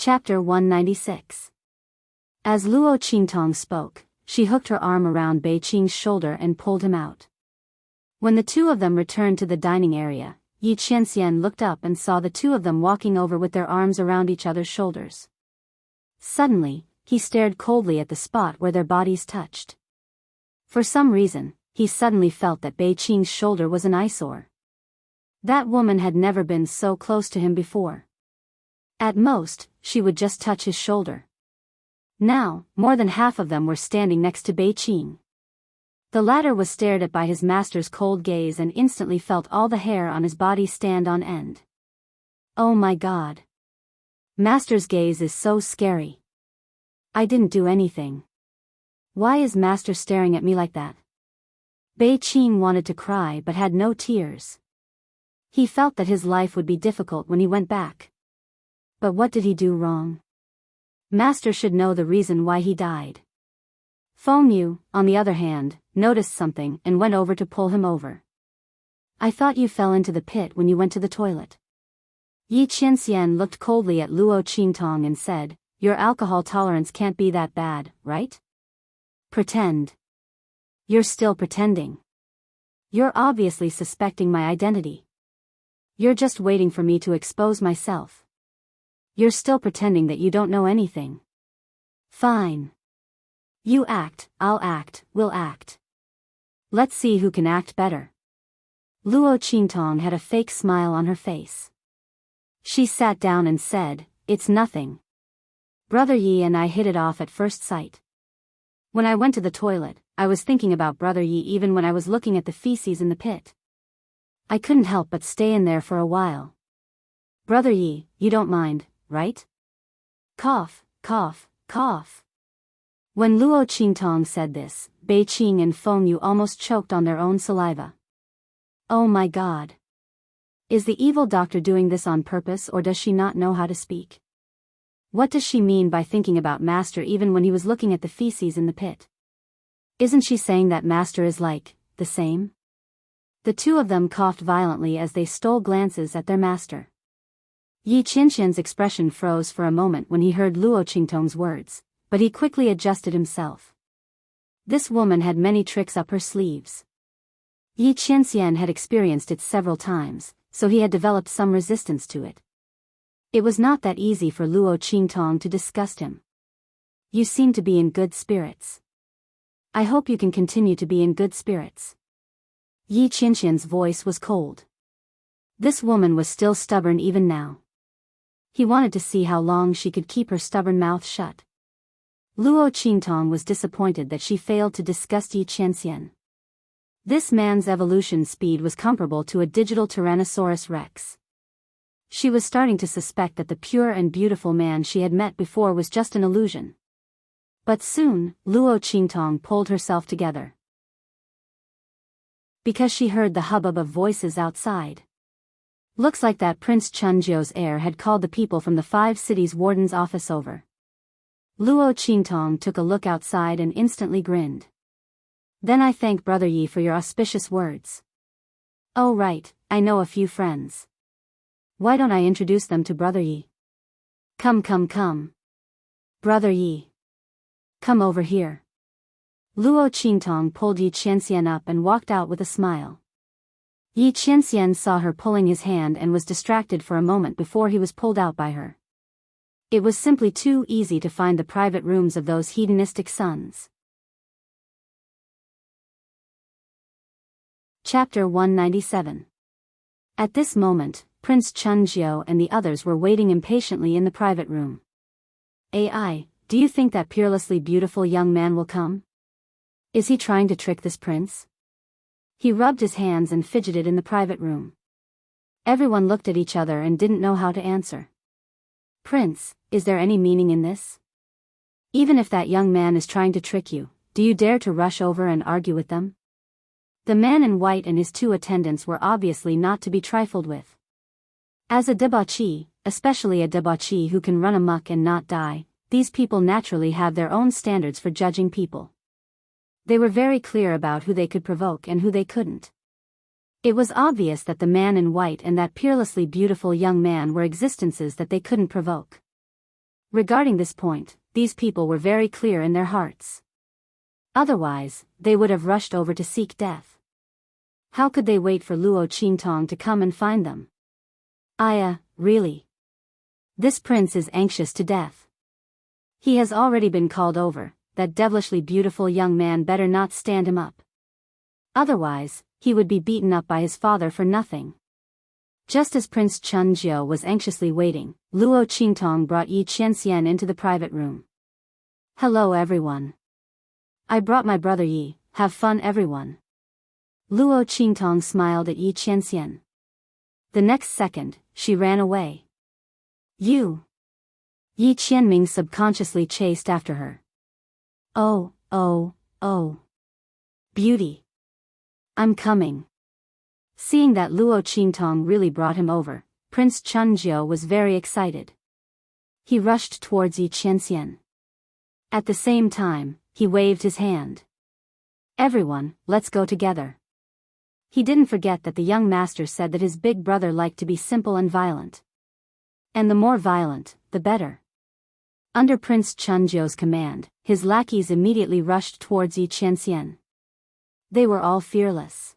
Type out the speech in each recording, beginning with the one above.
Chapter 196. As Luo Qingtong spoke, she hooked her arm around Bei Qing's shoulder and pulled him out. When the two of them returned to the dining area, Yi Qianxian looked up and saw the two of them walking over with their arms around each other's shoulders. Suddenly, he stared coldly at the spot where their bodies touched. For some reason, he suddenly felt that Bei Qing's shoulder was an eyesore. That woman had never been so close to him before. At most, she would just touch his shoulder. Now, more than half of them were standing next to Bei Qing. The latter was stared at by his master's cold gaze and instantly felt all the hair on his body stand on end. Oh my God. Master's gaze is so scary. I didn't do anything. Why is Master staring at me like that? Bei Qing wanted to cry but had no tears. He felt that his life would be difficult when he went back. But what did he do wrong? Master should know the reason why he died. Feng Yu, on the other hand, noticed something and went over to pull him over. I thought you fell into the pit when you went to the toilet. Yi Qianxian looked coldly at Luo Qingtong and said, your alcohol tolerance can't be that bad, right? Pretend. You're still pretending. You're obviously suspecting my identity. You're just waiting for me to expose myself. You're still pretending that you don't know anything. Fine. You act, I'll act, we'll act. Let's see who can act better. Luo Qingtong had a fake smile on her face. She sat down and said, it's nothing. Brother Yi and I hit it off at first sight. When I went to the toilet, I was thinking about Brother Yi even when I was looking at the feces in the pit. I couldn't help but stay in there for a while. Brother Yi, you don't mind, right? Cough, cough, cough. When Luo Qingtong said this, Bei Qing and Feng Yu almost choked on their own saliva. Oh my God. Is the evil doctor doing this on purpose or does she not know how to speak? What does she mean by thinking about Master even when he was looking at the feces in the pit? Isn't she saying that Master is like, the same? The two of them coughed violently as they stole glances at their master. Yi Qianxian's expression froze for a moment when he heard Luo Qingtong's words, but he quickly adjusted himself. This woman had many tricks up her sleeves. Yi Qianxian had experienced it several times, so he had developed some resistance to it. It was not that easy for Luo Qingtong to disgust him. You seem to be in good spirits. I hope you can continue to be in good spirits. Yi Qianxian's voice was cold. This woman was still stubborn even now. He wanted to see how long she could keep her stubborn mouth shut. Luo Qingtong was disappointed that she failed to disgust Yi Qianxian. This man's evolution speed was comparable to a digital Tyrannosaurus Rex. She was starting to suspect that the pure and beautiful man she had met before was just an illusion. But soon, Luo Qingtong pulled herself together. Because she heard the hubbub of voices outside. Looks like that Prince Chunjiu's heir had called the people from the 5 cities warden's office over. Luo Qingtong took a look outside and instantly grinned. Then I thank Brother Yi for your auspicious words. Oh right, I know a few friends. Why don't I introduce them to Brother Yi? Come come come. Brother Yi. Come over here. Luo Qingtong pulled Yi Qianxian up and walked out with a smile. Yi Qianxian saw her pulling his hand and was distracted for a moment before he was pulled out by her. It was simply too easy to find the private rooms of those hedonistic sons. Chapter 197. At this moment, Prince Chunjiu and the others were waiting impatiently in the private room. AI, do you think that peerlessly beautiful young man will come? Is he trying to trick this prince? He rubbed his hands and fidgeted in the private room. Everyone looked at each other and didn't know how to answer. Prince, is there any meaning in this? Even if that young man is trying to trick you, do you dare to rush over and argue with them? The man in white and his 2 attendants were obviously not to be trifled with. As a debauchee, especially a debauchee who can run amok and not die, these people naturally have their own standards for judging people. They were very clear about who they could provoke and who they couldn't. It was obvious that the man in white and that peerlessly beautiful young man were existences that they couldn't provoke. Regarding this point, these people were very clear in their hearts. Otherwise, they would have rushed over to seek death. How could they wait for Luo Qingtong to come and find them? Really? This prince is anxious to death. He has already been called over, that devilishly beautiful young man better not stand him up. Otherwise, he would be beaten up by his father for nothing. Just as Prince Chun Jiao was anxiously waiting, Luo Qingtong brought Yi Qianxian into the private room. Hello everyone. I brought my brother Yi, have fun everyone. Luo Qingtong smiled at Yi Qianxian. The next second, she ran away. You! Yi Qianming subconsciously chased after her. Oh. Beauty. I'm coming. Seeing that Luo Qingtong really brought him over, Prince Chun Jiao was very excited. He rushed towards Yi Qianxian. At the same time, he waved his hand. Everyone, let's go together. He didn't forget that the young master said that his big brother liked to be simple and violent. And the more violent, the better. Under Prince Chun Jiao's command, his lackeys immediately rushed towards Yi Qianxian. They were all fearless.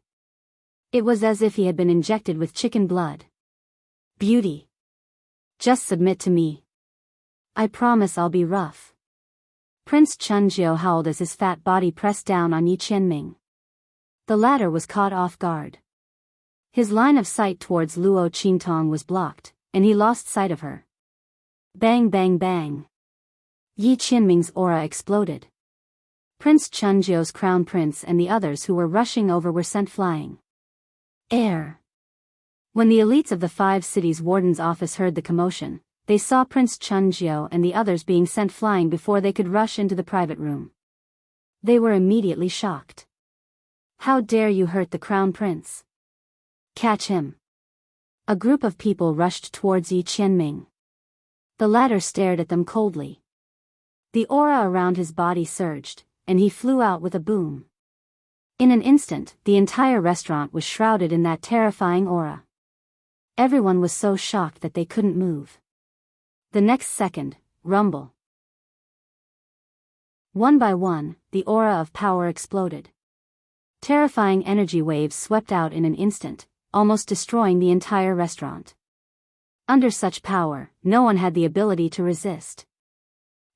It was as if he had been injected with chicken blood. Beauty. Just submit to me. I promise I'll be rough. Prince Chun Jiao howled as his fat body pressed down on Yi Qianming. The latter was caught off guard. His line of sight towards Luo Qingtong was blocked, and he lost sight of her. Bang bang bang. Yi Qianming's aura exploded. Prince Chun Jiao's crown prince and the others who were rushing over were sent flying. Air. When the elites of the 5 cities' warden's office heard the commotion, they saw Prince Chun Jiao and the others being sent flying before they could rush into the private room. They were immediately shocked. How dare you hurt the crown prince? Catch him. A group of people rushed towards Yi Qianming. The latter stared at them coldly. The aura around his body surged, and he flew out with a boom. In an instant, the entire restaurant was shrouded in that terrifying aura. Everyone was so shocked that they couldn't move. The next second, rumble. One by one, the aura of power exploded. Terrifying energy waves swept out in an instant, almost destroying the entire restaurant. Under such power, no one had the ability to resist.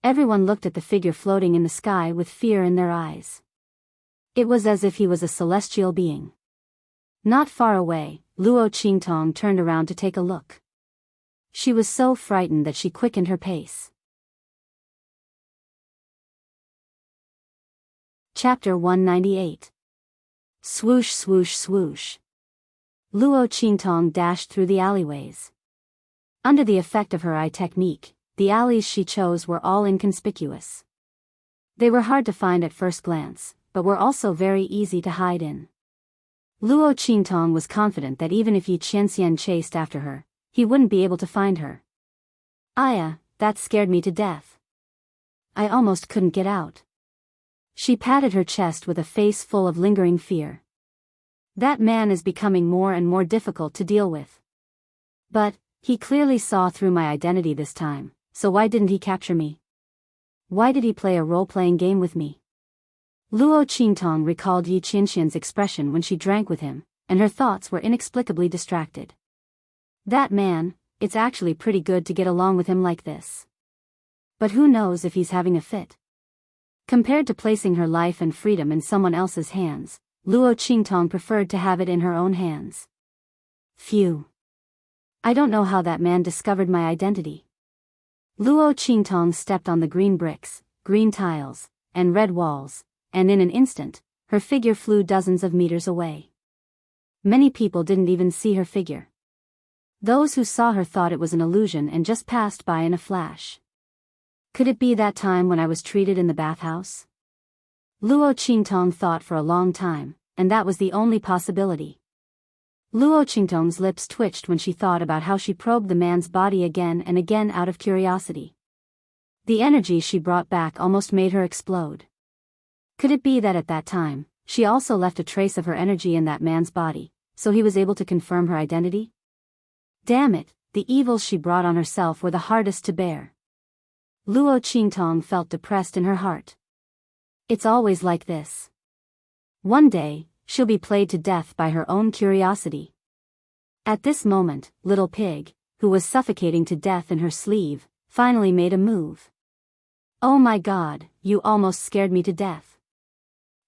Everyone looked at the figure floating in the sky with fear in their eyes. It was as if he was a celestial being. Not far away, Luo Qingtong turned around to take a look. She was so frightened that she quickened her pace. Chapter 198. Swoosh swoosh swoosh. Luo Qingtong dashed through the alleyways. Under the effect of her eye technique, the alleys she chose were all inconspicuous. They were hard to find at first glance, but were also very easy to hide in. Luo Qingtong was confident that even if Yi Qianxian chased after her, he wouldn't be able to find her. That scared me to death. I almost couldn't get out. She patted her chest with a face full of lingering fear. That man is becoming more and more difficult to deal with. But, he clearly saw through my identity this time, so why didn't he capture me? Why did he play a role-playing game with me? Luo Qingtong recalled Yi Qianxian's expression when she drank with him, and her thoughts were inexplicably distracted. That man, it's actually pretty good to get along with him like this. But who knows if he's having a fit? Compared to placing her life and freedom in someone else's hands, Luo Qingtong preferred to have it in her own hands. Phew. I don't know how that man discovered my identity. Luo Qingtong stepped on the green bricks, green tiles, and red walls, and in an instant, her figure flew dozens of meters away. Many people didn't even see her figure. Those who saw her thought it was an illusion and just passed by in a flash. Could it be that time when I was treated in the bathhouse? Luo Qingtong thought for a long time, and that was the only possibility. Luo Qingtong's lips twitched when she thought about how she probed the man's body again and again out of curiosity. The energy she brought back almost made her explode. Could it be that at that time, she also left a trace of her energy in that man's body, so he was able to confirm her identity? Damn it, the evils she brought on herself were the hardest to bear. Luo Qingtong felt depressed in her heart. It's always like this. One day, she'll be played to death by her own curiosity. At this moment, Little Pig, who was suffocating to death in her sleeve, finally made a move. Oh my God, you almost scared me to death.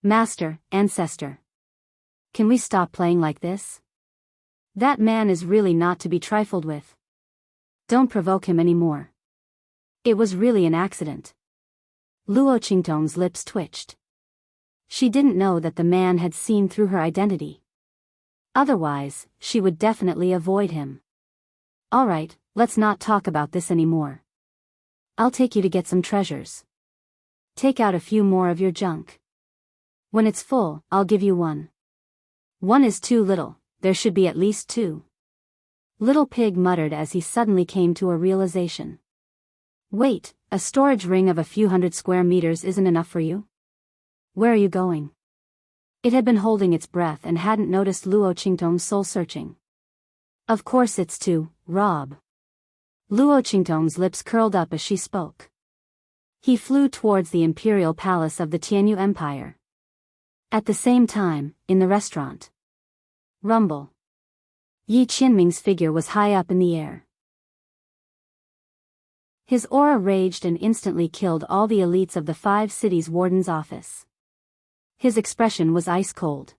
Master, Ancestor. Can we stop playing like this? That man is really not to be trifled with. Don't provoke him anymore. It was really an accident. Luo Qingtong's lips twitched. She didn't know that the man had seen through her identity. Otherwise, she would definitely avoid him. Alright, let's not talk about this anymore. I'll take you to get some treasures. Take out a few more of your junk. When it's full, I'll give you one. One is too little, there should be at least two. Little Pig muttered as he suddenly came to a realization. Wait, a storage ring of a few hundred square meters isn't enough for you? Where are you going? It had been holding its breath and hadn't noticed Luo Qingtong's soul searching. Of course it's to rob. Luo Qingtong's lips curled up as she spoke. He flew towards the imperial palace of the Tianyu Empire. At the same time, in the restaurant. Rumble. Yi Qianming's figure was high up in the air. His aura raged and instantly killed all the elites of the 5 cities' warden's office. His expression was ice cold.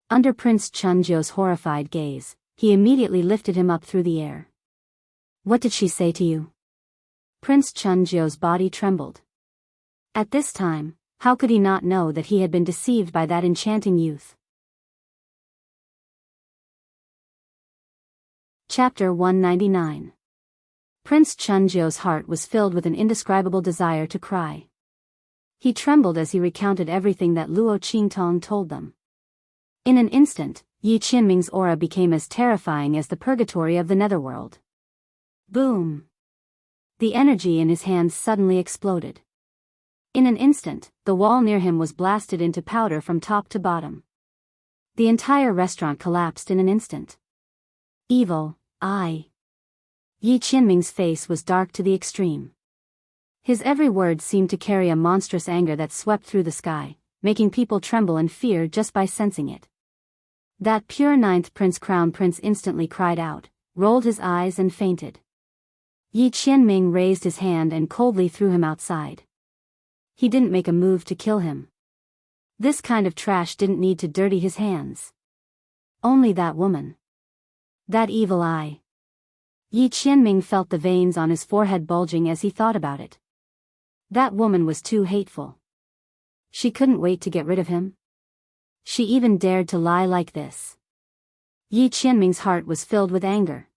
Under Prince Chunjiu's horrified gaze, he immediately lifted him up through the air. What did she say to you? Prince Chunjiu's body trembled. At this time, how could he not know that he had been deceived by that enchanting youth? Chapter 199. Prince Chunjiu's heart was filled with an indescribable desire to cry. He trembled as he recounted everything that Luo Qingtong told them. In an instant, Yi Qianming's aura became as terrifying as the purgatory of the netherworld. Boom! The energy in his hands suddenly exploded. In an instant, the wall near him was blasted into powder from top to bottom. The entire restaurant collapsed in an instant. Evil eye. Yi Qianming's face was dark to the extreme. His every word seemed to carry a monstrous anger that swept through the sky, making people tremble in fear just by sensing it. That pure 9th Crown Prince instantly cried out, rolled his eyes and fainted. Yi Qianming raised his hand and coldly threw him outside. He didn't make a move to kill him. This kind of trash didn't need to dirty his hands. Only that woman. That evil eye. Yi Qianming felt the veins on his forehead bulging as he thought about it. That woman was too hateful. She couldn't wait to get rid of him. She even dared to lie like this. Yi Qianming's heart was filled with anger.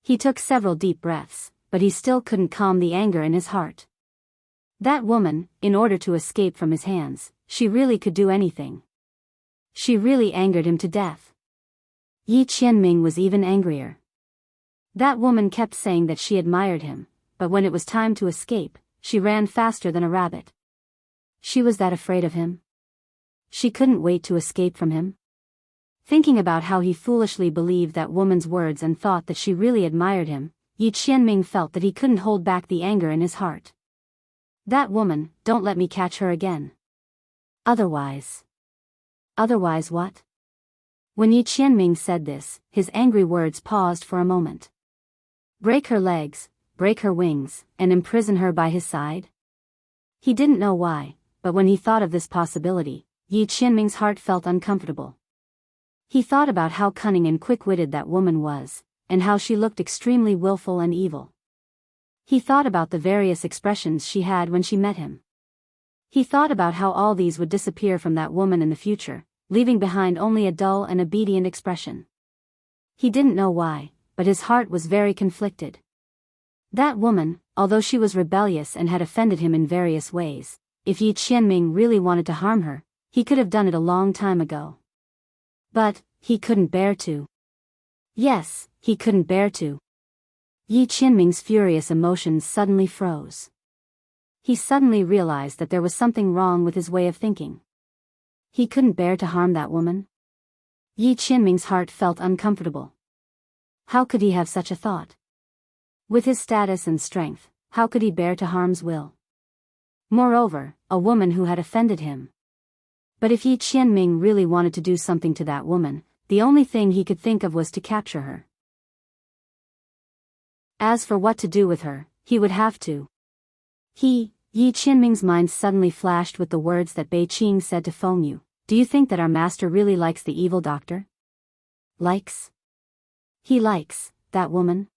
He took several deep breaths, but he still couldn't calm the anger in his heart. That woman, in order to escape from his hands, she really could do anything. She really angered him to death. Yi Qianming was even angrier. That woman kept saying that she admired him, but when it was time to escape, she ran faster than a rabbit. She was that afraid of him. She couldn't wait to escape from him. Thinking about how he foolishly believed that woman's words and thought that she really admired him, Yi Qianming felt that he couldn't hold back the anger in his heart. That woman, don't let me catch her again. Otherwise. Otherwise what? When Yi Qianming said this, his angry words paused for a moment. Break her legs, break her wings, and imprison her by his side? He didn't know why, but when he thought of this possibility, Yi Qianming's heart felt uncomfortable. He thought about how cunning and quick-witted that woman was, and how she looked extremely willful and evil. He thought about the various expressions she had when she met him. He thought about how all these would disappear from that woman in the future, leaving behind only a dull and obedient expression. He didn't know why, but his heart was very conflicted. That woman, although she was rebellious and had offended him in various ways, if Yi Qianming really wanted to harm her, he could have done it a long time ago. But, he couldn't bear to. Yes, he couldn't bear to. Yi Qianming's furious emotions suddenly froze. He suddenly realized that there was something wrong with his way of thinking. He couldn't bear to harm that woman. Yi Qianming's heart felt uncomfortable. How could he have such a thought? With his status and strength, how could he bear to harm's will? Moreover, a woman who had offended him. But if Yi Qianming really wanted to do something to that woman, the only thing he could think of was to capture her. As for what to do with her, he would have to. Yi Qianming's mind suddenly flashed with the words that Bei Qing said to Feng Yu. Do you think that our master really likes the evil doctor? Likes? He likes that woman?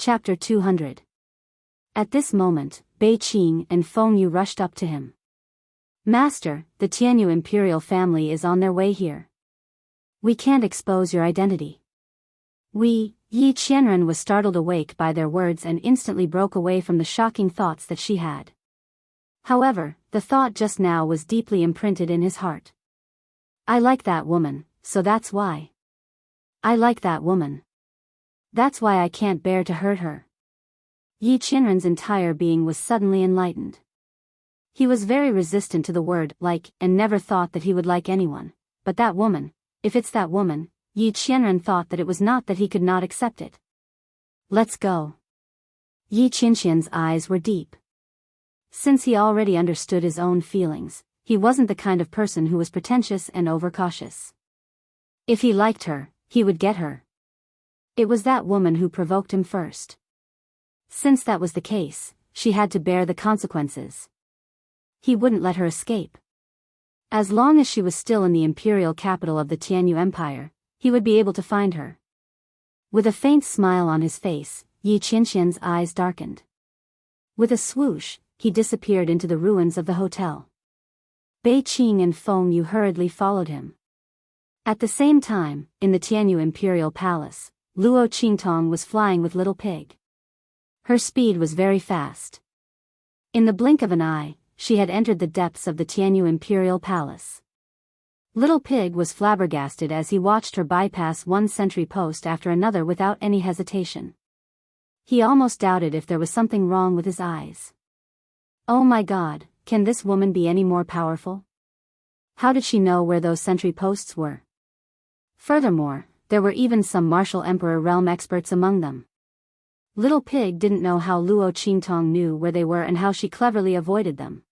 Chapter 200. At this moment, Bei Qing and Feng Yu rushed up to him. Master, the Tianyu imperial family is on their way here. We can't expose your identity. Yi Qianren was startled awake by their words and instantly broke away from the shocking thoughts that she had. However, the thought just now was deeply imprinted in his heart. I like that woman, so that's why. I like that woman. That's why I can't bear to hurt her. Yi Qianren's entire being was suddenly enlightened. He was very resistant to the word like and never thought that he would like anyone, but that woman, if it's that woman, Yi Qianren thought that it was not that he could not accept it. Let's go. Yi Qianqian's eyes were deep. Since he already understood his own feelings, he wasn't the kind of person who was pretentious and overcautious. If he liked her, he would get her. It was that woman who provoked him first. Since that was the case, she had to bear the consequences. He wouldn't let her escape. As long as she was still in the imperial capital of the Tianyu Empire, he would be able to find her. With a faint smile on his face, Yi Qianqian's eyes darkened. With a swoosh, he disappeared into the ruins of the hotel. Bei Qing and Feng Yu hurriedly followed him. At the same time, in the Tianyu Imperial Palace, Luo Qingtong was flying with Little Pig. Her speed was very fast. In the blink of an eye, she had entered the depths of the Tianyu Imperial Palace. Little Pig was flabbergasted as he watched her bypass one sentry post after another without any hesitation. He almost doubted if there was something wrong with his eyes. Oh my God, can this woman be any more powerful? How did she know where those sentry posts were? Furthermore, there were even some martial emperor realm experts among them. Little Pig didn't know how Luo Qingtong knew where they were and how she cleverly avoided them.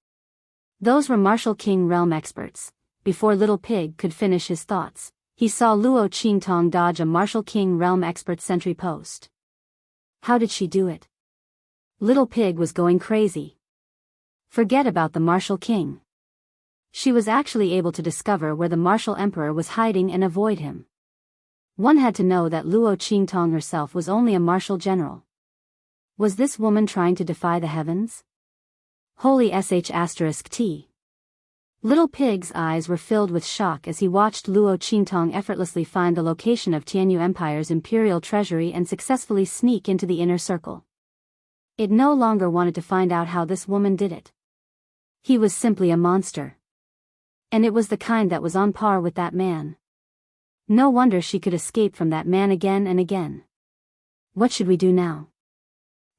Those were martial king realm experts. Before Little Pig could finish his thoughts, he saw Luo Qingtong dodge a martial king realm expert sentry post. How did she do it? Little Pig was going crazy. Forget about the martial king. She was actually able to discover where the martial emperor was hiding and avoid him. One had to know that Luo Qingtong herself was only a martial general. Was this woman trying to defy the heavens? Holy **T. Little Pig's eyes were filled with shock as he watched Luo Qingtong effortlessly find the location of Tianyu Empire's imperial treasury and successfully sneak into the inner circle. It no longer wanted to find out how this woman did it. He was simply a monster. And it was the kind that was on par with that man. No wonder she could escape from that man again and again. What should we do now?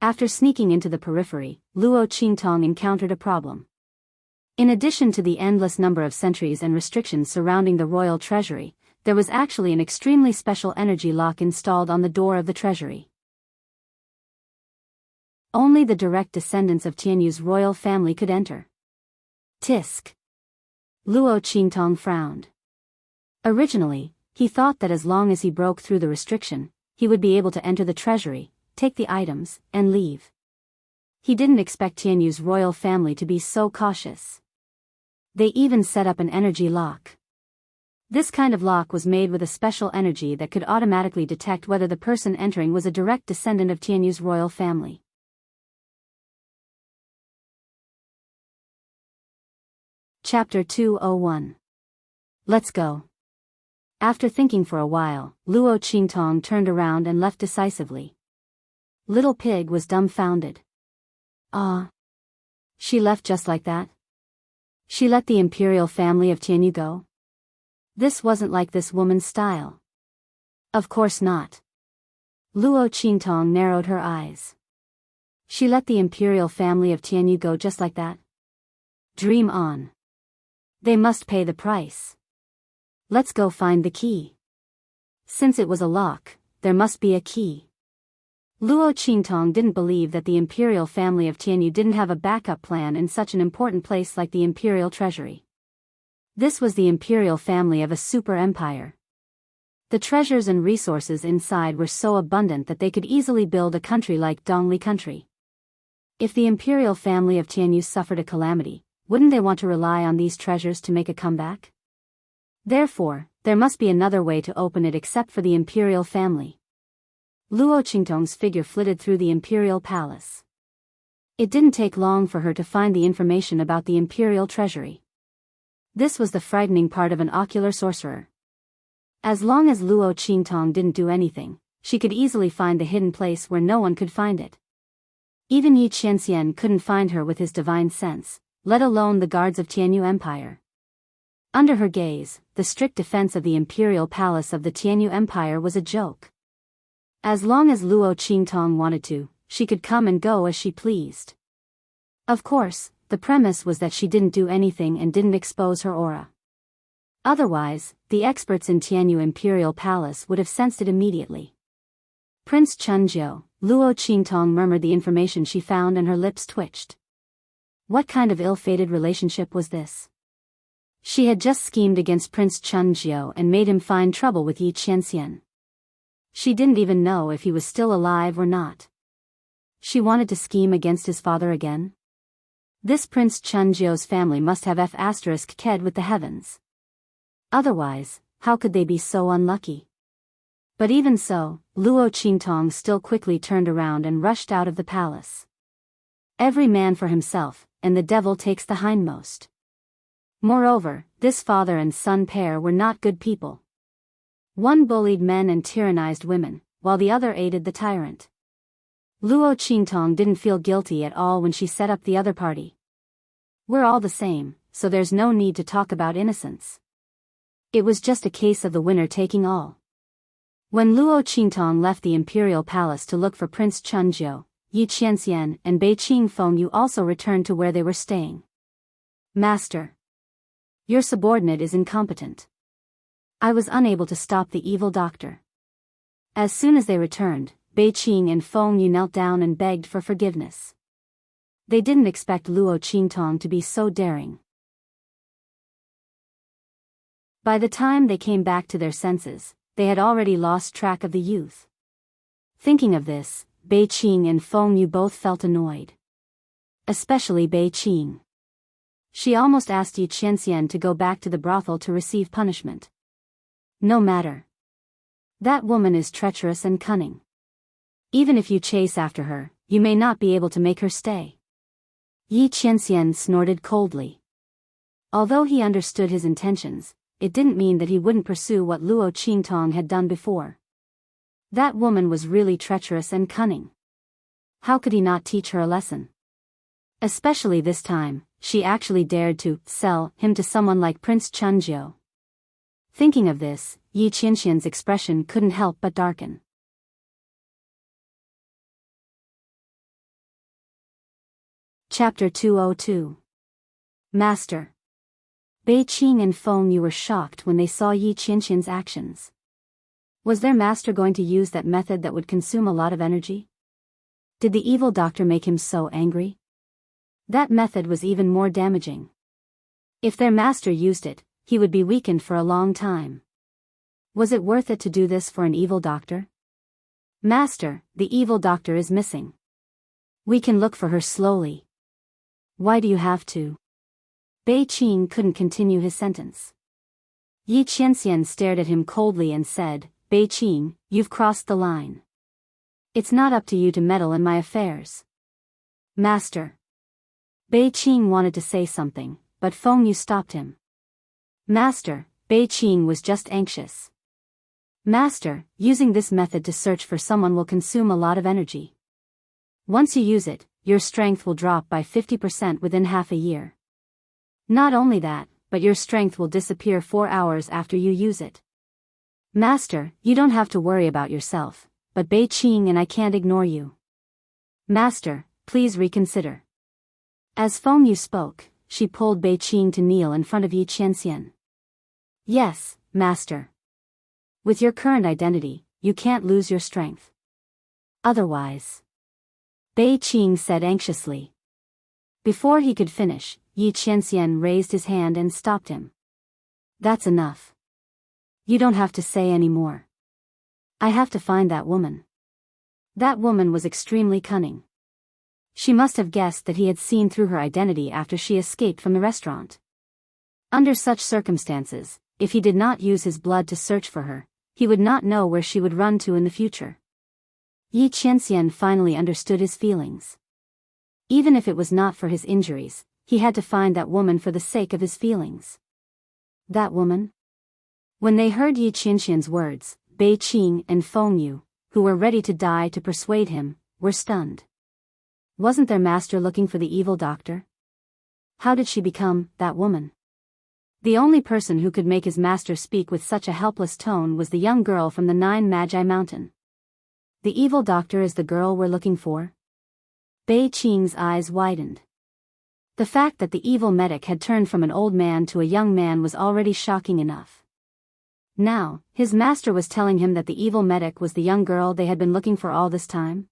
After sneaking into the periphery, Luo Qingtong encountered a problem. In addition to the endless number of sentries and restrictions surrounding the royal treasury, there was actually an extremely special energy lock installed on the door of the treasury. Only the direct descendants of Tianyu's royal family could enter. Tisk. Luo Qingtong frowned. Originally, he thought that as long as he broke through the restriction, he would be able to enter the treasury, take the items, and leave. He didn't expect Tianyu's royal family to be so cautious. They even set up an energy lock. This kind of lock was made with a special energy that could automatically detect whether the person entering was a direct descendant of Tianyu's royal family. Chapter 201. Let's go. After thinking for a while, Luo Qingtong turned around and left decisively. Little Pig was dumbfounded. She left just like that? She let the imperial family of Tianyu go? This wasn't like this woman's style. Of course not. Luo Qingtong narrowed her eyes. She let the imperial family of Tianyu go just like that? Dream on. They must pay the price. Let's go find the key. Since it was a lock, there must be a key. Luo Qingtong didn't believe that the imperial family of Tianyu didn't have a backup plan in such an important place like the imperial treasury. This was the imperial family of a super empire. The treasures and resources inside were so abundant that they could easily build a country like Dongli country. If the imperial family of Tianyu suffered a calamity, wouldn't they want to rely on these treasures to make a comeback? Therefore, there must be another way to open it except for the imperial family. Luo Qingtong's figure flitted through the imperial palace. It didn't take long for her to find the information about the imperial treasury. This was the frightening part of an ocular sorcerer. As long as Luo Qingtong didn't do anything, she could easily find the hidden place where no one could find it. Even Yi Qianxian couldn't find her with his divine sense, let alone the guards of Tianyu Empire. Under her gaze, the strict defense of the imperial palace of the Tianyu Empire was a joke. As long as Luo Qingtong wanted to, she could come and go as she pleased. Of course, the premise was that she didn't do anything and didn't expose her aura. Otherwise, the experts in Tianyu Imperial Palace would have sensed it immediately. Prince Chunjiu, Luo Qingtong murmured the information she found and her lips twitched. What kind of ill-fated relationship was this? She had just schemed against Prince Chunjiu and made him find trouble with Yi Qianxian. She didn't even know if he was still alive or not. She wanted to scheme against his father again? This Prince Chunjiu's family must have F***ked with the heavens. Otherwise, how could they be so unlucky? But even so, Luo Qingtong still quickly turned around and rushed out of the palace. Every man for himself, and the devil takes the hindmost. Moreover, this father and son pair were not good people. One bullied men and tyrannized women, while the other aided the tyrant. Luo Qingtong didn't feel guilty at all when she set up the other party. We're all the same, so there's no need to talk about innocence. It was just a case of the winner taking all. When Luo Qingtong left the imperial palace to look for Prince Chunjiu, Yi Qianxian and Beiqing Fengyu also returned to where they were staying. Master, your subordinate is incompetent. I was unable to stop the evil doctor. As soon as they returned, Beiqing and Fengyu knelt down and begged for forgiveness. They didn't expect Luo Qingtong to be so daring. By the time they came back to their senses, they had already lost track of the youth. Thinking of this, Beiqing and Fengyu both felt annoyed. Especially Beiqing. She almost asked Yi Qianxian to go back to the brothel to receive punishment. No matter. That woman is treacherous and cunning. Even if you chase after her, you may not be able to make her stay. Yi Qianxian snorted coldly. Although he understood his intentions, it didn't mean that he wouldn't pursue what Luo Qingtong had done before. That woman was really treacherous and cunning. How could he not teach her a lesson? Especially this time, she actually dared to sell him to someone like Prince Chunjiu. Thinking of this, Yi Qianxian's expression couldn't help but darken. Chapter 202. Master. Beiqing and Fengyu were shocked when they saw Yi Qianxian's actions. Was their master going to use that method that would consume a lot of energy? Did the evil doctor make him so angry? That method was even more damaging. If their master used it, he would be weakened for a long time. Was it worth it to do this for an evil doctor? Master, the evil doctor is missing. We can look for her slowly. Why do you have to? Beiqing couldn't continue his sentence. Yi Qianxian stared at him coldly and said, Beiqing, you've crossed the line. It's not up to you to meddle in my affairs. Master. Beiqing wanted to say something, but Fengyu stopped him. Master, Beiqing was just anxious. Master, using this method to search for someone will consume a lot of energy. Once you use it, your strength will drop by 50% within half a year. Not only that, but your strength will disappear 4 hours after you use it. Master, you don't have to worry about yourself, but Beiqing and I can't ignore you. Master, please reconsider. As Fengyu spoke, she pulled Beiqing to kneel in front of Yi Qianxian. Yes, Master. With your current identity, you can't lose your strength. Otherwise. Bei Qing said anxiously. Before he could finish, Yi Qianxian raised his hand and stopped him. That's enough. You don't have to say any more. I have to find that woman. That woman was extremely cunning. She must have guessed that he had seen through her identity after she escaped from the restaurant. Under such circumstances, if he did not use his blood to search for her, he would not know where she would run to in the future. Yi Qianxian finally understood his feelings. Even if it was not for his injuries, he had to find that woman for the sake of his feelings. That woman? When they heard Yi Qianxian's words, Bei Qing and Feng Yu, who were ready to die to persuade him, were stunned. Wasn't their master looking for the evil doctor? How did she become that woman? The only person who could make his master speak with such a helpless tone was the young girl from the Nine Magi Mountain. The evil doctor is the girl we're looking for? Bei Qing's eyes widened. The fact that the evil medic had turned from an old man to a young man was already shocking enough. Now, his master was telling him that the evil medic was the young girl they had been looking for all this time?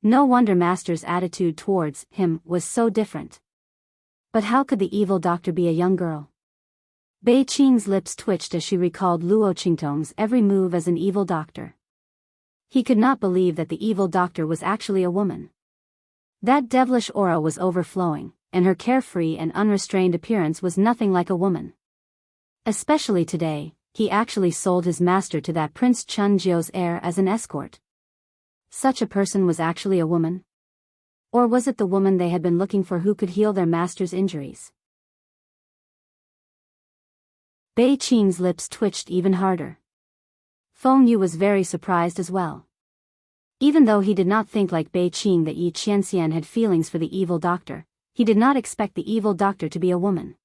No wonder master's attitude towards him was so different. But how could the evil doctor be a young girl? Bei Qing's lips twitched as she recalled Luo Qingtong's every move as an evil doctor. He could not believe that the evil doctor was actually a woman. That devilish aura was overflowing, and her carefree and unrestrained appearance was nothing like a woman. Especially today, he actually sold his master to that Prince Chunjiu's heir as an escort. Such a person was actually a woman? Or was it the woman they had been looking for who could heal their master's injuries? Bei Qing's lips twitched even harder. Feng Yu was very surprised as well. Even though he did not think like Bei Qing that Yi Qianxian had feelings for the evil doctor, he did not expect the evil doctor to be a woman.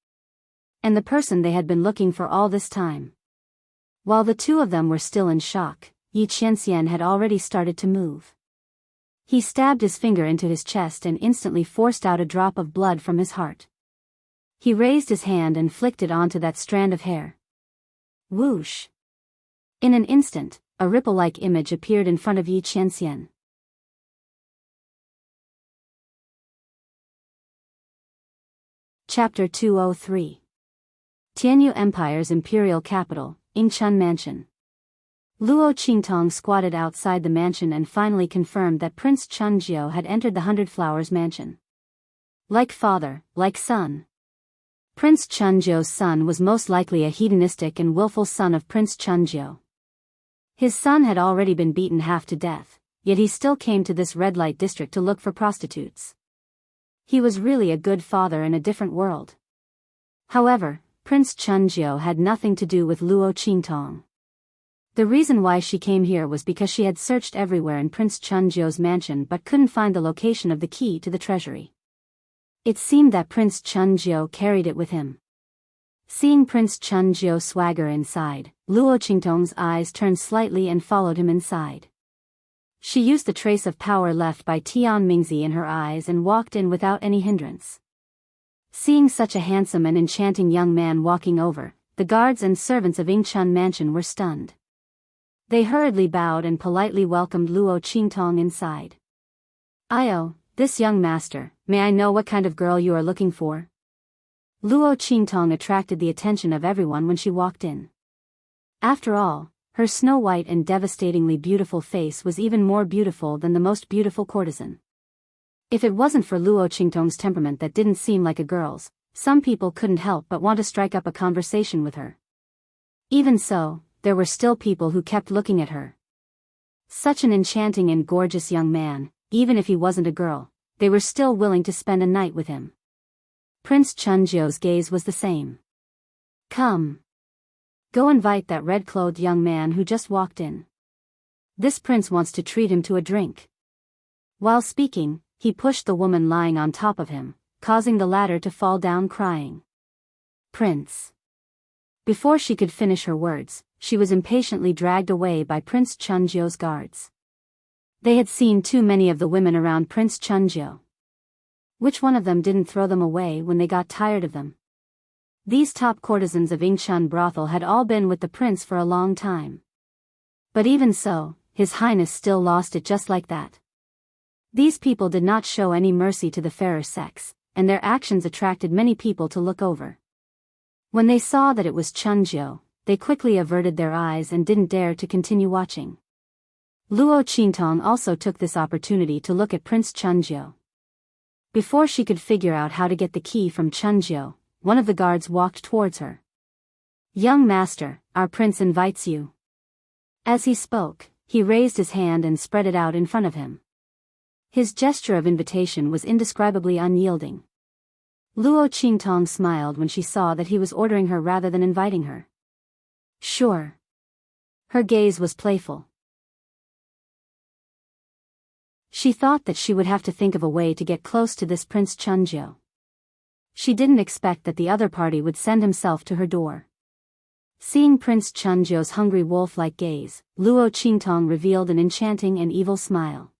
And the person they had been looking for all this time. While the two of them were still in shock, Yi Qianxian had already started to move. He stabbed his finger into his chest and instantly forced out a drop of blood from his heart. He raised his hand and flicked it onto that strand of hair. Whoosh! In an instant, a ripple-like image appeared in front of Yi Qianxian. Chapter 203. Tianyu Empire's imperial capital, Yingchun Mansion. Luo Qingtong squatted outside the mansion and finally confirmed that Prince Chunjiu had entered the Hundred Flowers mansion. Like father, like son. Prince Chunjiu's son was most likely a hedonistic and willful son of Prince Chunjiu. His son had already been beaten half to death, yet he still came to this red light district to look for prostitutes. He was really a good father in a different world. However, Prince Chunjiu had nothing to do with Luo Qingtong. The reason why she came here was because she had searched everywhere in Prince Chunjiu's mansion but couldn't find the location of the key to the treasury. It seemed that Prince Chunjiu carried it with him. Seeing Prince Chunjiu swagger inside, Luo Qingtong's eyes turned slightly and followed him inside. She used the trace of power left by Tian Mingzi in her eyes and walked in without any hindrance. Seeing such a handsome and enchanting young man walking over, the guards and servants of Yingchun Mansion were stunned. They hurriedly bowed and politely welcomed Luo Qingtong inside. "Io, this young master, may I know what kind of girl you are looking for?" Luo Qingtong attracted the attention of everyone when she walked in. After all, her snow-white and devastatingly beautiful face was even more beautiful than the most beautiful courtesan. If it wasn't for Luo Qingtong's temperament that didn't seem like a girl's, some people couldn't help but want to strike up a conversation with her. Even so, there were still people who kept looking at her. Such an enchanting and gorgeous young man, even if he wasn't a girl, they were still willing to spend a night with him. Prince Chunjiu's gaze was the same. "Come. Go invite that red-clothed young man who just walked in. This prince wants to treat him to a drink." While speaking, he pushed the woman lying on top of him, causing the latter to fall down crying. "Prince." Before she could finish her words, she was impatiently dragged away by Prince Chunjiu's guards. They had seen too many of the women around Prince Chunjiu. Which one of them didn't throw them away when they got tired of them? These top courtesans of Yingchun brothel had all been with the prince for a long time. But even so, His Highness still lost it just like that. These people did not show any mercy to the fairer sex, and their actions attracted many people to look over. When they saw that it was Chunjiu, they quickly averted their eyes and didn't dare to continue watching. Luo Qingtong also took this opportunity to look at Prince Chunjiu. Before she could figure out how to get the key from Chunjiu, one of the guards walked towards her. "Young master, our prince invites you." As he spoke, he raised his hand and spread it out in front of him. His gesture of invitation was indescribably unyielding. Luo Qingtong smiled when she saw that he was ordering her rather than inviting her. "Sure." Her gaze was playful. She thought that she would have to think of a way to get close to this Prince Chunjiu. She didn't expect that the other party would send himself to her door. Seeing Prince Chunjiu's hungry wolf-like gaze, Luo Qingtong revealed an enchanting and evil smile.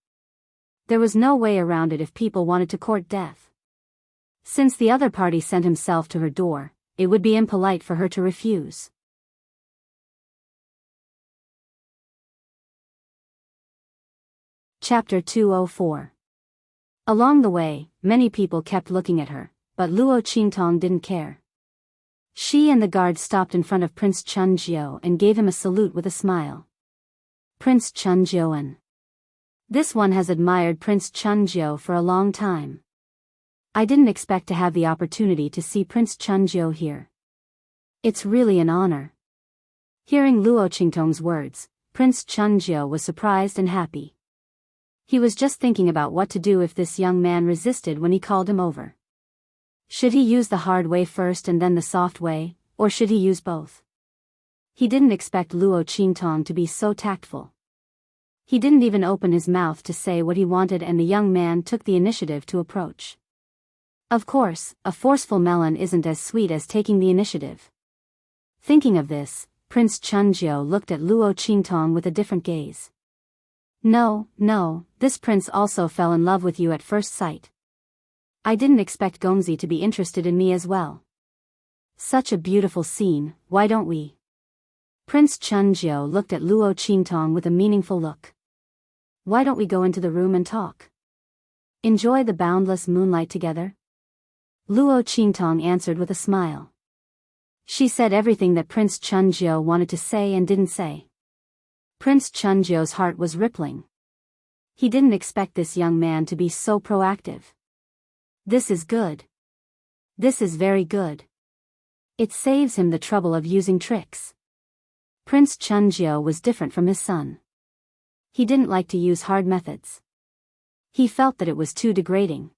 There was no way around it if people wanted to court death. Since the other party sent himself to her door, it would be impolite for her to refuse. Chapter 204. Along the way, many people kept looking at her, but Luo Qingtong didn't care. She and the guard stopped in front of Prince Chunjiu and gave him a salute with a smile. "Prince Chunjiuan. This one has admired Prince Chunjiu for a long time. I didn't expect to have the opportunity to see Prince Chunjiu here. It's really an honor." Hearing Luo Qingtong's words, Prince Chunjiu was surprised and happy. He was just thinking about what to do if this young man resisted when he called him over. Should he use the hard way first and then the soft way, or should he use both? He didn't expect Luo Qingtong to be so tactful. He didn't even open his mouth to say what he wanted, and the young man took the initiative to approach. Of course, a forceful melon isn't as sweet as taking the initiative. Thinking of this, Prince Chunjiu looked at Luo Qingtong with a different gaze. No, this prince also fell in love with you at first sight. I didn't expect Gongzi to be interested in me as well. Such a beautiful scene, why don't we? Prince Chunjiu looked at Luo Qingtong with a meaningful look. Why don't we go into the room and talk? Enjoy the boundless moonlight together? Luo Qingtong answered with a smile. She said everything that Prince Chunjiu wanted to say and didn't say. Prince Chunjiu's heart was rippling. He didn't expect this young man to be so proactive. This is good. This is very good. It saves him the trouble of using tricks. Prince Chunjiu was different from his son. He didn't like to use hard methods. He felt that it was too degrading.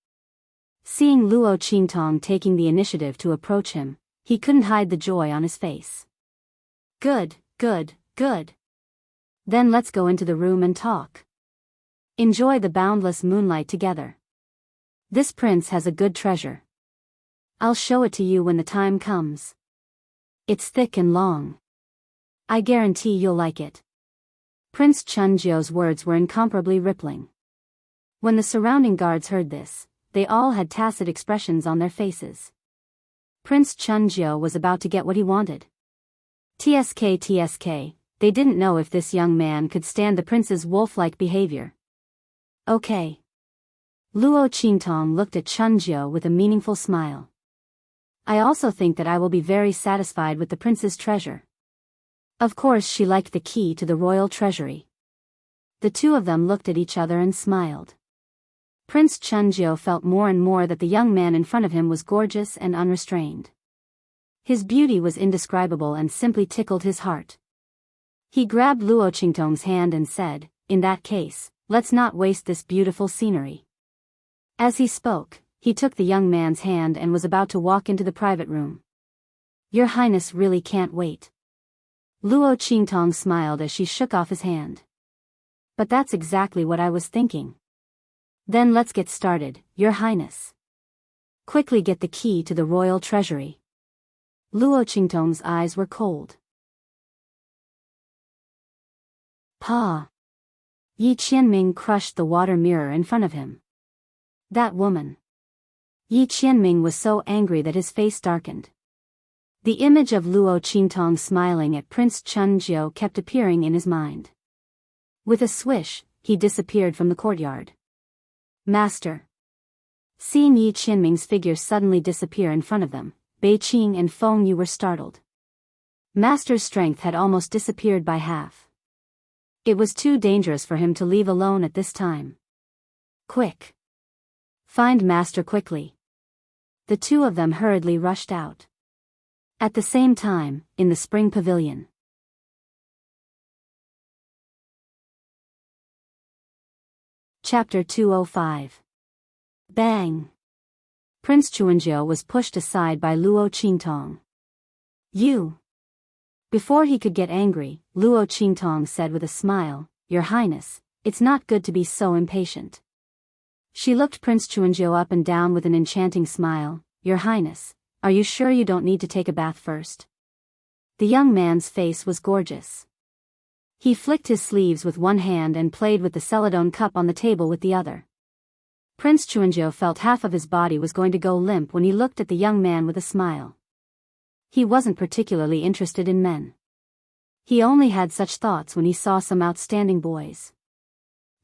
Seeing Luo Qingtong taking the initiative to approach him, he couldn't hide the joy on his face. Good. Then let's go into the room and talk. Enjoy the boundless moonlight together. This prince has a good treasure. I'll show it to you when the time comes. It's thick and long. I guarantee you'll like it. Prince Chunjiu's words were incomparably rippling. When the surrounding guards heard this, they all had tacit expressions on their faces. Prince Chunjiu was about to get what he wanted. TSK, they didn't know if this young man could stand the prince's wolf-like behavior. Okay. Luo Qingtong looked at Chunjiu with a meaningful smile. I also think that I will be very satisfied with the prince's treasure. Of course she liked the key to the royal treasury. The two of them looked at each other and smiled. Prince Chunjiu felt more and more that the young man in front of him was gorgeous and unrestrained. His beauty was indescribable and simply tickled his heart. He grabbed Luo Qingtong's hand and said, "In that case, let's not waste this beautiful scenery." As he spoke, he took the young man's hand and was about to walk into the private room. Your Highness really can't wait. Luo Qingtong smiled as she shook off his hand. But that's exactly what I was thinking. Then let's get started, Your Highness. Quickly get the key to the royal treasury. Luo Qingtong's eyes were cold. Pa! Yi Qianming crushed the water mirror in front of him. That woman. Yi Qianming was so angry that his face darkened. The image of Luo Qingtong smiling at Prince Chunjiu kept appearing in his mind. With a swish, he disappeared from the courtyard. Master. Seeing Yi Qianming's figure suddenly disappear in front of them, Bei Qing and Feng Yu were startled. Master's strength had almost disappeared by half. It was too dangerous for him to leave alone at this time. Quick! Find Master quickly. The two of them hurriedly rushed out. At the same time, in the spring pavilion. Chapter 205. Bang! Prince Chuanjiu was pushed aside by Luo Qingtong. You! Before he could get angry, Luo Qingtong said with a smile, Your Highness, it's not good to be so impatient. She looked Prince Chuanjiu up and down with an enchanting smile. Your Highness, are you sure you don't need to take a bath first? The young man's face was gorgeous. He flicked his sleeves with one hand and played with the celadone cup on the table with the other. Prince Chuanjiu felt half of his body was going to go limp when he looked at the young man with a smile. He wasn't particularly interested in men. He only had such thoughts when he saw some outstanding boys.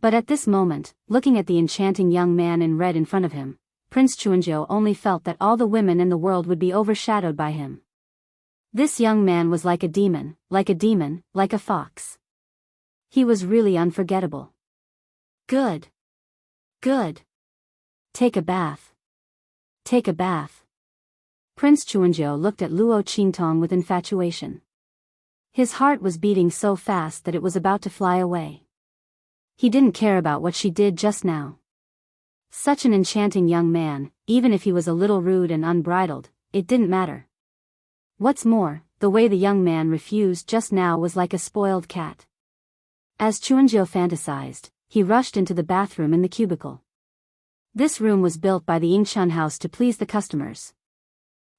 But at this moment, looking at the enchanting young man in red in front of him, Prince Chuanjiu only felt that all the women in the world would be overshadowed by him. This young man was like a demon, like a fox. He was really unforgettable. Good. Good. Take a bath. Take a bath. Prince Chuanjiu looked at Luo Qingtong with infatuation. His heart was beating so fast that it was about to fly away. He didn't care about what she did just now. Such an enchanting young man, even if he was a little rude and unbridled, it didn't matter. What's more, the way the young man refused just now was like a spoiled cat. As Chuanjiu fantasized, he rushed into the bathroom in the cubicle. This room was built by the Yingchun house to please the customers.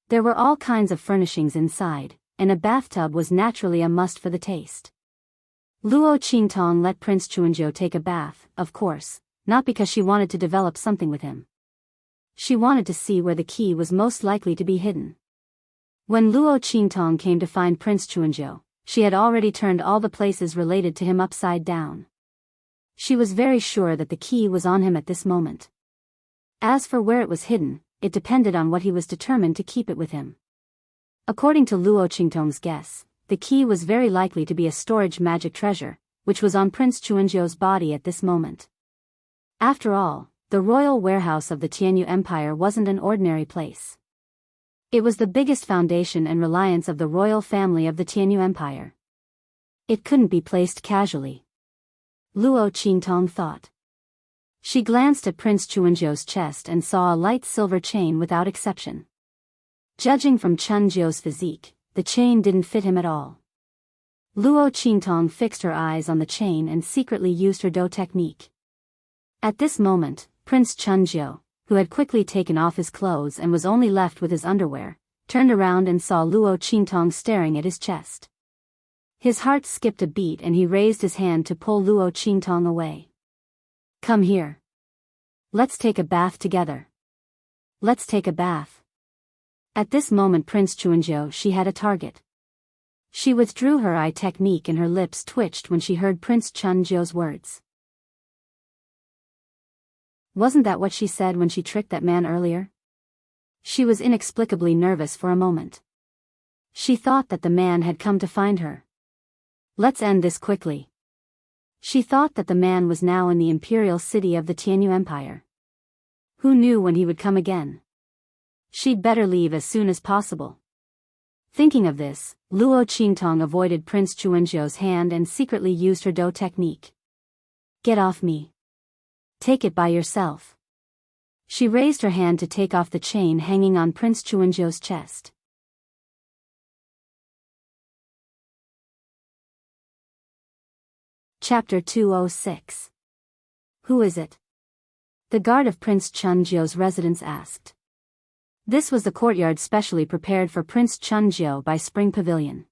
There were all kinds of furnishings inside, and a bathtub was naturally a must for the taste. Luo Qingtong let Prince Chuanjiu take a bath, of course, not because she wanted to develop something with him. She wanted to see where the key was most likely to be hidden. When Luo Qingtong came to find Prince Chuanjiu, she had already turned all the places related to him upside down. She was very sure that the key was on him at this moment. As for where it was hidden, it depended on what he was determined to keep it with him. According to Luo Qingtong's guess, the key was very likely to be a storage magic treasure, which was on Prince Chuanjiu's body at this moment. After all, the royal warehouse of the Tianyu Empire wasn't an ordinary place. It was the biggest foundation and reliance of the royal family of the Tianyu Empire. It couldn't be placed casually. Luo Qingtong thought. She glanced at Prince Chuanjiu's chest and saw a light silver chain without exception. Judging from Chuanjiu's physique, the chain didn't fit him at all. Luo Qingtong fixed her eyes on the chain and secretly used her Do technique. At this moment, Prince Chuanjiu, who had quickly taken off his clothes and was only left with his underwear, turned around and saw Luo Qingtong staring at his chest. His heart skipped a beat and he raised his hand to pull Luo Qingtong away. Come here. Let's take a bath together. Let's take a bath. At this moment Prince Chuanjiu she had a target. She withdrew her eye technique and her lips twitched when she heard Prince Chuanjiu's words. Wasn't that what she said when she tricked that man earlier? She was inexplicably nervous for a moment. She thought that the man had come to find her. Let's end this quickly. She thought that the man was now in the imperial city of the Tianyu Empire. Who knew when he would come again? She'd better leave as soon as possible. Thinking of this, Luo Qingtong avoided Prince Chuanjiu's hand and secretly used her Do technique. Get off me. Take it by yourself. She raised her hand to take off the chain hanging on Prince Chuanjiu's chest. Chapter 206. Who is it? The guard of Prince Chuanjiu's residence asked. This was the courtyard specially prepared for Prince Chuanjiu by Spring Pavilion.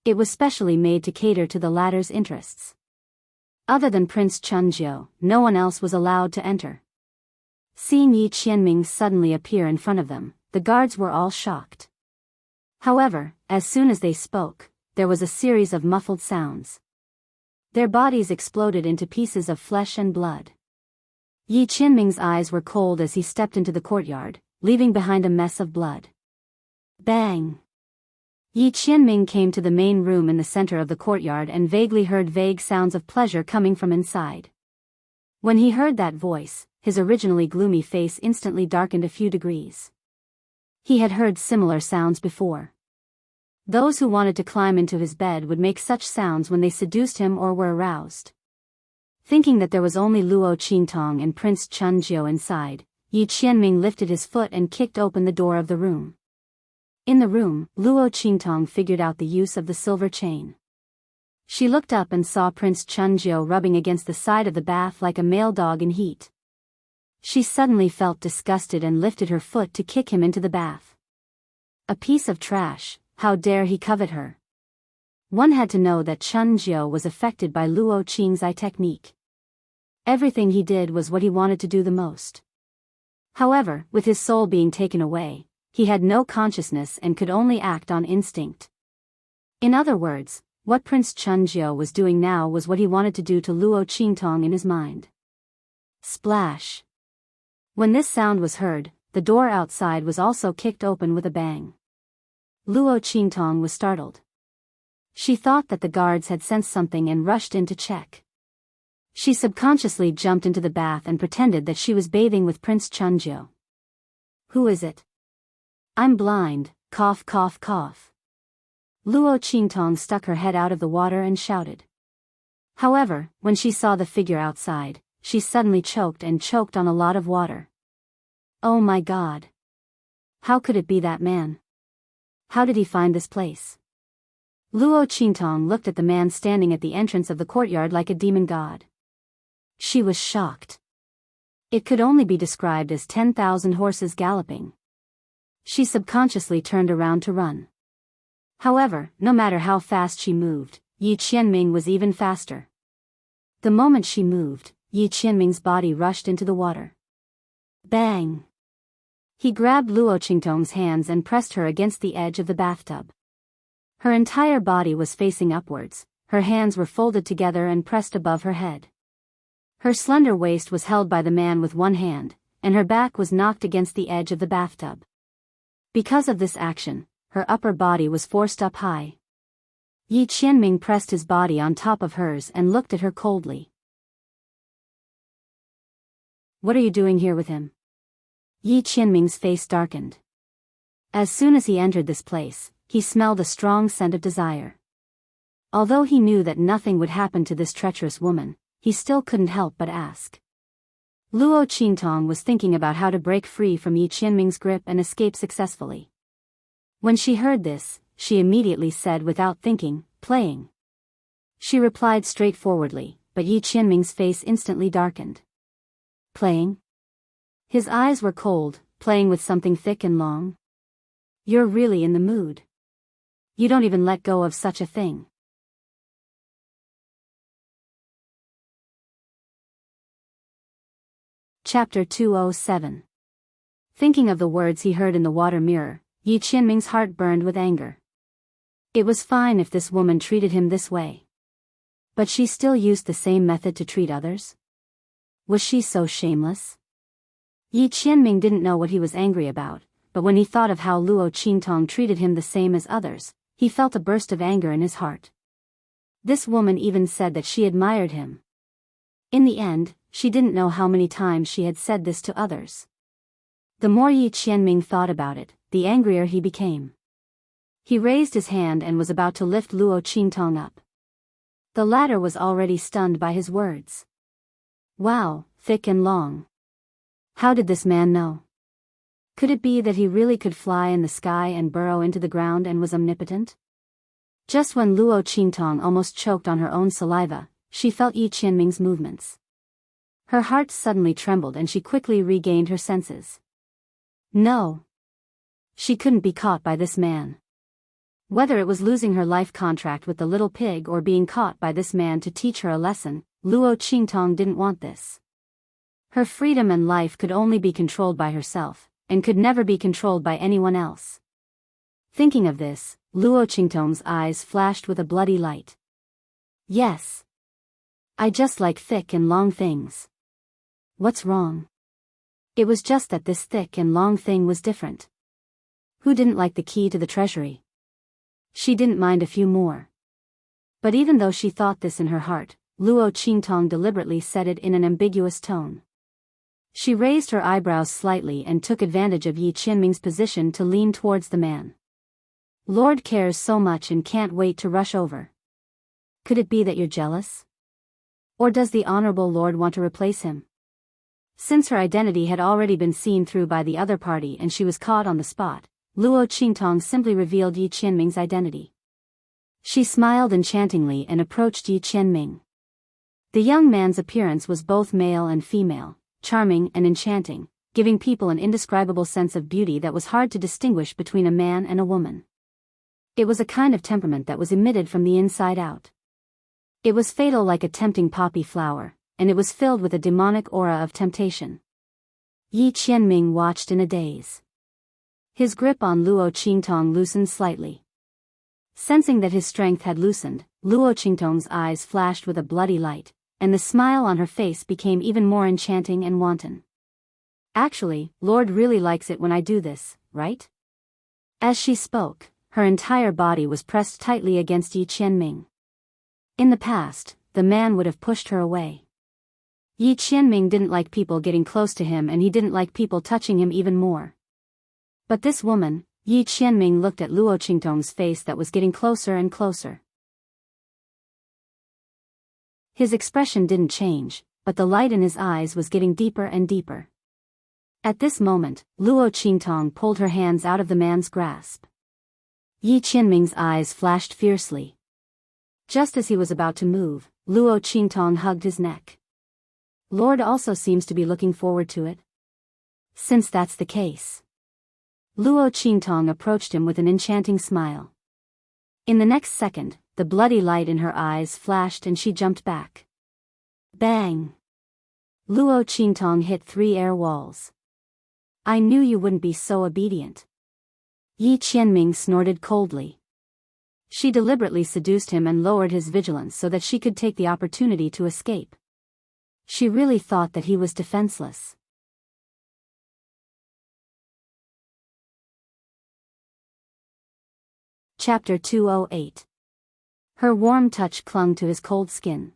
It was specially made to cater to the latter's interests. Other than Prince Chuanjiu, no one else was allowed to enter. Seeing Yi Qianming suddenly appear in front of them, the guards were all shocked. However, as soon as they spoke, there was a series of muffled sounds. Their bodies exploded into pieces of flesh and blood. Yi Qianming's eyes were cold as he stepped into the courtyard, leaving behind a mess of blood. Bang! Yi Qianming came to the main room in the center of the courtyard and vaguely heard vague sounds of pleasure coming from inside. When he heard that voice, his originally gloomy face instantly darkened a few degrees. He had heard similar sounds before. Those who wanted to climb into his bed would make such sounds when they seduced him or were aroused. Thinking that there was only Luo Qingtong and Prince Chunjiu inside, Yi Qianming lifted his foot and kicked open the door of the room. In the room, Luo Qingtong figured out the use of the silver chain. She looked up and saw Prince Chunjiu rubbing against the side of the bath like a male dog in heat. She suddenly felt disgusted and lifted her foot to kick him into the bath. A piece of trash, how dare he covet her? One had to know that Chunjiu was affected by Luo Qing's eye technique. Everything he did was what he wanted to do the most. However, with his soul being taken away, he had no consciousness and could only act on instinct. In other words, what Prince Chunjiu was doing now was what he wanted to do to Luo Qingtong in his mind. Splash! When this sound was heard, the door outside was also kicked open with a bang. Luo Qingtong was startled. She thought that the guards had sensed something and rushed in to check. She subconsciously jumped into the bath and pretended that she was bathing with Prince Chunjiu. Who is it? I'm blind, cough cough cough. Luo Qingtong stuck her head out of the water and shouted. However, when she saw the figure outside, she suddenly choked on a lot of water. Oh my God! How could it be that man? How did he find this place? Luo Qingtong looked at the man standing at the entrance of the courtyard like a demon god. She was shocked. It could only be described as 10,000 horses galloping. She subconsciously turned around to run. However, no matter how fast she moved, Yi Qianming was even faster. The moment she moved, Yi Qianming's body rushed into the water. Bang! He grabbed Luo Qingtong's hands and pressed her against the edge of the bathtub. Her entire body was facing upwards, her hands were folded together and pressed above her head. Her slender waist was held by the man with one hand, and her back was knocked against the edge of the bathtub. Because of this action, her upper body was forced up high. Yi Qianming pressed his body on top of hers and looked at her coldly. What are you doing here with him? Yi Qianming's face darkened. As soon as he entered this place, he smelled a strong scent of desire. Although he knew that nothing would happen to this treacherous woman, he still couldn't help but ask. Luo Qingtong was thinking about how to break free from Yi Qianming's grip and escape successfully. When she heard this, she immediately said without thinking, "Playing." She replied straightforwardly, but Yi Qianming's face instantly darkened. Playing? His eyes were cold, playing with something thick and long. You're really in the mood. You don't even let go of such a thing. Chapter 207. Thinking of the words he heard in the water mirror, Yi Qianming's heart burned with anger. It was fine if this woman treated him this way. But she still used the same method to treat others? Was she so shameless? Yi Qianming didn't know what he was angry about, but when he thought of how Luo Qingtong treated him the same as others, he felt a burst of anger in his heart. This woman even said that she admired him. In the end, she didn't know how many times she had said this to others. The more Yi Qianming thought about it, the angrier he became. He raised his hand and was about to lift Luo Qingtong up. The latter was already stunned by his words. Wow, thick and long. How did this man know? Could it be that he really could fly in the sky and burrow into the ground and was omnipotent? Just when Luo Qingtong almost choked on her own saliva, she felt Yi Qianming's movements. Her heart suddenly trembled and she quickly regained her senses. No. She couldn't be caught by this man. Whether it was losing her life contract with the little pig or being caught by this man to teach her a lesson, Luo Qingtong didn't want this. Her freedom and life could only be controlled by herself, and could never be controlled by anyone else. Thinking of this, Luo Qingtong's eyes flashed with a bloody light. Yes. I just like thick and long things. What's wrong? It was just that this thick and long thing was different. Who didn't like the key to the treasury? She didn't mind a few more. But even though she thought this in her heart, Luo Qingtong deliberately said it in an ambiguous tone. She raised her eyebrows slightly and took advantage of Yi Qianming's position to lean towards the man. Lord cares so much and can't wait to rush over. Could it be that you're jealous? Or does the honorable lord want to replace him? Since her identity had already been seen through by the other party and she was caught on the spot, Luo Qingtong simply revealed Yi Qianming's identity. She smiled enchantingly and approached Yi Qianming. The young man's appearance was both male and female, charming and enchanting, giving people an indescribable sense of beauty that was hard to distinguish between a man and a woman. It was a kind of temperament that was emitted from the inside out. It was fatal like a tempting poppy flower, and it was filled with a demonic aura of temptation. Yi Qianming watched in a daze. His grip on Luo Qingtong loosened slightly. Sensing that his strength had loosened, Luo Qingtong's eyes flashed with a bloody light, and the smile on her face became even more enchanting and wanton. Actually, Lord really likes it when I do this, right? As she spoke, her entire body was pressed tightly against Yi Qianming. In the past, the man would have pushed her away. Yi Qianming didn't like people getting close to him and he didn't like people touching him even more. But this woman, Yi Qianming looked at Luo Qingtong's face that was getting closer and closer. His expression didn't change, but the light in his eyes was getting deeper and deeper. At this moment, Luo Qingtong pulled her hands out of the man's grasp. Yi Qianming's eyes flashed fiercely. Just as he was about to move, Luo Qingtong hugged his neck. Lord also seems to be looking forward to it. Since that's the case. Luo Qingtong approached him with an enchanting smile. In the next second, the bloody light in her eyes flashed and she jumped back. Bang! Luo Qingtong hit 3 air walls. I knew you wouldn't be so obedient. Yi Qianming snorted coldly. She deliberately seduced him and lowered his vigilance so that she could take the opportunity to escape. She really thought that he was defenseless. Chapter 208. Her warm touch clung to his cold skin.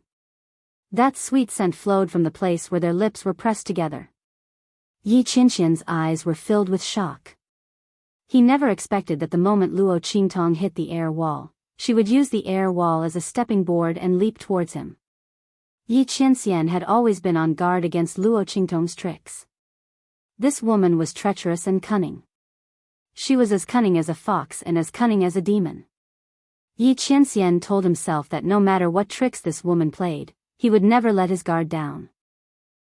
That sweet scent flowed from the place where their lips were pressed together. Yi Qianxian's eyes were filled with shock. He never expected that the moment Luo Qingtong hit the air wall, she would use the air wall as a stepping board and leap towards him. Yi Qianxian had always been on guard against Luo Qingtong's tricks. This woman was treacherous and cunning. She was as cunning as a fox and as cunning as a demon. Yi Qianxian told himself that no matter what tricks this woman played, he would never let his guard down.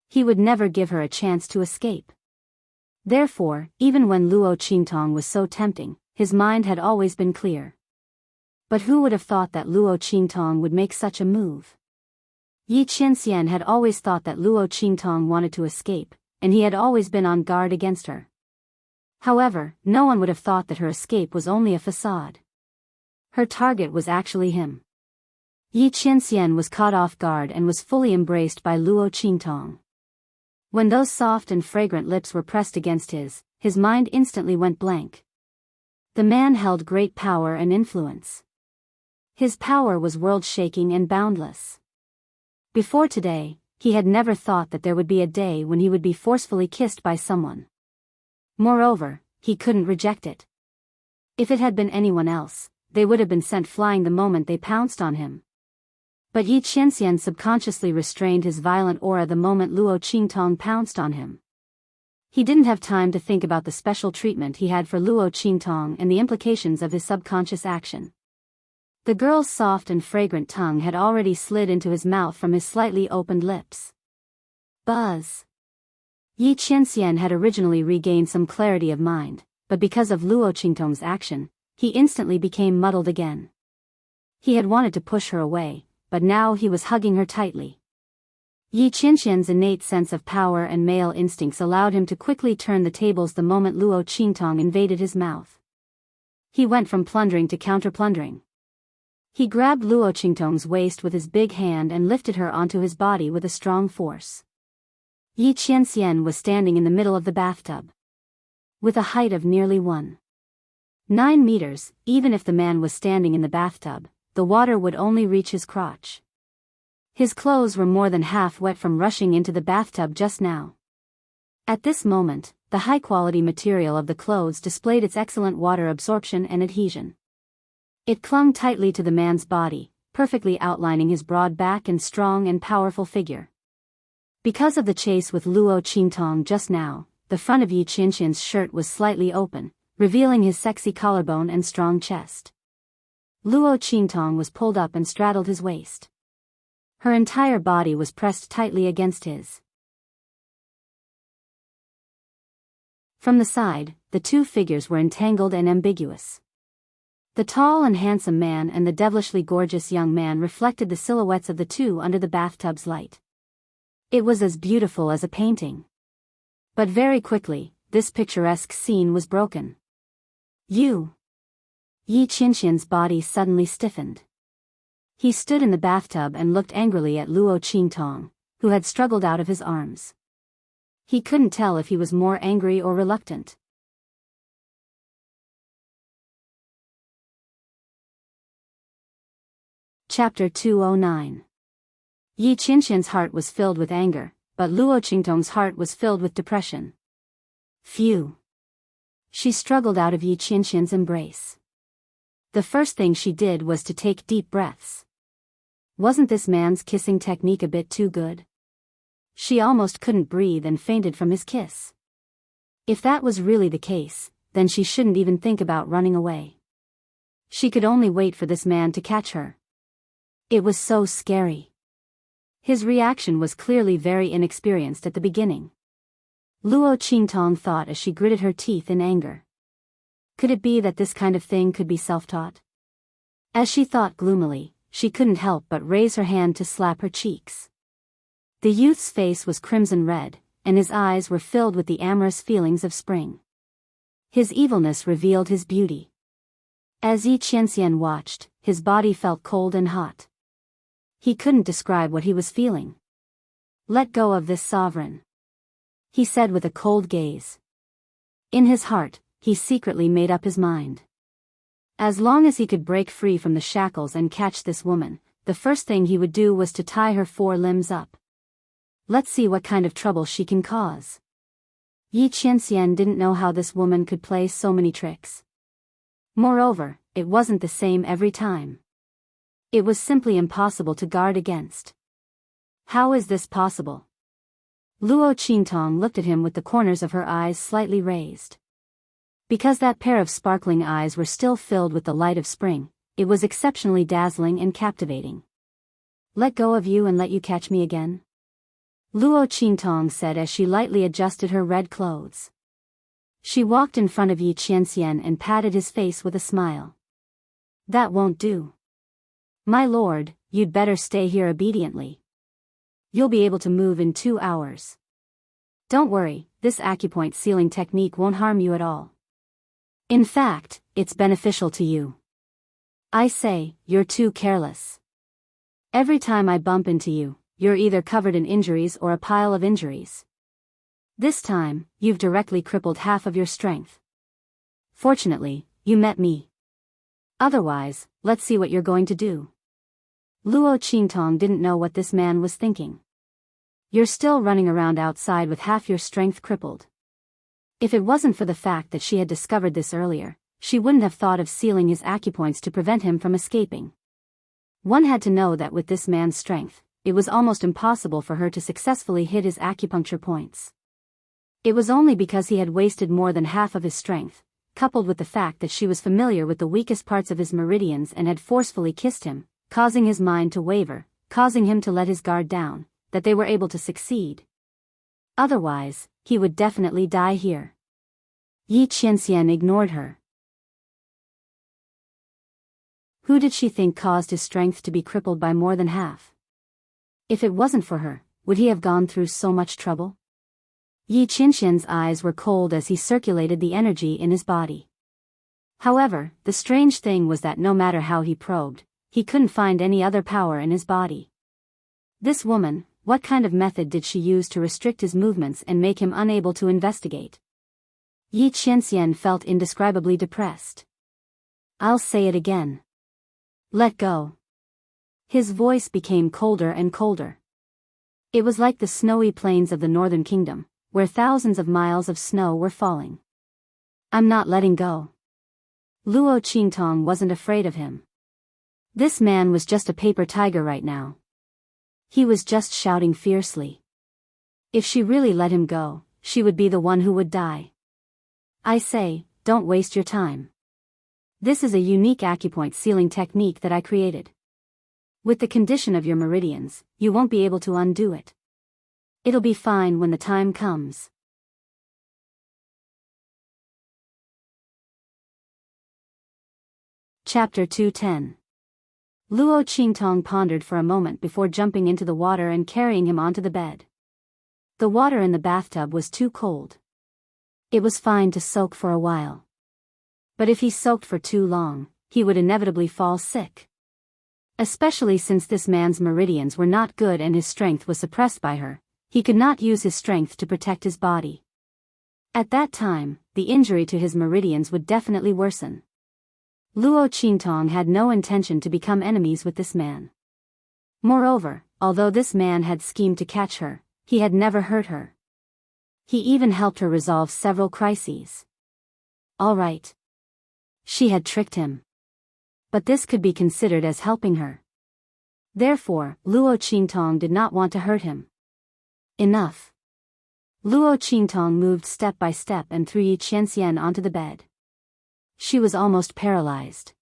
He would never give her a chance to escape. Therefore, even when Luo Qingtong was so tempting, his mind had always been clear. But who would have thought that Luo Qingtong would make such a move? Yi Qianxian had always thought that Luo Qingtong wanted to escape, and he had always been on guard against her. However, no one would have thought that her escape was only a facade. Her target was actually him. Yi Qianxian was caught off guard and was fully embraced by Luo Qingtong. When those soft and fragrant lips were pressed against his mind instantly went blank. The man held great power and influence. His power was world-shaking and boundless. Before today, he had never thought that there would be a day when he would be forcefully kissed by someone. Moreover, he couldn't reject it. If it had been anyone else, they would have been sent flying the moment they pounced on him. But Yi Qianxian subconsciously restrained his violent aura the moment Luo Qingtong pounced on him. He didn't have time to think about the special treatment he had for Luo Qingtong and the implications of his subconscious action. The girl's soft and fragrant tongue had already slid into his mouth from his slightly opened lips. Buzz! Yi Qianxian had originally regained some clarity of mind, but because of Luo Qingtong's action, he instantly became muddled again. He had wanted to push her away, but now he was hugging her tightly. Yi Qianxian's innate sense of power and male instincts allowed him to quickly turn the tables the moment Luo Qingtong invaded his mouth. He went from plundering to counter-plundering. He grabbed Luo Qingtong's waist with his big hand and lifted her onto his body with a strong force. Yi Qianxian was standing in the middle of the bathtub. With a height of nearly 1.9 meters, even if the man was standing in the bathtub, the water would only reach his crotch. His clothes were more than half wet from rushing into the bathtub just now. At this moment, the high-quality material of the clothes displayed its excellent water absorption and adhesion. It clung tightly to the man's body, perfectly outlining his broad back and strong and powerful figure. Because of the chase with Luo Qingtong just now, the front of Yi Qianxian's shirt was slightly open, revealing his sexy collarbone and strong chest. Luo Qingtong was pulled up and straddled his waist. Her entire body was pressed tightly against his. From the side, the two figures were entangled and ambiguous. The tall and handsome man and the devilishly gorgeous young man reflected the silhouettes of the two under the bathtub's light. It was as beautiful as a painting. But very quickly, this picturesque scene was broken. Yi Qianxian's body suddenly stiffened. He stood in the bathtub and looked angrily at Luo Qingtong, who had struggled out of his arms. He couldn't tell if he was more angry or reluctant. Chapter 209. Yi Qianxian's heart was filled with anger, but Luo Qingtong's heart was filled with depression. Phew! She struggled out of Yi Qianxian's embrace. The first thing she did was to take deep breaths. Wasn't this man's kissing technique a bit too good? She almost couldn't breathe and fainted from his kiss. If that was really the case, then she shouldn't even think about running away. She could only wait for this man to catch her. It was so scary. His reaction was clearly very inexperienced at the beginning. Luo Qingtong thought as she gritted her teeth in anger. Could it be that this kind of thing could be self-taught? As she thought gloomily, she couldn't help but raise her hand to slap her cheeks. The youth's face was crimson red, and his eyes were filled with the amorous feelings of spring. His evilness revealed his beauty. As Yi Qianxian watched, his body felt cold and hot. He couldn't describe what he was feeling. "Let go of this sovereign," he said with a cold gaze. In his heart, he secretly made up his mind. As long as he could break free from the shackles and catch this woman, the first thing he would do was to tie her 4 limbs up. Let's see what kind of trouble she can cause. Yi Qianxian didn't know how this woman could play so many tricks. Moreover, it wasn't the same every time. It was simply impossible to guard against. How is this possible? Luo Qingtong looked at him with the corners of her eyes slightly raised. Because that pair of sparkling eyes were still filled with the light of spring, it was exceptionally dazzling and captivating. "Let go of you and let you catch me again?" Luo Qingtong said as she lightly adjusted her red clothes. She walked in front of Yi Qianxian and patted his face with a smile. "That won't do. My lord, you'd better stay here obediently. You'll be able to move in 2 hours. Don't worry, this acupoint sealing technique won't harm you at all. In fact, it's beneficial to you. I say, you're too careless. Every time I bump into you, you're either covered in injuries or a pile of injuries. This time, you've directly crippled half of your strength. Fortunately, you met me. Otherwise, let's see what you're going to do." Luo Qingtong didn't know what this man was thinking. "You're still running around outside with half your strength crippled." If it wasn't for the fact that she had discovered this earlier, she wouldn't have thought of sealing his acupoints to prevent him from escaping. One had to know that with this man's strength, it was almost impossible for her to successfully hit his acupuncture points. It was only because he had wasted more than half of his strength, coupled with the fact that she was familiar with the weakest parts of his meridians and had forcefully kissed him, causing his mind to waver, causing him to let his guard down, that they were able to succeed. Otherwise, he would definitely die here. Yi Qianxian ignored her. Who did she think caused his strength to be crippled by more than half? If it wasn't for her, would he have gone through so much trouble? Yi Qianxian's eyes were cold as he circulated the energy in his body. However, the strange thing was that no matter how he probed, he couldn't find any other power in his body. This woman, what kind of method did she use to restrict his movements and make him unable to investigate? Yi Qianxian felt indescribably depressed. I'll say it again. Let go. His voice became colder and colder. It was like the snowy plains of the northern kingdom, where thousands of miles of snow were falling. I'm not letting go. Luo Qingtong wasn't afraid of him. This man was just a paper tiger right now. He was just shouting fiercely. If she really let him go, she would be the one who would die. I say, don't waste your time. This is a unique acupoint sealing technique that I created. With the condition of your meridians, you won't be able to undo it. It'll be fine when the time comes. Chapter 210. Luo Qingtong pondered for a moment before jumping into the water and carrying him onto the bed. The water in the bathtub was too cold. It was fine to soak for a while. But if he soaked for too long, he would inevitably fall sick. Especially since this man's meridians were not good and his strength was suppressed by her, he could not use his strength to protect his body. At that time, the injury to his meridians would definitely worsen. Luo Qingtong had no intention to become enemies with this man. Moreover, although this man had schemed to catch her, he had never hurt her. He even helped her resolve several crises. All right. She had tricked him. But this could be considered as helping her. Therefore, Luo Qingtong did not want to hurt him. Enough. Luo Qingtong moved step by step and threw Yi Qianxian onto the bed. She was almost paralyzed.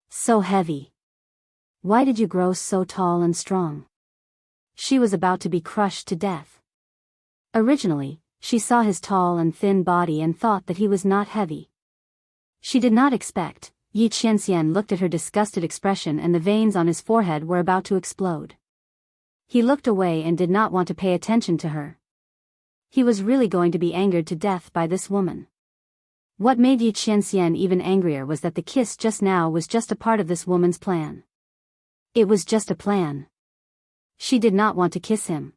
So heavy. Why did you grow so tall and strong? She was about to be crushed to death. Originally, she saw his tall and thin body and thought that he was not heavy. She did not expect. Yi Qianxian looked at her disgusted expression and the veins on his forehead were about to explode. He looked away and did not want to pay attention to her. He was really going to be angered to death by this woman. What made Yi Qianxian even angrier was that the kiss just now was just a part of this woman's plan. It was just a plan. She did not want to kiss him.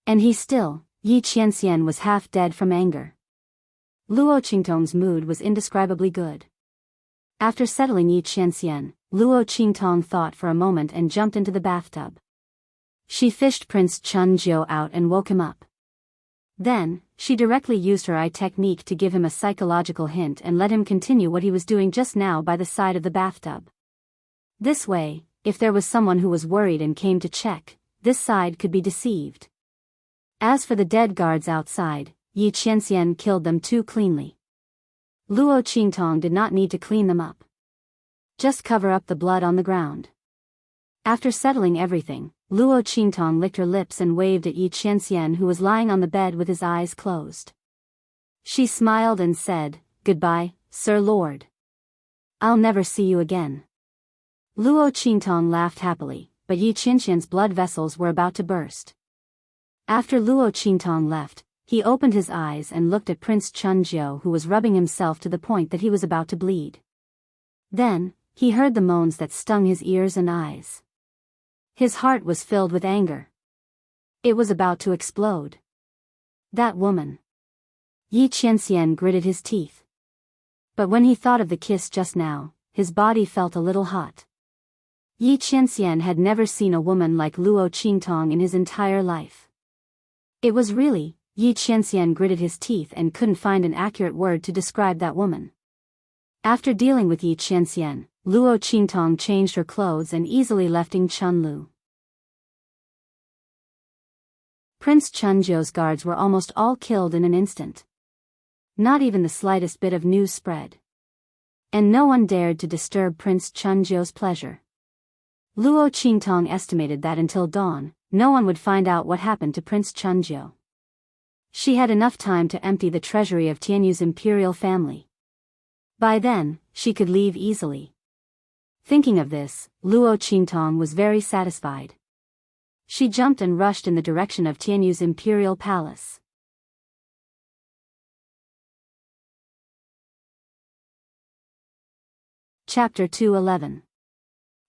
And he still, Yi Qianxian was half dead from anger. Luo Qingtong's mood was indescribably good. After settling Yi Qianxian, Luo Qingtong thought for a moment and jumped into the bathtub. She fished Prince Chunjiu out and woke him up. Then, she directly used her eye technique to give him a psychological hint and let him continue what he was doing just now by the side of the bathtub. This way, if there was someone who was worried and came to check, this side could be deceived. As for the dead guards outside, Yi Qianxian killed them too cleanly. Luo Qingtong did not need to clean them up. Just cover up the blood on the ground. After settling everything, Luo Qingtong licked her lips and waved at Yi Qianxian who was lying on the bed with his eyes closed. She smiled and said, "Goodbye, Sir Lord. I'll never see you again." Luo Qingtong laughed happily, but Yi Qianxian's blood vessels were about to burst. After Luo Qingtong left, he opened his eyes and looked at Prince Chunjiu who was rubbing himself to the point that he was about to bleed. Then, he heard the moans that stung his ears and eyes. His heart was filled with anger. It was about to explode. That woman. Yi Qianxian gritted his teeth. But when he thought of the kiss just now, his body felt a little hot. Yi Qianxian had never seen a woman like Luo Qingtong in his entire life. It was really, Yi Qianxian gritted his teeth and couldn't find an accurate word to describe that woman. After dealing with Yi Qianxian, Luo Qingtong changed her clothes and easily left Chunlu. Prince Chunjiu's guards were almost all killed in an instant. Not even the slightest bit of news spread. And no one dared to disturb Prince Chunjiu's pleasure. Luo Qingtong estimated that until dawn, no one would find out what happened to Prince Chunjiu. She had enough time to empty the treasury of Tianyu's imperial family. By then, she could leave easily. Thinking of this, Luo Qingtong was very satisfied. She jumped and rushed in the direction of Tianyu's imperial palace. Chapter 211.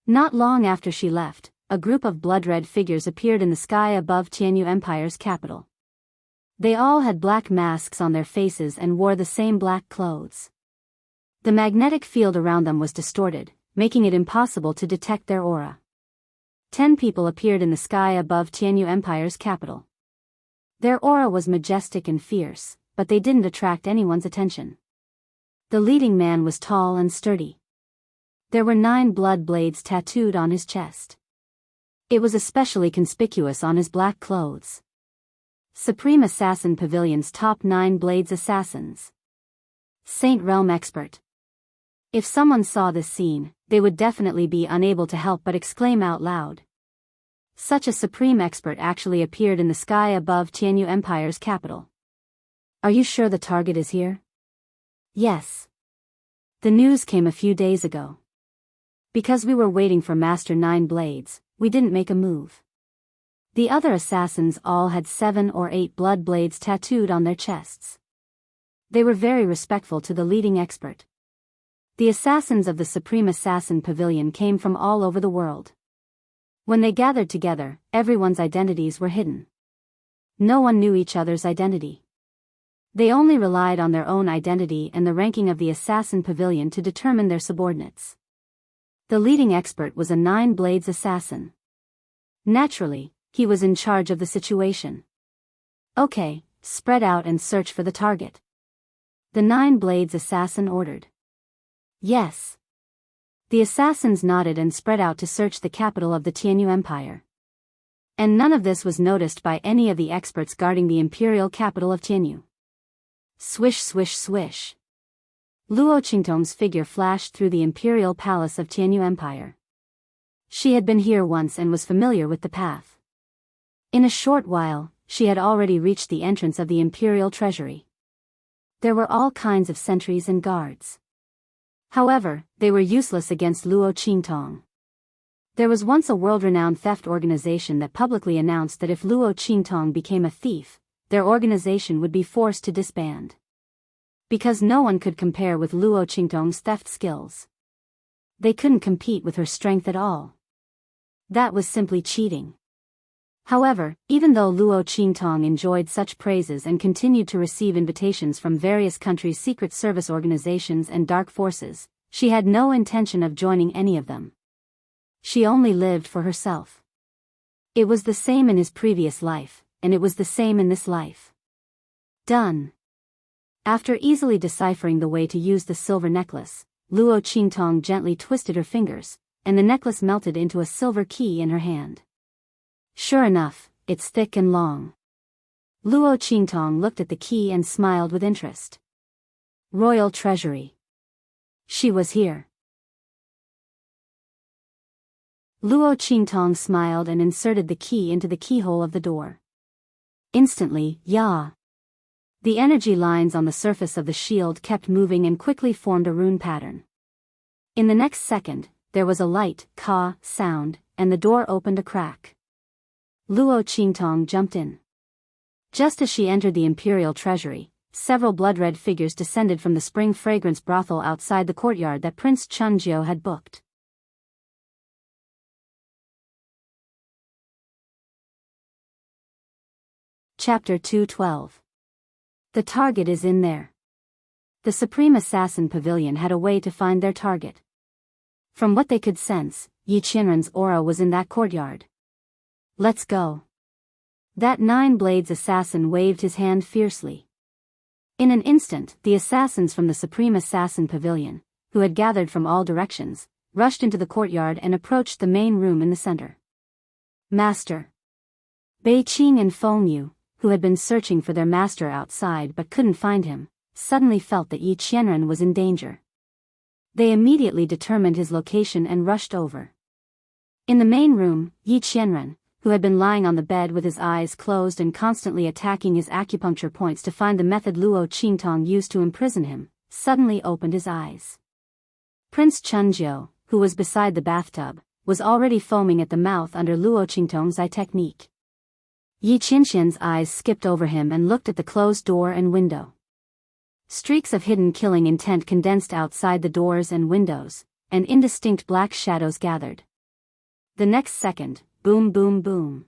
Not long after she left, a group of blood-red figures appeared in the sky above Jianghu Empire's capital. They all had black masks on their faces and wore the same black clothes. The magnetic field around them was distorted, making it impossible to detect their aura. 10 people appeared in the sky above Jianghu Empire's capital. Their aura was majestic and fierce, but they didn't attract anyone's attention. The leading man was tall and sturdy. There were 9 blood blades tattooed on his chest. It was especially conspicuous on his black clothes. Supreme Assassin Pavilion's top 9 blades assassins. Saint Realm Expert. If someone saw this scene, they would definitely be unable to help but exclaim out loud. Such a supreme expert actually appeared in the sky above Jianghu Empire's capital. Are you sure the target is here? Yes. The news came a few days ago. Because we were waiting for Master 9 Blades, we didn't make a move. The other assassins all had 7 or 8 blood blades tattooed on their chests. They were very respectful to the leading expert. The assassins of the Supreme Assassin Pavilion came from all over the world. When they gathered together, everyone's identities were hidden. No one knew each other's identity. They only relied on their own identity and the ranking of the Assassin Pavilion to determine their subordinates. The leading expert was a 9 Blades assassin. Naturally, he was in charge of the situation. Okay, spread out and search for the target. The 9 Blades assassin ordered. Yes. The assassins nodded and spread out to search the capital of the Jianghu Empire. And none of this was noticed by any of the experts guarding the imperial capital of Jianghu. Swish swish swish. Luo Qingtong's figure flashed through the imperial palace of Jianghu Empire. She had been here once and was familiar with the path. In a short while, she had already reached the entrance of the imperial treasury. There were all kinds of sentries and guards. However, they were useless against Luo Qingtong. There was once a world-renowned theft organization that publicly announced that if Luo Qingtong became a thief, their organization would be forced to disband. Because no one could compare with Luo Qingtong's theft skills. They couldn't compete with her strength at all. That was simply cheating. However, even though Luo Qingtong enjoyed such praises and continued to receive invitations from various countries' secret service organizations and dark forces, she had no intention of joining any of them. She only lived for herself. It was the same in his previous life, and it was the same in this life. Done. After easily deciphering the way to use the silver necklace, Luo Qingtong gently twisted her fingers, and the necklace melted into a silver key in her hand. Sure enough, it's thick and long. Luo Qingtong looked at the key and smiled with interest. Royal Treasury. She was here. Luo Qingtong smiled and inserted the key into the keyhole of the door. Instantly, ya! The energy lines on the surface of the shield kept moving and quickly formed a rune pattern. In the next second, there was a light, ka, sound, and the door opened a crack. Luo Qingtong jumped in. Just as she entered the imperial treasury, several blood-red figures descended from the spring fragrance brothel outside the courtyard that Prince Chunjiu had booked. Chapter 212. The target is in there. The Supreme Assassin Pavilion had a way to find their target. From what they could sense, Yi Qianren's aura was in that courtyard. Let's go. That 9 Blades assassin waved his hand fiercely. In an instant, the assassins from the Supreme Assassin Pavilion, who had gathered from all directions, rushed into the courtyard and approached the main room in the center. Master. Bei Qing and Feng Yu, who had been searching for their master outside but couldn't find him, suddenly felt that Yi Qianren was in danger. They immediately determined his location and rushed over. In the main room, Yi Qianren, who had been lying on the bed with his eyes closed and constantly attacking his acupuncture points to find the method Luo Qingtong used to imprison him, suddenly opened his eyes. Prince Chunjiu, who was beside the bathtub, was already foaming at the mouth under Luo Qingtong's eye technique. Yi Qianxian's eyes skipped over him and looked at the closed door and window. Streaks of hidden killing intent condensed outside the doors and windows, and indistinct black shadows gathered, The next second, boom boom boom.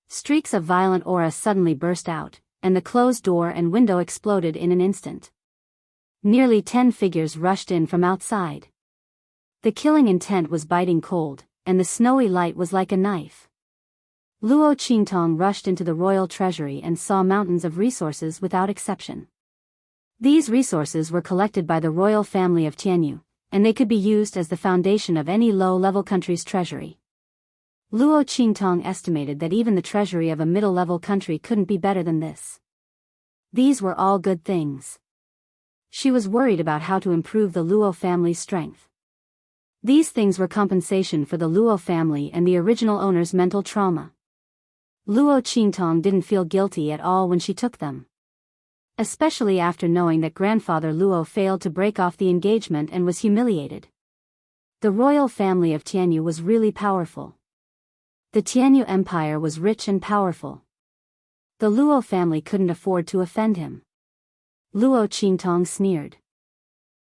Streaks of violent aura suddenly burst out, and the closed door and window exploded in an instant. Nearly 10 figures rushed in from outside. The killing intent was biting cold, and the snowy light was like a knife. Luo Qingtong rushed into the royal treasury and saw mountains of resources without exception. These resources were collected by the royal family of Jianghu, and they could be used as the foundation of any low-level country's treasury. Luo Qingtong estimated that even the treasury of a middle-level country couldn't be better than this. These were all good things. She was worried about how to improve the Luo family's strength. These things were compensation for the Luo family and the original owner's mental trauma. Luo Qingtong didn't feel guilty at all when she took them. Especially after knowing that grandfather Luo failed to break off the engagement and was humiliated. The royal family of Jianghu was really powerful. The Jianghu Empire was rich and powerful. The Luo family couldn't afford to offend him. Luo Qingtong sneered.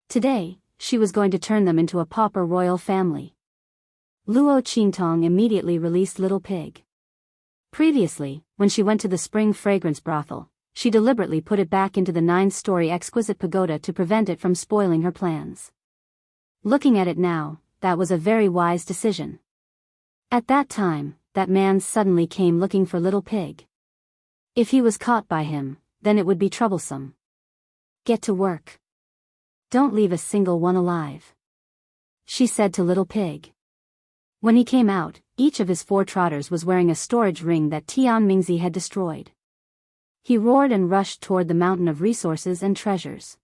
Today, she was going to turn them into a pauper royal family. Luo Qingtong immediately released Little Pig. Previously, when she went to the spring fragrance brothel, she deliberately put it back into the 9-story exquisite pagoda to prevent it from spoiling her plans. Looking at it now, that was a very wise decision. At that time, that man suddenly came looking for Little Pig. If he was caught by him, then it would be troublesome. Get to work. Don't leave a single one alive, she said to Little Pig. When he came out, each of his 4 trotters was wearing a storage ring that Tian Mingzi had destroyed. He roared and rushed toward the mountain of resources and treasures.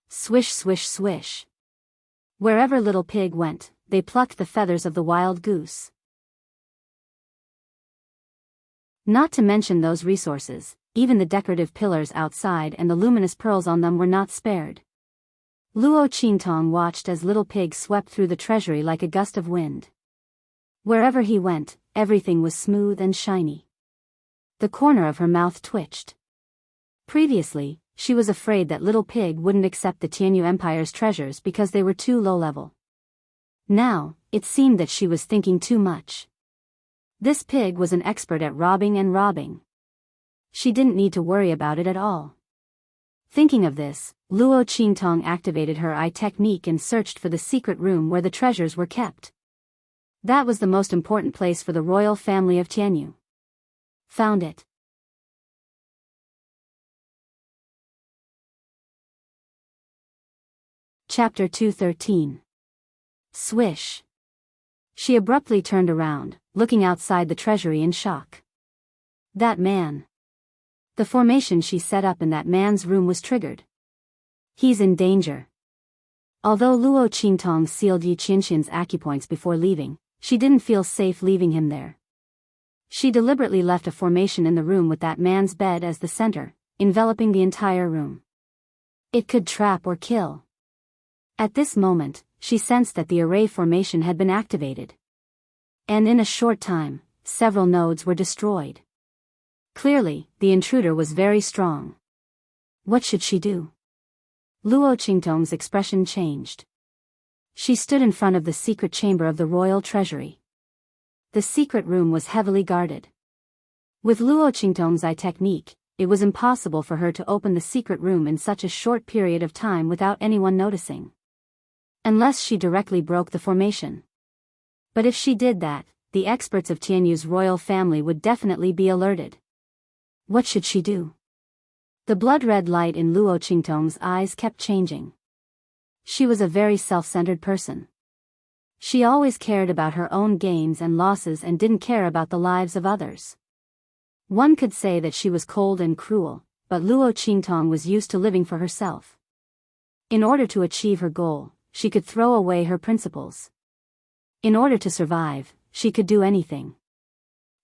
Swish swish swish. Wherever Little Pig went, they plucked the feathers of the wild goose. Not to mention those resources, even the decorative pillars outside and the luminous pearls on them were not spared. Luo Qingtong watched as Little Pig swept through the treasury like a gust of wind. Wherever he went, everything was smooth and shiny. The corner of her mouth twitched. Previously, she was afraid that Little Pig wouldn't accept the Jianghu Empire's treasures because they were too low-level. Now, it seemed that she was thinking too much. This pig was an expert at robbing and robbing. She didn't need to worry about it at all. Thinking of this, Luo Qingtong activated her eye technique and searched for the secret room where the treasures were kept. That was the most important place for the royal family of Jianghu. Found it. Chapter 213. Swish. She abruptly turned around, looking outside the treasury in shock. That man. The formation she set up in that man's room was triggered. He's in danger. Although Luo Qingtong sealed Yi Qianxin's acupoints before leaving, she didn't feel safe leaving him there. She deliberately left a formation in the room with that man's bed as the center, enveloping the entire room. It could trap or kill. At this moment, she sensed that the array formation had been activated. And in a short time, several nodes were destroyed. Clearly, the intruder was very strong. What should she do? Luo Qingtong's expression changed. She stood in front of the secret chamber of the royal treasury. The secret room was heavily guarded. With Luo Qingtong's eye technique, it was impossible for her to open the secret room in such a short period of time without anyone noticing. Unless she directly broke the formation. But if she did that, the experts of Tianyu's royal family would definitely be alerted. What should she do? The blood-red light in Luo Qingtong's eyes kept changing. She was a very self-centered person. She always cared about her own gains and losses and didn't care about the lives of others. One could say that she was cold and cruel, but Luo Qingtong was used to living for herself. In order to achieve her goal, she could throw away her principles. In order to survive, she could do anything.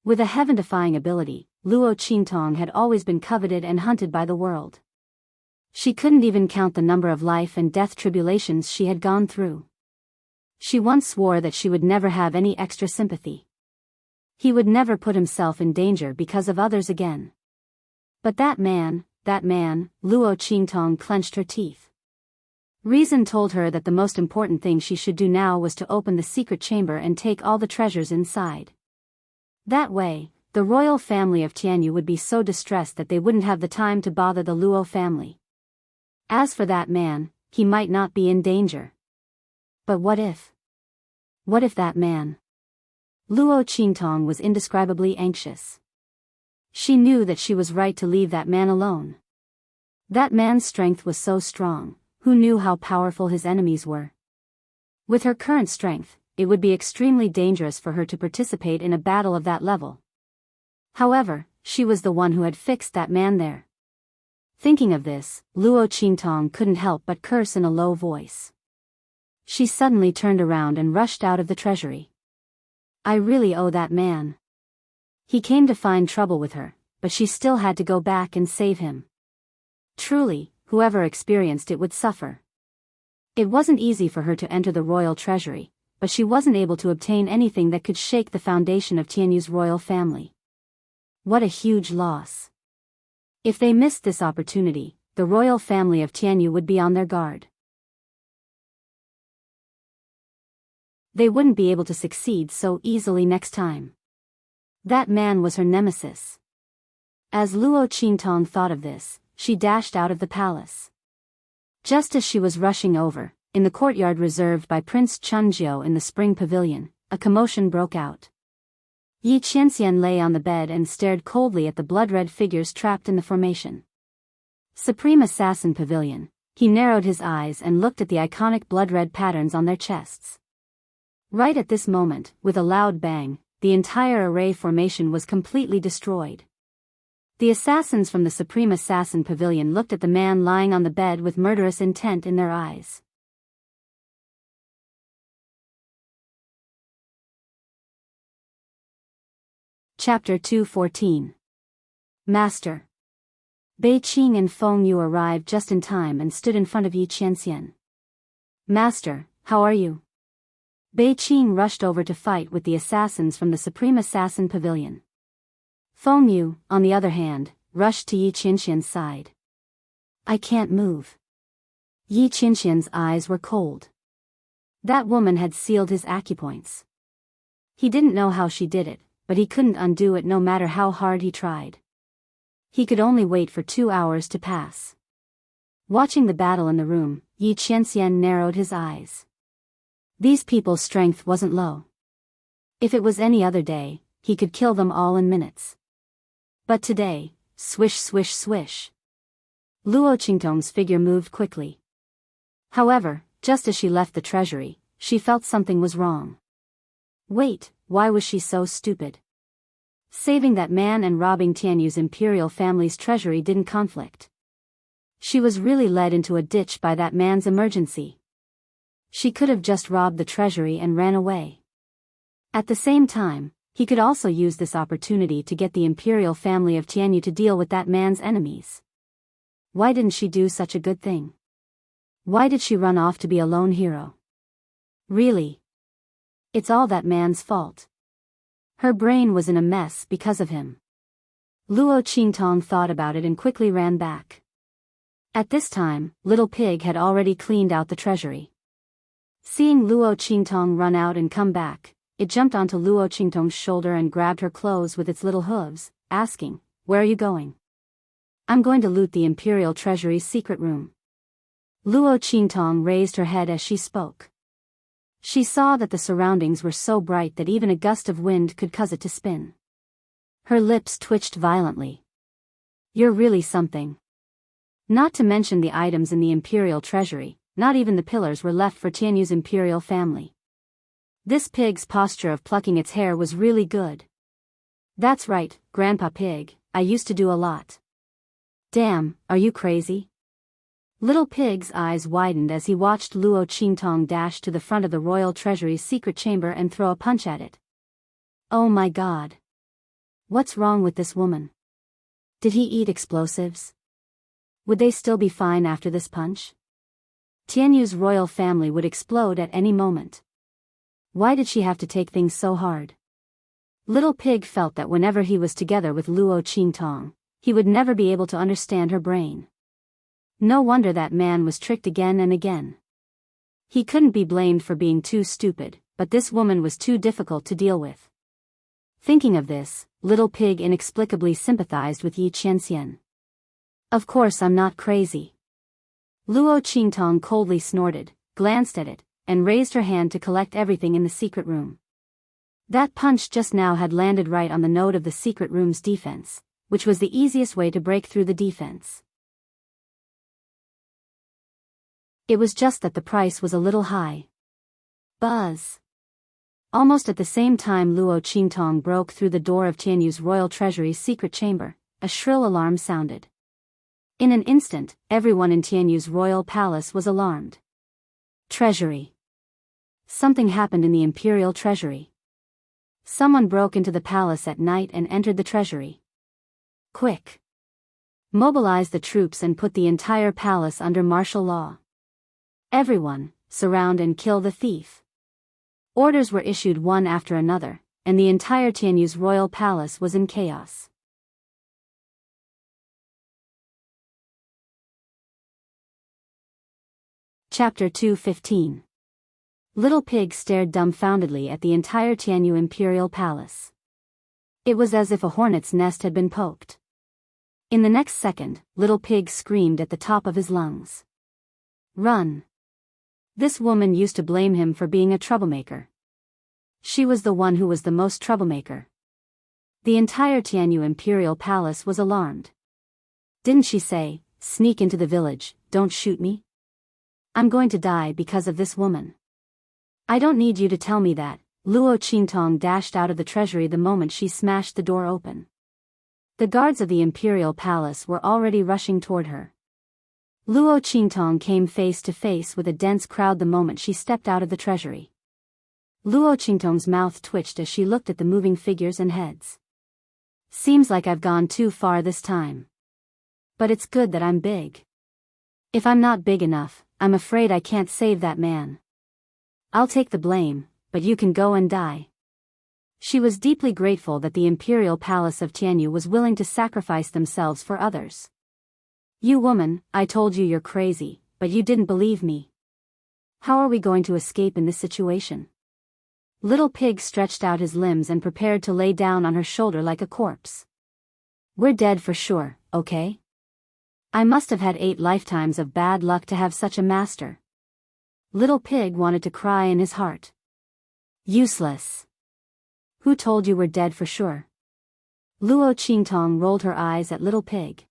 With a heaven-defying ability, Luo Qingtong had always been coveted and hunted by the world. She couldn't even count the number of life and death tribulations she had gone through. She once swore that she would never have any extra sympathy. He would never put himself in danger because of others again. But that man, Luo Qingtong clenched her teeth. Reason told her that the most important thing she should do now was to open the secret chamber and take all the treasures inside. That way, the royal family of Tianyu would be so distressed that they wouldn't have the time to bother the Luo family. As for that man, he might not be in danger. But what if? What if that man? Luo Qingtong was indescribably anxious. She knew that she was right to leave that man alone. That man's strength was so strong, who knew how powerful his enemies were? With her current strength, it would be extremely dangerous for her to participate in a battle of that level. However, she was the one who had fixed that man there. Thinking of this, Luo Qingtong couldn't help but curse in a low voice. She suddenly turned around and rushed out of the treasury. I really owe that man. He came to find trouble with her, but she still had to go back and save him. Truly, whoever experienced it would suffer. It wasn't easy for her to enter the royal treasury, but she wasn't able to obtain anything that could shake the foundation of Tianyu's royal family. What a huge loss. If they missed this opportunity, the royal family of Tianyu would be on their guard. They wouldn't be able to succeed so easily next time. That man was her nemesis. As Luo Qingtong thought of this, she dashed out of the palace. Just as she was rushing over, in the courtyard reserved by Prince Chunjiu in the spring pavilion, a commotion broke out. Yi Qianxian lay on the bed and stared coldly at the blood-red figures trapped in the formation. Supreme Assassin Pavilion, he narrowed his eyes and looked at the iconic blood-red patterns on their chests. Right at this moment, with a loud bang, the entire array formation was completely destroyed. The assassins from the Supreme Assassin Pavilion looked at the man lying on the bed with murderous intent in their eyes. Chapter 214. Master. Bei Qing and Feng Yu arrived just in time and stood in front of Yi Qianxian. Master, how are you? Bei Qing rushed over to fight with the assassins from the Supreme Assassin Pavilion. Feng Yu, on the other hand, rushed to Yi Qianxian's side. I can't move. Yi Qianxian's eyes were cold. That woman had sealed his acupoints. He didn't know how she did it, but he couldn't undo it no matter how hard he tried. He could only wait for 2 hours to pass. Watching the battle in the room, Yi Qianxian narrowed his eyes. These people's strength wasn't low. If it was any other day, he could kill them all in minutes. But today, swish swish swish. Luo Qingtong's figure moved quickly. However, just as she left the treasury, she felt something was wrong. Wait, why was she so stupid? Saving that man and robbing Tianyu's imperial family's treasury didn't conflict. She was really led into a ditch by that man's emergency. She could have just robbed the treasury and ran away. At the same time, he could also use this opportunity to get the imperial family of Tianyu to deal with that man's enemies. Why didn't she do such a good thing? Why did she run off to be a lone hero? Really? It's all that man's fault. Her brain was in a mess because of him. Luo Qingtong thought about it and quickly ran back. At this time, Little Pig had already cleaned out the treasury. Seeing Luo Qingtong run out and come back, it jumped onto Luo Qingtong's shoulder and grabbed her clothes with its little hooves, asking, "Where are you going?" "I'm going to loot the Imperial Treasury's secret room." Luo Qingtong raised her head as she spoke. She saw that the surroundings were so bright that even a gust of wind could cause it to spin. Her lips twitched violently. "You're really something." Not to mention the items in the Imperial Treasury, not even the pillars were left for Tianyu's imperial family. This pig's posture of plucking its hair was really good. "That's right, Grandpa Pig, I used to do a lot." "Damn, are you crazy?" Little Pig's eyes widened as he watched Luo Qingtong dash to the front of the royal treasury's secret chamber and throw a punch at it. Oh my god. What's wrong with this woman? Did he eat explosives? Would they still be fine after this punch? Tianyu's royal family would explode at any moment. Why did she have to take things so hard? Little Pig felt that whenever he was together with Luo Qingtong, he would never be able to understand her brain. No wonder that man was tricked again and again. He couldn't be blamed for being too stupid, but this woman was too difficult to deal with. Thinking of this, Little Pig inexplicably sympathized with Yi Qianxian. Of course I'm not crazy. Luo Qingtong coldly snorted, glanced at it, and raised her hand to collect everything in the secret room. That punch just now had landed right on the node of the secret room's defense, which was the easiest way to break through the defense. It was just that the price was a little high. Buzz. Almost at the same time Luo Qingtong broke through the door of Tianyu's royal treasury's secret chamber, a shrill alarm sounded. In an instant, everyone in Tianyu's royal palace was alarmed. Treasury. Something happened in the imperial treasury. Someone broke into the palace at night and entered the treasury. Quick. Mobilize the troops and put the entire palace under martial law. Everyone, surround and kill the thief. Orders were issued one after another, and the entire Tianyu's royal palace was in chaos. Chapter 2:15. Little Pig stared dumbfoundedly at the entire Tianyu imperial palace. It was as if a hornet's nest had been poked. In the next second, Little Pig screamed at the top of his lungs. Run! This woman used to blame him for being a troublemaker. She was the one who was the most troublemaker. The entire Tianyu imperial palace was alarmed. Didn't she say, sneak into the village, don't shoot me? I'm going to die because of this woman. I don't need you to tell me that. Luo Qingtong dashed out of the treasury the moment she smashed the door open. The guards of the imperial palace were already rushing toward her. Luo Qingtong came face to face with a dense crowd the moment she stepped out of the treasury. Luo Qingtong's mouth twitched as she looked at the moving figures and heads. Seems like I've gone too far this time. But it's good that I'm big. If I'm not big enough, I'm afraid I can't save that man. I'll take the blame, but you can go and die. She was deeply grateful that the imperial palace of Tianyu was willing to sacrifice themselves for others. You woman, I told you you're crazy, but you didn't believe me. How are we going to escape in this situation? Little Pig stretched out his limbs and prepared to lay down on her shoulder like a corpse. We're dead for sure, okay? I must have had 8 lifetimes of bad luck to have such a master. Little Pig wanted to cry in his heart. Useless. Who told you we're dead for sure? Luo Qingtong rolled her eyes at Little Pig.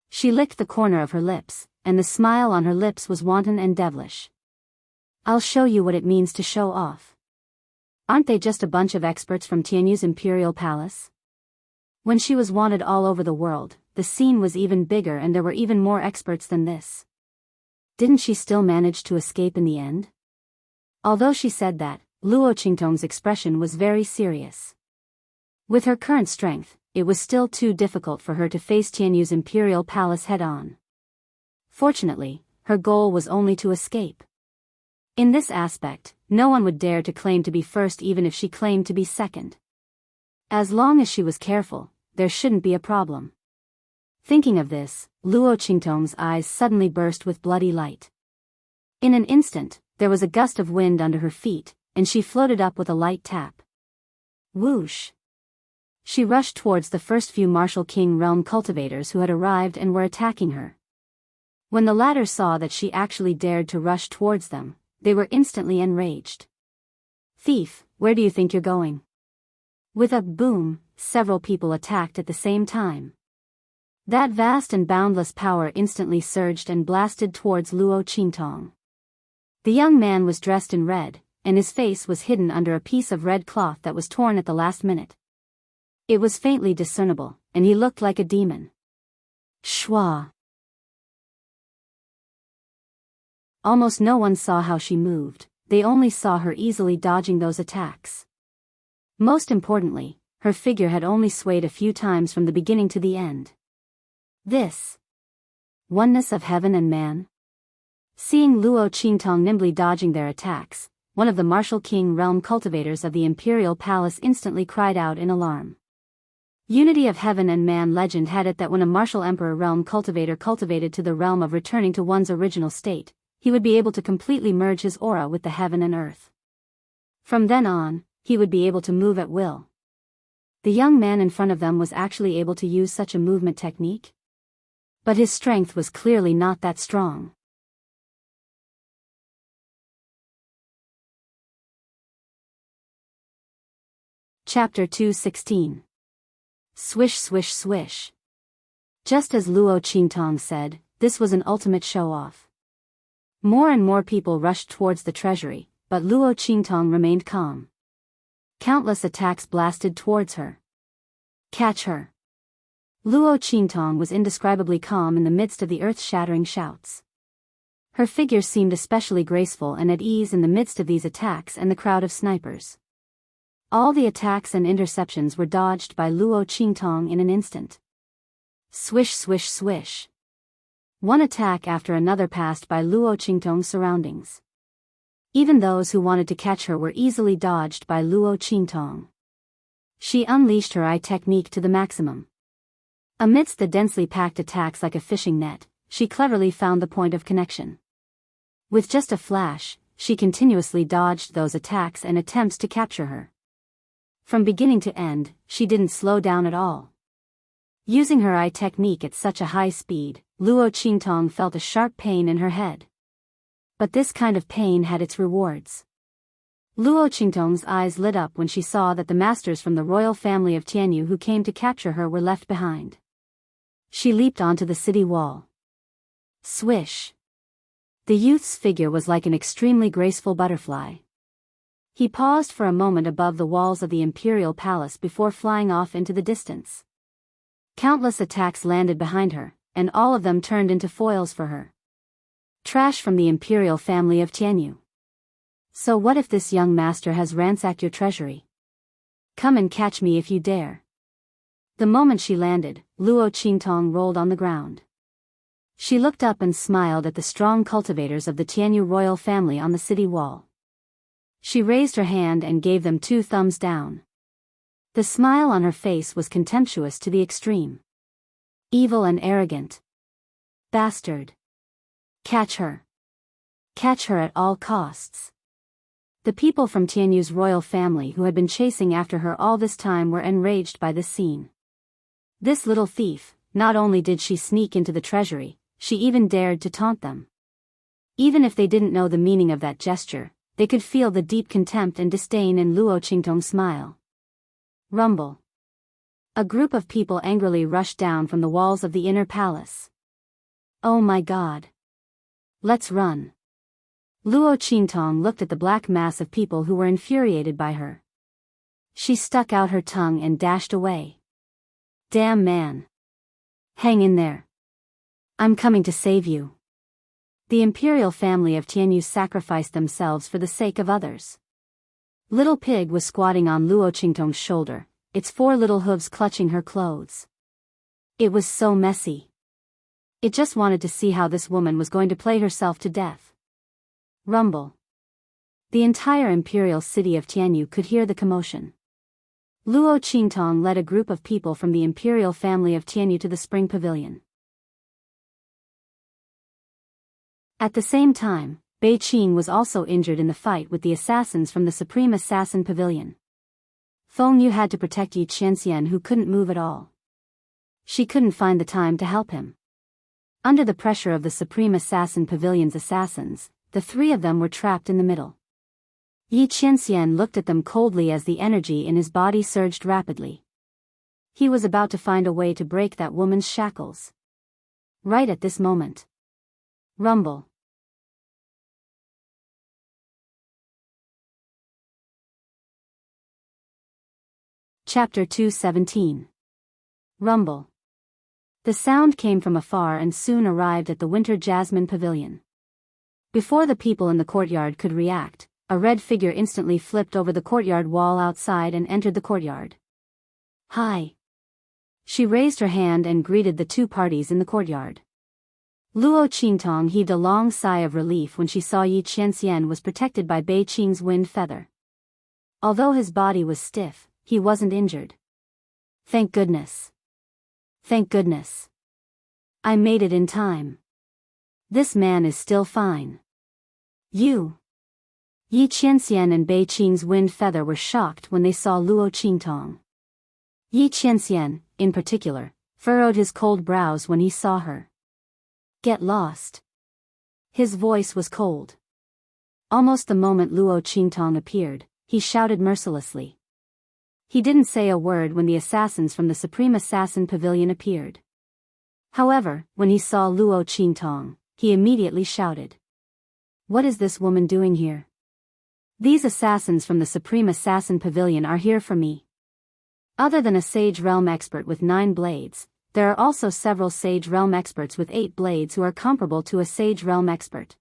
She licked the corner of her lips, and the smile on her lips was wanton and devilish. I'll show you what it means to show off. Aren't they just a bunch of experts from Tianyu's imperial palace? When she was wanted all over the world, the scene was even bigger and there were even more experts than this. Didn't she still manage to escape in the end? Although she said that, Luo Qingtong's expression was very serious. With her current strength, it was still too difficult for her to face Tianyu's imperial palace head-on. Fortunately, her goal was only to escape. In this aspect, no one would dare to claim to be first even if she claimed to be second. As long as she was careful, there shouldn't be a problem. Thinking of this, Luo Qingtong's eyes suddenly burst with bloody light. In an instant, there was a gust of wind under her feet, and she floated up with a light tap. Whoosh! She rushed towards the first few Martial King realm cultivators who had arrived and were attacking her. When the latter saw that she actually dared to rush towards them, they were instantly enraged. Thief, where do you think you're going? With a boom, several people attacked at the same time. That vast and boundless power instantly surged and blasted towards Luo Qingtong. The young man was dressed in red, and his face was hidden under a piece of red cloth that was torn at the last minute. It was faintly discernible, and he looked like a demon. Shwa! Almost no one saw how she moved, they only saw her easily dodging those attacks. Most importantly, her figure had only swayed a few times from the beginning to the end. This oneness of heaven and man? Seeing Luo Qingtong nimbly dodging their attacks, one of the Martial King realm cultivators of the imperial palace instantly cried out in alarm. Unity of heaven and man legend had it that when a martial emperor realm cultivator cultivated to the realm of returning to one's original state, he would be able to completely merge his aura with the heaven and earth. From then on, he would be able to move at will. The young man in front of them was actually able to use such a movement technique? But his strength was clearly not that strong. Chapter 2:16. Swish swish swish. Just as Luo Qingtong said, this was an ultimate show-off. More and more people rushed towards the treasury, but Luo Qingtong remained calm. Countless attacks blasted towards her. Catch her! Luo Qingtong was indescribably calm in the midst of the earth-shattering shouts. Her figure seemed especially graceful and at ease in the midst of these attacks and the crowd of snipers. All the attacks and interceptions were dodged by Luo Qingtong in an instant. Swish swish swish. One attack after another passed by Luo Qingtong's surroundings. Even those who wanted to catch her were easily dodged by Luo Qingtong. She unleashed her eye technique to the maximum. Amidst the densely packed attacks like a fishing net, she cleverly found the point of connection. With just a flash, she continuously dodged those attacks and attempts to capture her. From beginning to end, she didn't slow down at all. Using her eye technique at such a high speed, Luo Qingtong felt a sharp pain in her head. But this kind of pain had its rewards. Luo Qingtong's eyes lit up when she saw that the masters from the royal family of Jianghu who came to capture her were left behind. She leaped onto the city wall. Swish! The youth's figure was like an extremely graceful butterfly. He paused for a moment above the walls of the imperial palace before flying off into the distance. Countless attacks landed behind her, and all of them turned into foils for her. Trash from the imperial family of Jianghu. So what if this young master has ransacked your treasury? Come and catch me if you dare. The moment she landed, Luo Qingtong rolled on the ground. She looked up and smiled at the strong cultivators of the Jianghu royal family on the city wall. She raised her hand and gave them 2 thumbs down. The smile on her face was contemptuous to the extreme. Evil and arrogant. Bastard. Catch her. Catch her at all costs. The people from Tianyu's royal family who had been chasing after her all this time were enraged by this scene. This little thief, not only did she sneak into the treasury, she even dared to taunt them. Even if they didn't know the meaning of that gesture, they could feel the deep contempt and disdain in Luo Qingtong's smile. Rumble. A group of people angrily rushed down from the walls of the inner palace. Oh my God. Let's run. Luo Qingtong looked at the black mass of people who were infuriated by her. She stuck out her tongue and dashed away. Damn man. Hang in there. I'm coming to save you. The imperial family of Tianyu sacrificed themselves for the sake of others. Little Pig was squatting on Luo Qingtong's shoulder, its 4 little hooves clutching her clothes. It was so messy. It just wanted to see how this woman was going to play herself to death. Rumble. The entire imperial city of Tianyu could hear the commotion. Luo Qingtong led a group of people from the imperial family of Tianyu to the spring pavilion. At the same time, Bei Qing was also injured in the fight with the assassins from the Supreme Assassin Pavilion. Feng Yu had to protect Yi Qianxian who couldn't move at all. She couldn't find the time to help him. Under the pressure of the Supreme Assassin Pavilion's assassins, the 3 of them were trapped in the middle. Yi Qianxian looked at them coldly as the energy in his body surged rapidly. He was about to find a way to break that woman's shackles. Right at this moment. Rumble. Chapter 2:17. Rumble. The sound came from afar and soon arrived at the Winter Jasmine Pavilion. Before the people in the courtyard could react, a red figure instantly flipped over the courtyard wall outside and entered the courtyard. Hi. She raised her hand and greeted the 2 parties in the courtyard. Luo Qingtong heaved a long sigh of relief when she saw Yi Qianxian was protected by Bei Qing's wind feather. Although his body was stiff, he wasn't injured. Thank goodness. Thank goodness. I made it in time. This man is still fine. You. Yi Qianxian and Bei Qing's wind feather were shocked when they saw Luo Qingtong. Yi Qianxian, in particular, furrowed his cold brows when he saw her. Get lost. His voice was cold. Almost the moment Luo Qingtong appeared, he shouted mercilessly. He didn't say a word when the assassins from the Supreme Assassin Pavilion appeared. However, when he saw Luo Qingtong, he immediately shouted. What is this woman doing here? These assassins from the Supreme Assassin Pavilion are here for me. Other than a Sage Realm expert with 9 blades, there are also several Sage Realm experts with 8 blades who are comparable to a Sage Realm expert.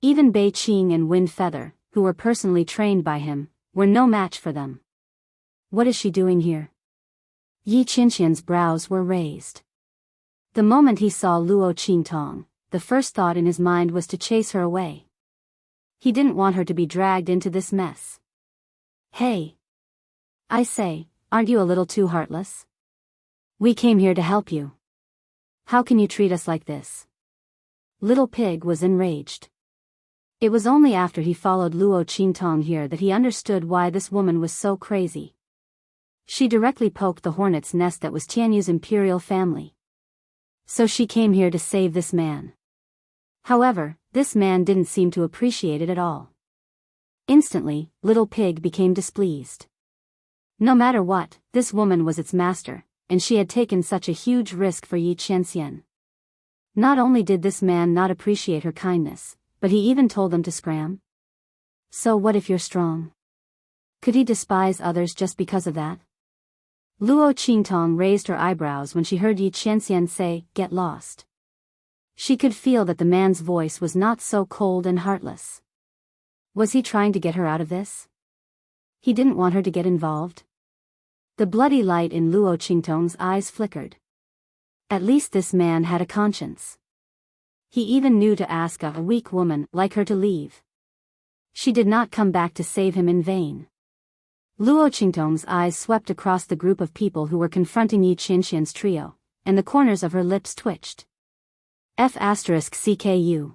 Even Bei Qing and Wind Feather, who were personally trained by him, were no match for them. What is she doing here? Yi Qianxian's brows were raised. The moment he saw Luo Qingtong, the first thought in his mind was to chase her away. He didn't want her to be dragged into this mess. Hey! I say, aren't you a little too heartless? We came here to help you. How can you treat us like this? Little Pig was enraged. It was only after he followed Luo Qingtong here that he understood why this woman was so crazy. She directly poked the hornet's nest that was Tianyu's imperial family. So she came here to save this man. However, this man didn't seem to appreciate it at all. Instantly, Little Pig became displeased. No matter what, this woman was its master, and she had taken such a huge risk for Yi Qianxian. Not only did this man not appreciate her kindness, but he even told them to scram. So what if you're strong? Could he despise others just because of that? Luo Qingtong raised her eyebrows when she heard Yi Qianxian say, get lost. She could feel that the man's voice was not so cold and heartless. Was he trying to get her out of this? He didn't want her to get involved. The bloody light in Luo Qingtong's eyes flickered. At least this man had a conscience. He even knew to ask a weak woman like her to leave. She did not come back to save him in vain. Luo Qingtong's eyes swept across the group of people who were confronting Yi Qianxian's trio, and the corners of her lips twitched. F***CKU.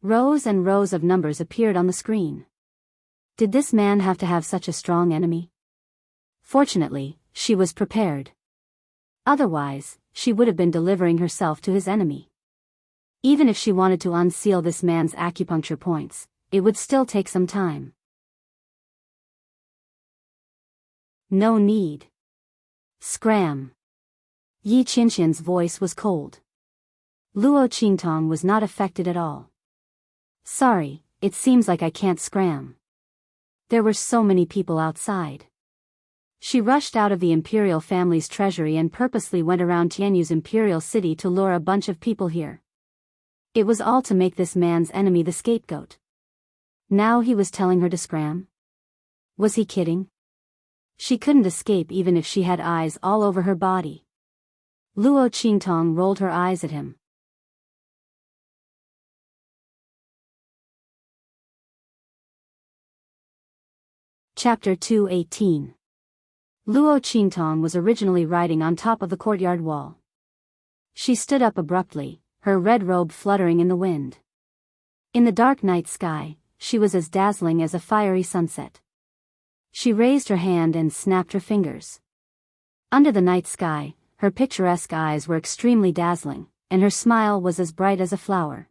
Rows and rows of numbers appeared on the screen. Did this man have to have such a strong enemy? Fortunately, she was prepared. Otherwise, she would have been delivering herself to his enemy. Even if she wanted to unseal this man's acupuncture points, it would still take some time. No need. Scram. Yi Qianxian's voice was cold. Luo Qingtong was not affected at all. Sorry, it seems like I can't scram. There were so many people outside. She rushed out of the imperial family's treasury and purposely went around Tianyu's imperial city to lure a bunch of people here. It was all to make this man's enemy the scapegoat. Now he was telling her to scram? Was he kidding? She couldn't escape even if she had eyes all over her body. Luo Qingtong rolled her eyes at him. Chapter 218. Luo Qingtong was originally riding on top of the courtyard wall. She stood up abruptly, her red robe fluttering in the wind. In the dark night sky, she was as dazzling as a fiery sunset. She raised her hand and snapped her fingers. Under the night sky, her picturesque eyes were extremely dazzling, and her smile was as bright as a flower.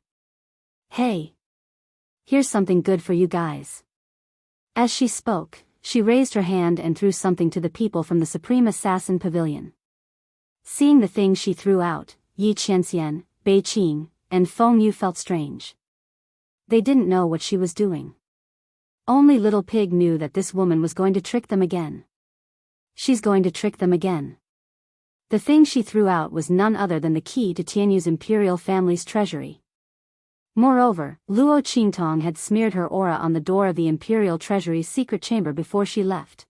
Hey! Here's something good for you guys. As she spoke, she raised her hand and threw something to the people from the Supreme Assassin Pavilion. Seeing the thing she threw out, Yi Qianxian, Bei Qing, and Feng Yu felt strange. They didn't know what she was doing. Only Little Pig knew that this woman was going to trick them again. She's going to trick them again. The thing she threw out was none other than the key to Tianyu's imperial family's treasury. Moreover, Luo Qingtong had smeared her aura on the door of the imperial treasury's secret chamber before she left.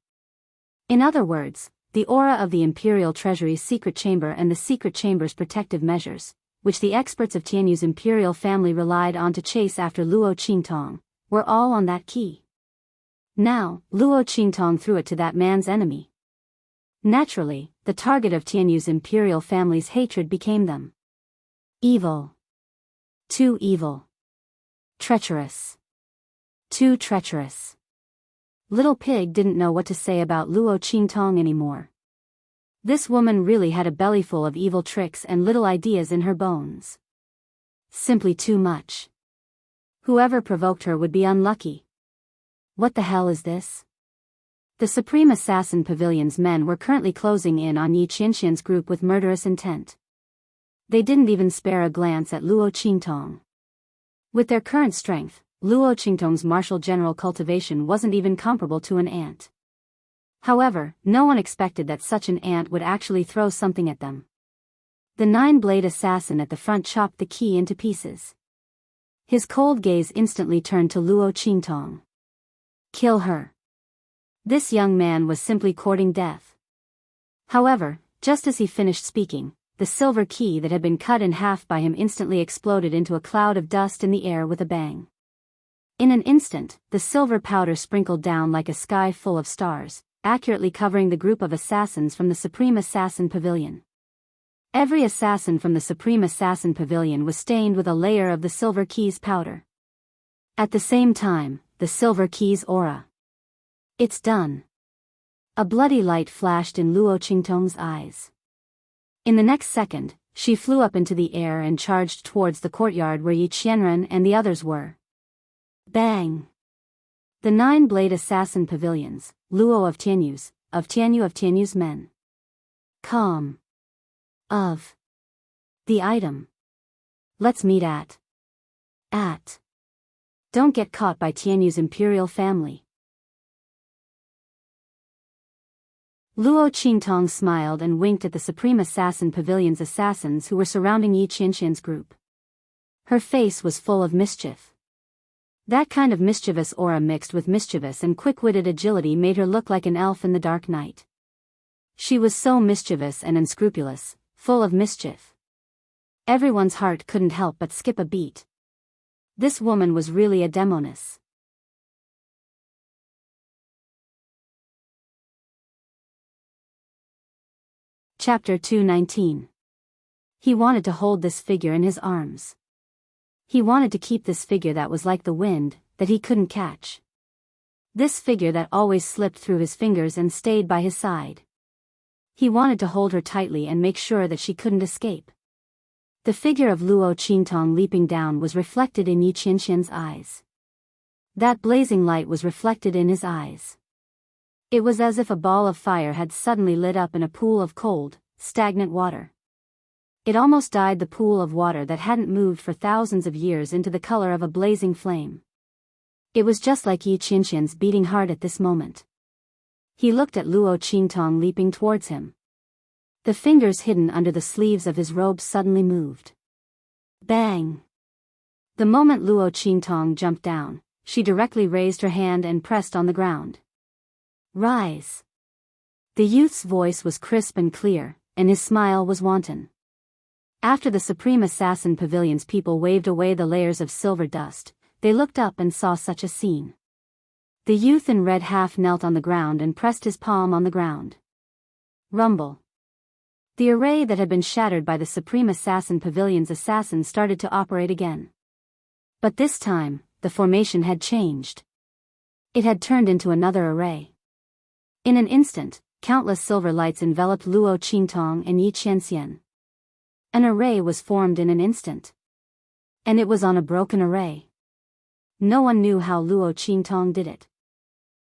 In other words, the aura of the imperial treasury's secret chamber and the secret chamber's protective measures, which the experts of Tianyu's imperial family relied on to chase after Luo Qingtong, were all on that key. Now, Luo Qingtong threw it to that man's enemy. Naturally, the target of Tianyu's imperial family's hatred became them. Evil. Too evil. Treacherous. Too treacherous. Little Pig didn't know what to say about Luo Qingtong anymore. This woman really had a bellyful of evil tricks and little ideas in her bones. Simply too much. Whoever provoked her would be unlucky. What the hell is this? The Supreme Assassin Pavilion's men were currently closing in on Yi Qianxian's group with murderous intent. They didn't even spare a glance at Luo Qingtong. With their current strength, Luo Qingtong's martial general cultivation wasn't even comparable to an ant. However, no one expected that such an ant would actually throw something at them. The nine-blade assassin at the front chopped the key into pieces. His cold gaze instantly turned to Luo Qingtong. Kill her. This young man was simply courting death. However, just as he finished speaking, the silver key that had been cut in half by him instantly exploded into a cloud of dust in the air with a bang. In an instant, the silver powder sprinkled down like a sky full of stars, accurately covering the group of assassins from the Supreme Assassin Pavilion. Every assassin from the Supreme Assassin Pavilion was stained with a layer of the silver key's powder. At the same time, the silver key's aura. It's done. A bloody light flashed in Luo Qingtong's eyes. In the next second, she flew up into the air and charged towards the courtyard where Yi Qianren and the others were. Bang! The nine-blade assassin pavilions, Luo of Tianyu's men. Calm. Of. The item. Let's meet at. Don't get caught by Tianyu's imperial family. Luo Qingtong smiled and winked at the Supreme Assassin Pavilion's assassins who were surrounding Yi Qianxian's group. Her face was full of mischief. That kind of mischievous aura mixed with mischievous and quick-witted agility made her look like an elf in the dark night. She was so mischievous and unscrupulous, full of mischief. Everyone's heart couldn't help but skip a beat. This woman was really a demoness. Chapter 219. He wanted to hold this figure in his arms. He wanted to keep this figure that was like the wind, that he couldn't catch. This figure that always slipped through his fingers and stayed by his side. He wanted to hold her tightly and make sure that she couldn't escape. The figure of Luo Qingtong leaping down was reflected in Yi Qianxian's eyes. That blazing light was reflected in his eyes. It was as if a ball of fire had suddenly lit up in a pool of cold, stagnant water. It almost dyed the pool of water that hadn't moved for thousands of years into the color of a blazing flame. It was just like Yi Qianxian's beating heart at this moment. He looked at Luo Qingtong leaping towards him. The fingers hidden under the sleeves of his robe suddenly moved. Bang! The moment Luo Qingtong jumped down, she directly raised her hand and pressed on the ground. Rise! The youth's voice was crisp and clear, and his smile was wanton. After the Supreme Assassin Pavilion's people waved away the layers of silver dust, they looked up and saw such a scene. The youth in red half knelt on the ground and pressed his palm on the ground. Rumble. The array that had been shattered by the Supreme Assassin Pavilion's assassins started to operate again. But this time, the formation had changed. It had turned into another array. In an instant, countless silver lights enveloped Luo Qingtong and Yi Qianxian. An array was formed in an instant. And it was on a broken array. No one knew how Luo Qingtong did it.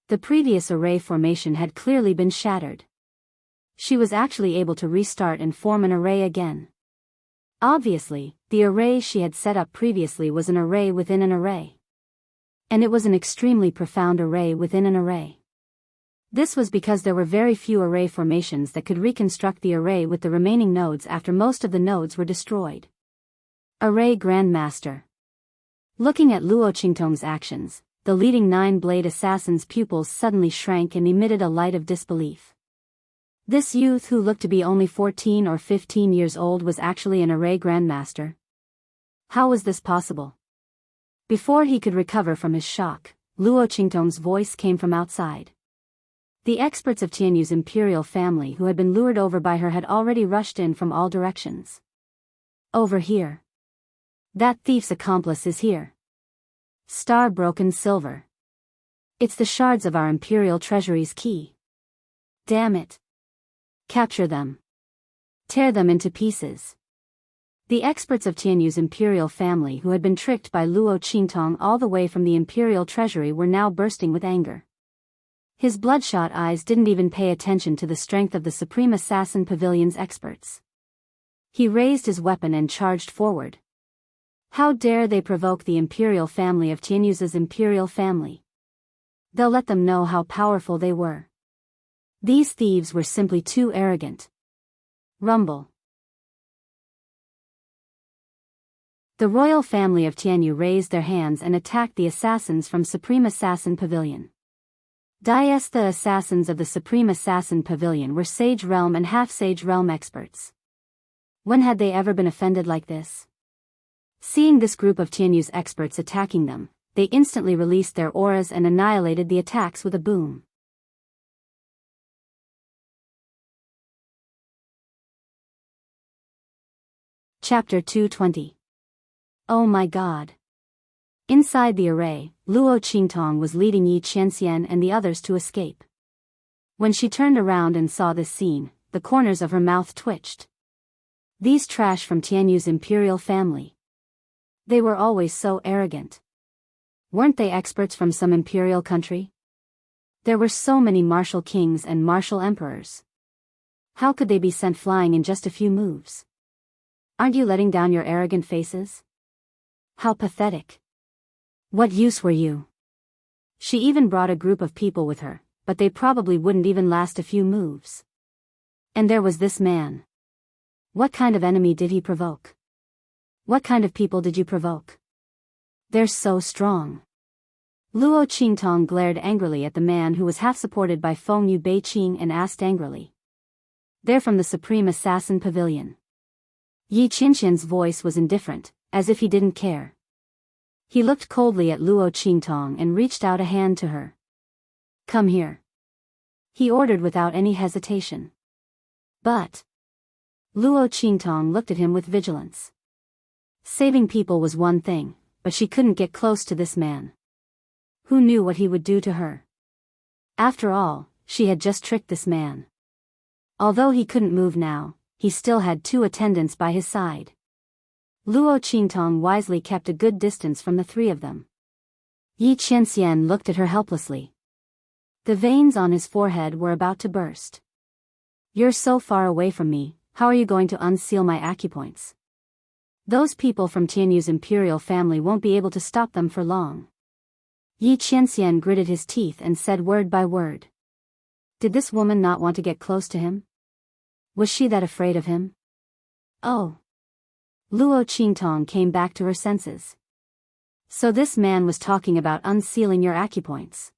The previous array formation had clearly been shattered. She was actually able to restart and form an array again. Obviously, the array she had set up previously was an array within an array. And it was an extremely profound array within an array. This was because there were very few array formations that could reconstruct the array with the remaining nodes after most of the nodes were destroyed. Array Grandmaster. Looking at Luo Qingtong's actions, the leading nine-blade assassin's pupils suddenly shrank and emitted a light of disbelief. This youth who looked to be only 14 or 15 years old was actually an array Grandmaster. How was this possible? Before he could recover from his shock, Luo Qingtong's voice came from outside. The experts of Tianyu's imperial family who had been lured over by her had already rushed in from all directions. Over here. That thief's accomplice is here. Star-broken silver. It's the shards of our imperial treasury's key. Damn it. Capture them. Tear them into pieces. The experts of Tianyu's imperial family who had been tricked by Luo Qingtong all the way from the imperial treasury were now bursting with anger. His bloodshot eyes didn't even pay attention to the strength of the Supreme Assassin Pavilion's experts. He raised his weapon and charged forward. How dare they provoke the imperial family of Tianyu's imperial family? They'll let them know how powerful they were. These thieves were simply too arrogant. Rumble. The royal family of Tianyu raised their hands and attacked the assassins from Supreme Assassin Pavilion. The assassins of the Supreme Assassin Pavilion were Sage Realm and Half-Sage Realm experts. When had they ever been offended like this? Seeing this group of Tianyu's experts attacking them, they instantly released their auras and annihilated the attacks with a boom. Chapter 220. Oh my God. Inside the array, Luo Qingtong was leading Yi Qianxian and the others to escape. When she turned around and saw this scene, the corners of her mouth twitched. These trash from Tianyu's imperial family. They were always so arrogant. Weren't they experts from some imperial country? There were so many martial kings and martial emperors. How could they be sent flying in just a few moves? Aren't you letting down your arrogant faces? How pathetic. What use were you? She even brought a group of people with her, but they probably wouldn't even last a few moves. And there was this man. What kind of enemy did he provoke? What kind of people did you provoke? They're so strong. Luo Qingtong glared angrily at the man who was half supported by Fengyu Beiqing and asked angrily. They're from the Supreme Assassin Pavilion. Yi Qianxian's voice was indifferent, as if he didn't care. He looked coldly at Luo Qingtong and reached out a hand to her. Come here. He ordered without any hesitation. But Luo Qingtong looked at him with vigilance. Saving people was one thing, but she couldn't get close to this man. Who knew what he would do to her? After all, she had just tricked this man. Although he couldn't move now, he still had 2 attendants by his side. Luo Qingtong wisely kept a good distance from the 3 of them. Yi Qianxian looked at her helplessly. The veins on his forehead were about to burst. You're so far away from me, how are you going to unseal my acupoints? Those people from Tianyu's imperial family won't be able to stop them for long. Yi Qianxian gritted his teeth and said word by word. Did this woman not want to get close to him? Was she that afraid of him? Oh. Luo Qingtong came back to her senses. So this man was talking about unsealing your acupoints.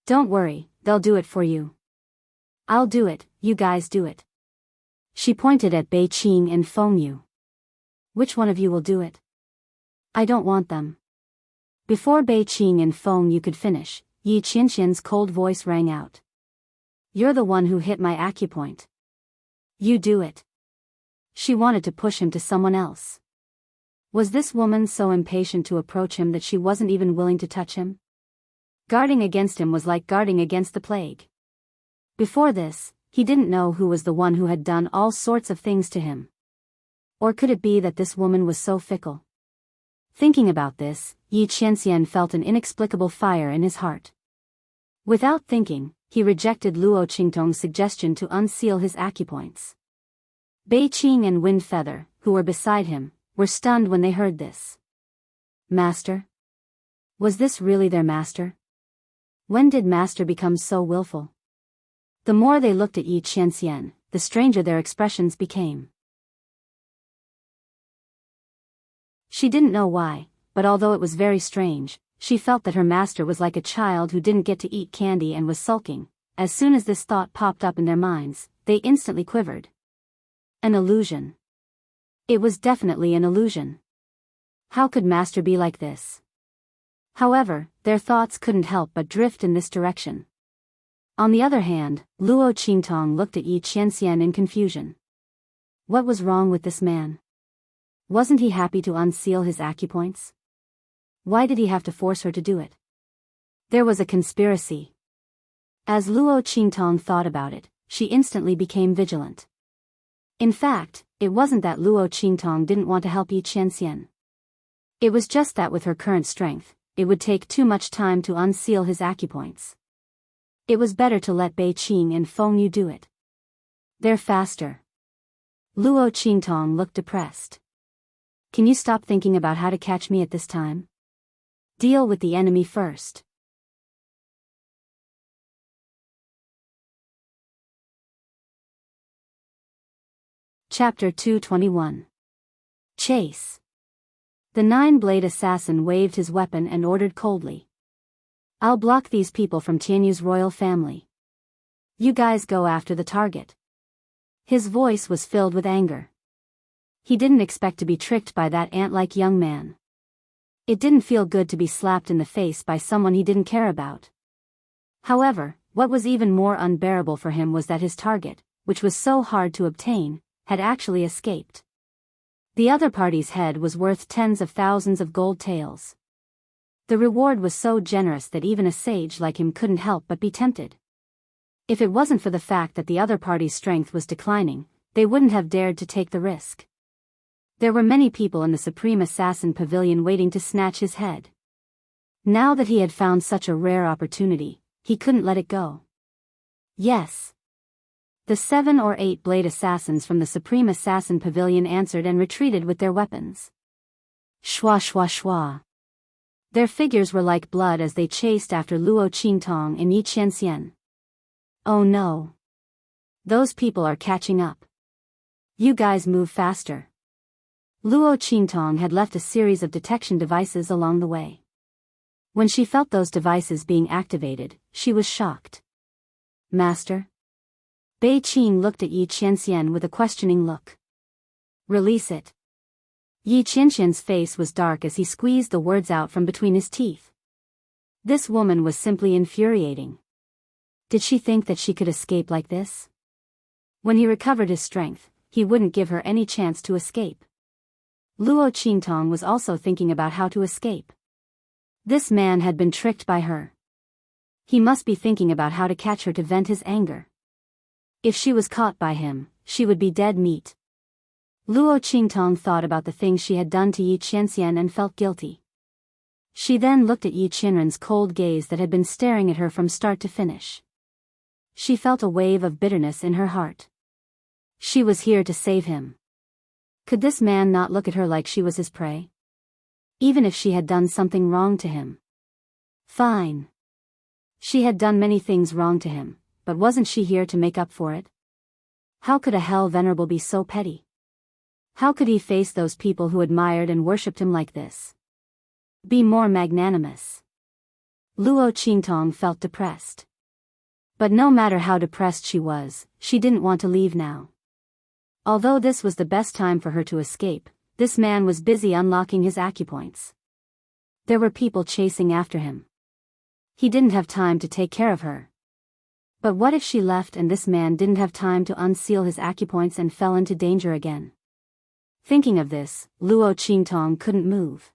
Don't worry, they'll do it for you. I'll do it, you guys do it. She pointed at Beiqing and Fengyu. Which one of you will do it? I don't want them. Before Beiqing and Fengyu could finish, Yi Qianxian's cold voice rang out. You're the one who hit my acupoint. You do it. She wanted to push him to someone else. Was this woman so impatient to approach him that she wasn't even willing to touch him? Guarding against him was like guarding against the plague. Before this, he didn't know who was the one who had done all sorts of things to him. Or could it be that this woman was so fickle? Thinking about this, Yi Qianxian felt an inexplicable fire in his heart. Without thinking, he rejected Luo Qingtong's suggestion to unseal his acupoints. Beiqing and Wind Feather, who were beside him, were stunned when they heard this. Master? Was this really their master? When did master become so willful? The more they looked at Yi Qianxian, the stranger their expressions became. She didn't know why, but although it was very strange, she felt that her master was like a child who didn't get to eat candy and was sulking. As soon as this thought popped up in their minds, they instantly quivered. An illusion. It was definitely an illusion. How could master be like this? However, their thoughts couldn't help but drift in this direction. On the other hand, Luo Qingtong looked at Yi Qianxian in confusion. What was wrong with this man? Wasn't he happy to unseal his acupoints? Why did he have to force her to do it? There was a conspiracy. As Luo Qingtong thought about it, she instantly became vigilant. In fact, it wasn't that Luo Qingtong didn't want to help Yi Qianxian. It was just that with her current strength, it would take too much time to unseal his acupoints. It was better to let Bei Qing and Feng Yu do it. They're faster. Luo Qingtong looked depressed. Can you stop thinking about how to catch me at this time? Deal with the enemy first. Chapter 221. Chase. The nine-blade assassin waved his weapon and ordered coldly. I'll block these people from Tianyu's royal family. You guys go after the target. His voice was filled with anger. He didn't expect to be tricked by that ant-like young man. It didn't feel good to be slapped in the face by someone he didn't care about. However, what was even more unbearable for him was that his target, which was so hard to obtain, had actually escaped. The other party's head was worth tens of thousands of gold taels. The reward was so generous that even a sage like him couldn't help but be tempted. If it wasn't for the fact that the other party's strength was declining, they wouldn't have dared to take the risk. There were many people in the Supreme Assassin Pavilion waiting to snatch his head. Now that he had found such a rare opportunity, he couldn't let it go. Yes. The 7 or 8 blade assassins from the Supreme Assassin Pavilion answered and retreated with their weapons. Shwa shwa shwa. Their figures were like blood as they chased after Luo Qingtong and Yi Qianxian. Oh no. Those people are catching up. You guys move faster. Luo Qingtong had left a series of detection devices along the way. When she felt those devices being activated, she was shocked. Master? Bei Qing looked at Yi Qianxian with a questioning look. Release it. Yi Qianxian's face was dark as he squeezed the words out from between his teeth. This woman was simply infuriating. Did she think that she could escape like this? When he recovered his strength, he wouldn't give her any chance to escape. Luo Qingtong was also thinking about how to escape. This man had been tricked by her. He must be thinking about how to catch her to vent his anger. If she was caught by him, she would be dead meat. Luo Qingtong thought about the things she had done to Yi Qianxian and felt guilty. She then looked at Yi Qinren's cold gaze that had been staring at her from start to finish. She felt a wave of bitterness in her heart. She was here to save him. Could this man not look at her like she was his prey? Even if she had done something wrong to him. Fine. She had done many things wrong to him, but wasn't she here to make up for it? How could a hell venerable be so petty? How could he face those people who admired and worshipped him like this? Be more magnanimous. Luo Qingtong felt depressed. But no matter how depressed she was, she didn't want to leave now. Although this was the best time for her to escape, this man was busy unlocking his acupoints. There were people chasing after him. He didn't have time to take care of her. But what if she left and this man didn't have time to unseal his acupoints and fell into danger again? Thinking of this, Luo Qingtong couldn't move.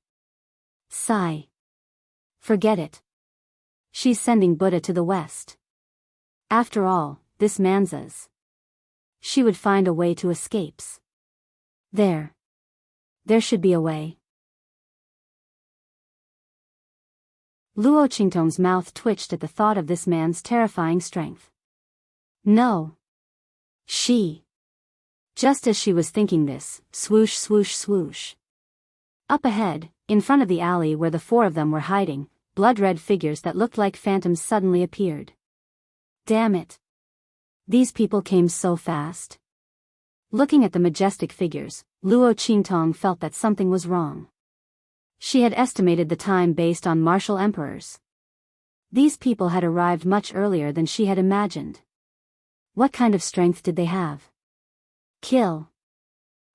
Sigh. Forget it. She's sending Buddha to the west. After all, this man's us. She would find a way to escape. There should be a way. Luo Qingtong's mouth twitched at the thought of this man's terrifying strength. No. Just as she was thinking this, swoosh swoosh swoosh. Up ahead, in front of the alley where the 4 of them were hiding, blood-red figures that looked like phantoms suddenly appeared. Damn it. These people came so fast. Looking at the majestic figures, Luo Qingtong felt that something was wrong. She had estimated the time based on martial emperors. These people had arrived much earlier than she had imagined. What kind of strength did they have? Kill.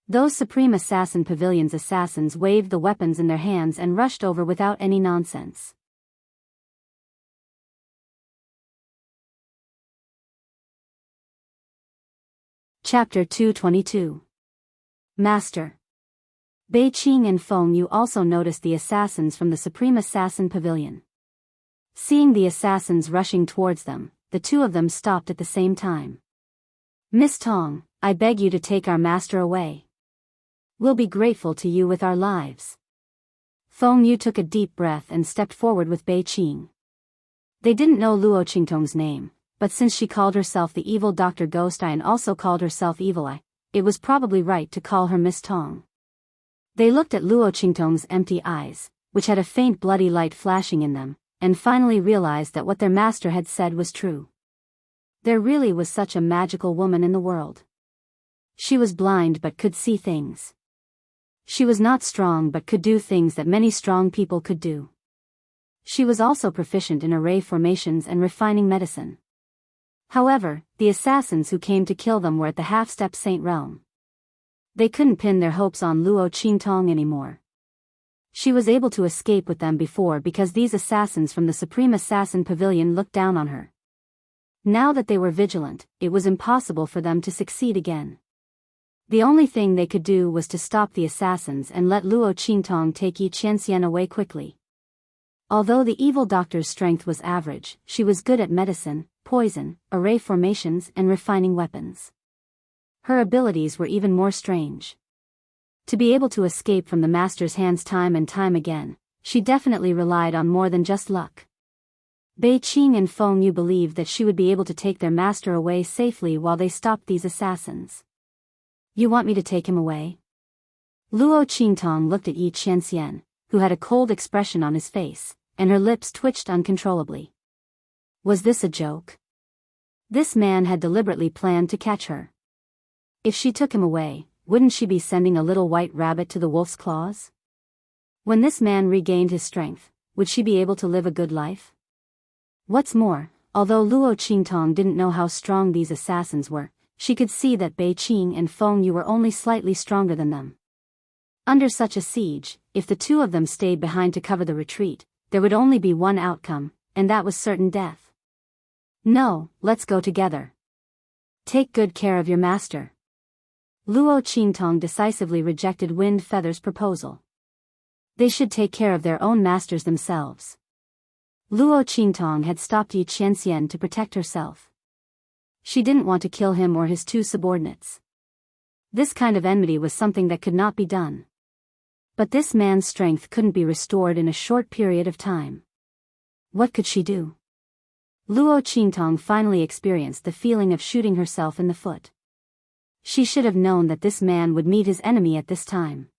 Those Supreme Assassin Pavilion's assassins waved the weapons in their hands and rushed over without any nonsense. Chapter 222. Master. Bei Qing and Feng Yu also noticed the assassins from the Supreme Assassin Pavilion. Seeing the assassins rushing towards them, the two of them stopped at the same time. Miss Tong, I beg you to take our master away. We'll be grateful to you with our lives. Feng Yu took a deep breath and stepped forward with Bei Qing. They didn't know Luo Qingtong's name, but since she called herself the evil Dr. Ghost Eye and also called herself Evil Eye, it was probably right to call her Miss Tong. They looked at Luo Qingtong's empty eyes, which had a faint bloody light flashing in them, and finally realized that what their master had said was true. There really was such a magical woman in the world. She was blind but could see things. She was not strong but could do things that many strong people could do. She was also proficient in array formations and refining medicine. However, the assassins who came to kill them were at the half-step saint realm. They couldn't pin their hopes on Luo Qingtong anymore. She was able to escape with them before because these assassins from the Supreme Assassin Pavilion looked down on her. Now that they were vigilant, it was impossible for them to succeed again. The only thing they could do was to stop the assassins and let Luo Qingtong take Yi Qianxian away quickly. Although the evil doctor's strength was average, she was good at medicine, poison, array formations and refining weapons. Her abilities were even more strange. To be able to escape from the master's hands time and time again, she definitely relied on more than just luck. Bei Qing and Feng Yu believed that she would be able to take their master away safely while they stopped these assassins. You want me to take him away? Luo Qingtong looked at Yi Qianxian, who had a cold expression on his face, and her lips twitched uncontrollably. Was this a joke? This man had deliberately planned to catch her. If she took him away, wouldn't she be sending a little white rabbit to the wolf's claws? When this man regained his strength, would she be able to live a good life? What's more, although Luo Qingtong didn't know how strong these assassins were, she could see that Bei Qing and Feng Yu were only slightly stronger than them. Under such a siege, if the two of them stayed behind to cover the retreat, there would only be one outcome, and that was certain death. No, let's go together. Take good care of your master. Luo Qingtong decisively rejected Wind Feather's proposal. They should take care of their own masters themselves. Luo Qingtong had stopped Yi Qianxian to protect herself. She didn't want to kill him or his two subordinates. This kind of enmity was something that could not be done. But this man's strength couldn't be restored in a short period of time. What could she do? Luo Qingtong finally experienced the feeling of shooting herself in the foot. She should have known that this man would meet his enemy at this time.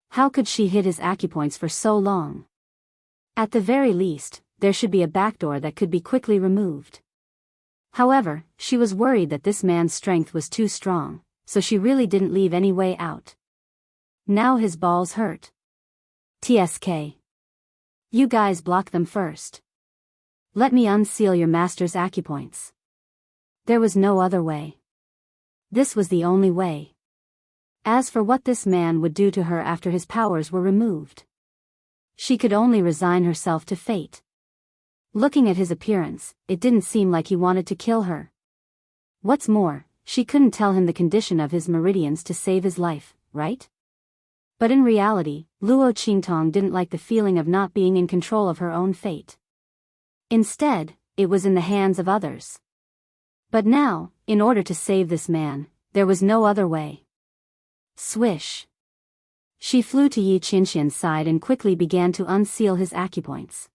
How could she hit his acupoints for so long? At the very least, there should be a backdoor that could be quickly removed. However, she was worried that this man's strength was too strong, so she really didn't leave any way out. Now his balls hurt. TSK. You guys block them first. Let me unseal your master's acupoints. There was no other way. This was the only way. As for what this man would do to her after his powers were removed, she could only resign herself to fate. Looking at his appearance, it didn't seem like he wanted to kill her. What's more, she couldn't tell him the condition of his meridians to save his life, right? But in reality, Luo Qingtong didn't like the feeling of not being in control of her own fate. Instead, it was in the hands of others. But now, in order to save this man, there was no other way. Swish. She flew to Yi Qianxian's side and quickly began to unseal his acupoints.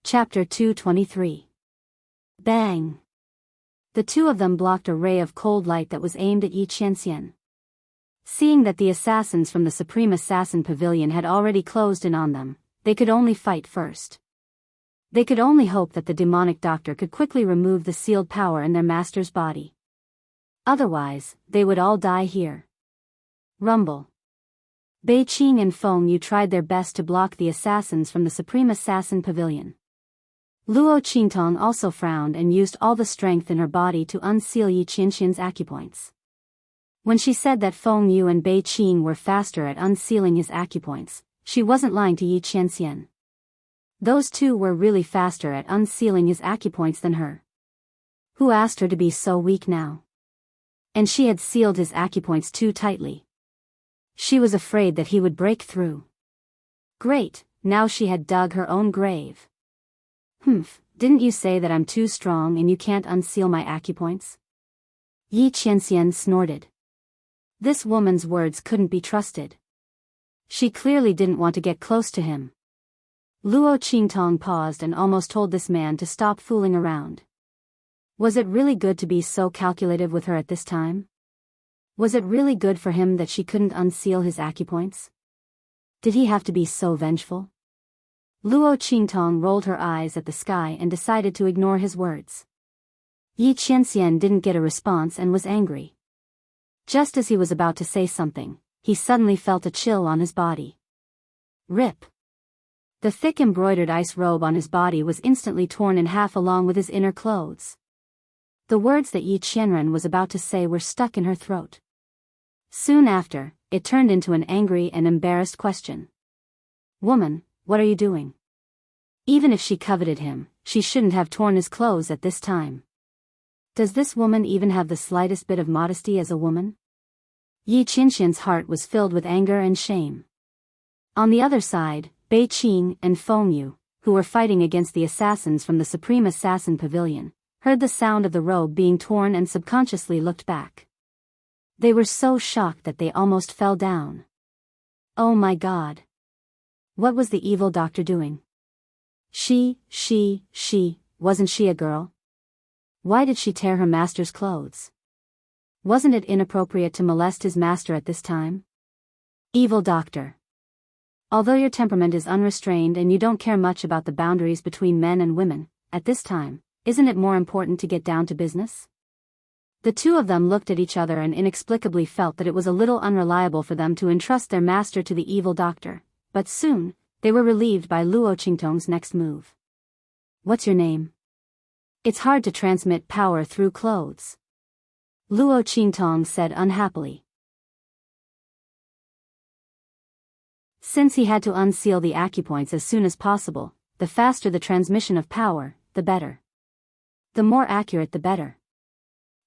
Chapter 223. Bang! The two of them blocked a ray of cold light that was aimed at Yi Qianxian. Seeing that the assassins from the Supreme Assassin Pavilion had already closed in on them, they could only fight first. They could only hope that the demonic doctor could quickly remove the sealed power in their master's body. Otherwise, they would all die here. Rumble. Bei Qing and Feng Yu tried their best to block the assassins from the Supreme Assassin Pavilion. Luo Qingtong also frowned and used all the strength in her body to unseal Yi Qianxian's acupoints. When she said that Feng Yu and Bei Qing were faster at unsealing his acupoints, She wasn't lying to Yi Qianxian. Those two were really faster at unsealing his acupoints than her. Who asked her to be so weak now? And she had sealed his acupoints too tightly. She was afraid that he would break through. Great, now she had dug her own grave. Humph, didn't you say that I'm too strong and you can't unseal my acupoints? Yi Qianxian snorted. This woman's words couldn't be trusted. She clearly didn't want to get close to him. Luo Qingtong paused and almost told this man to stop fooling around. Was it really good to be so calculative with her at this time? Was it really good for him that she couldn't unseal his acupoints? Did he have to be so vengeful? Luo Qingtong rolled her eyes at the sky and decided to ignore his words. Yi Qianxian didn't get a response and was angry. Just as he was about to say something, he suddenly felt a chill on his body. Rip. The thick embroidered ice robe on his body was instantly torn in half along with his inner clothes. The words that Yi Qianren was about to say were stuck in her throat. Soon after, it turned into an angry and embarrassed question. Woman, what are you doing? Even if she coveted him, she shouldn't have torn his clothes at this time. Does this woman even have the slightest bit of modesty as a woman? Yi Qianxian's heart was filled with anger and shame. On the other side, Bei Qing and Feng Yu, who were fighting against the assassins from the Supreme Assassin Pavilion, heard the sound of the robe being torn and subconsciously looked back. They were so shocked that they almost fell down. Oh my God! What was the evil doctor doing? Wasn't she a girl? Why did she tear her master's clothes? Wasn't it inappropriate to molest his master at this time? Evil doctor. Although your temperament is unrestrained and you don't care much about the boundaries between men and women, at this time, isn't it more important to get down to business? The two of them looked at each other and inexplicably felt that it was a little unreliable for them to entrust their master to the evil doctor, but soon, they were relieved by Luo Qingtong's next move. What's your name? It's hard to transmit power through clothes. Luo Qingtong said unhappily. Since he had to unseal the acupoints as soon as possible, the faster the transmission of power, the better. The more accurate the better.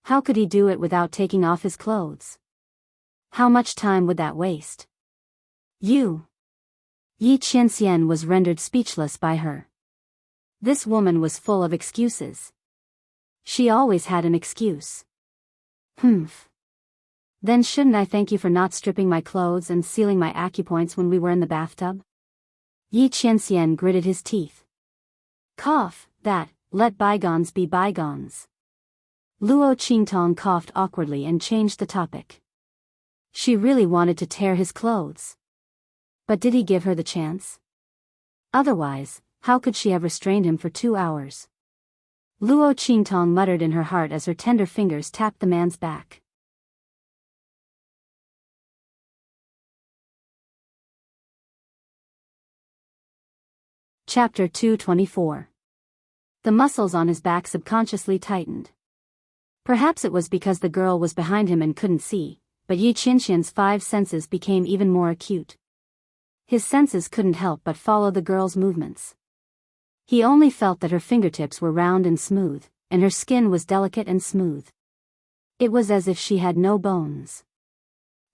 How could he do it without taking off his clothes? How much time would that waste? Yi Qianxian was rendered speechless by her. This woman was full of excuses. She always had an excuse. Humph. Then shouldn't I thank you for not stripping my clothes and sealing my acupoints when we were in the bathtub? Yi Qianxian gritted his teeth. Cough, let bygones be bygones. Luo Qingtong coughed awkwardly and changed the topic. She really wanted to tear his clothes. But did he give her the chance? Otherwise, how could she have restrained him for 2 hours? Luo Qingtong muttered in her heart as her tender fingers tapped the man's back. Chapter 224. The muscles on his back subconsciously tightened. Perhaps it was because the girl was behind him and couldn't see, but Yi Qianxian's 5 senses became even more acute. His senses couldn't help but follow the girl's movements. He only felt that her fingertips were round and smooth, and her skin was delicate and smooth. It was as if she had no bones.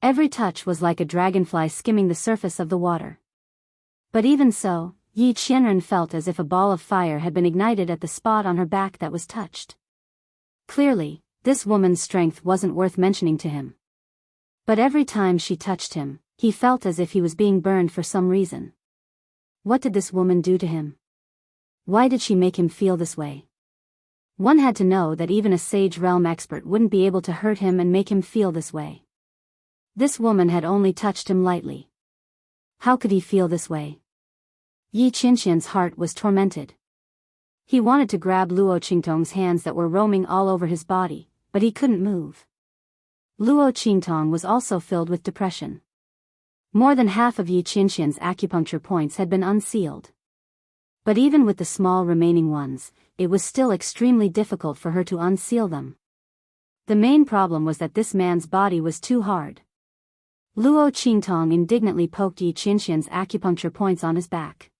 Every touch was like a dragonfly skimming the surface of the water. But even so, Yi Qianren felt as if a ball of fire had been ignited at the spot on her back that was touched. Clearly, this woman's strength wasn't worth mentioning to him. But every time she touched him, he felt as if he was being burned for some reason. What did this woman do to him? Why did she make him feel this way? One had to know that even a Sage Realm expert wouldn't be able to hurt him and make him feel this way. This woman had only touched him lightly. How could he feel this way? Yi Qianxian's heart was tormented. He wanted to grab Luo Qingtong's hands that were roaming all over his body, but he couldn't move. Luo Qingtong was also filled with depression. More than half of Yi Qianxian's acupuncture points had been unsealed. But even with the small remaining ones, it was still extremely difficult for her to unseal them. The main problem was that this man's body was too hard. Luo Qingtong indignantly poked Yi Qianxian's acupuncture points on his back.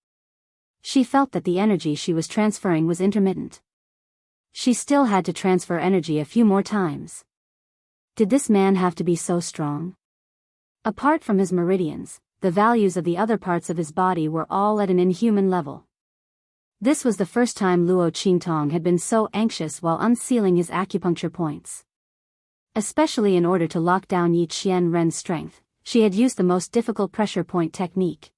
She felt that the energy she was transferring was intermittent. She still had to transfer energy a few more times. Did this man have to be so strong? Apart from his meridians, the values of the other parts of his body were all at an inhuman level. This was the first time Luo Qingtong had been so anxious while unsealing his acupuncture points. Especially in order to lock down Yi Qianren's strength, she had used the most difficult pressure point technique.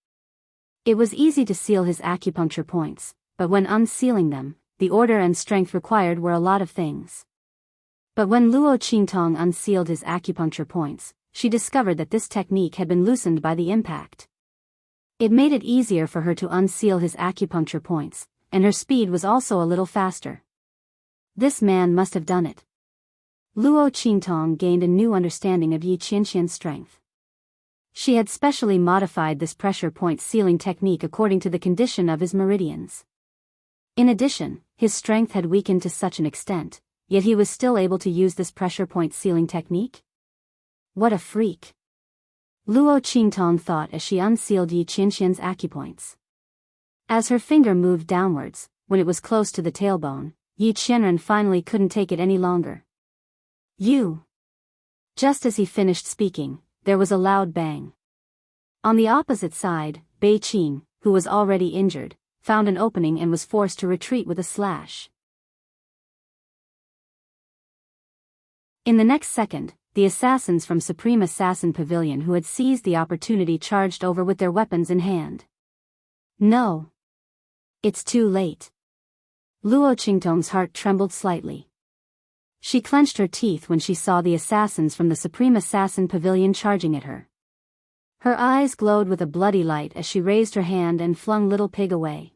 It was easy to seal his acupuncture points, but when unsealing them, the order and strength required were a lot of things. But when Luo Qingtong unsealed his acupuncture points, she discovered that this technique had been loosened by the impact. It made it easier for her to unseal his acupuncture points, and her speed was also a little faster. This man must have done it. Luo Qingtong gained a new understanding of Yi Qianxian's strength. She had specially modified this pressure point sealing technique according to the condition of his meridians. In addition, his strength had weakened to such an extent, yet he was still able to use this pressure point sealing technique? What a freak! Luo Qingtong thought as she unsealed Yi Qianxian's acupoints. As her finger moved downwards, when it was close to the tailbone, Yi Qianren finally couldn't take it any longer. You! Just as he finished speaking, there was a loud bang. On the opposite side, Bei Qing, who was already injured, found an opening and was forced to retreat with a slash. In the next second, the assassins from Supreme Assassin Pavilion who had seized the opportunity charged over with their weapons in hand. No! It's too late. Luo Qingtong's heart trembled slightly. She clenched her teeth when she saw the assassins from the Supreme Assassin Pavilion charging at her. Her eyes glowed with a bloody light as she raised her hand and flung Little Pig away.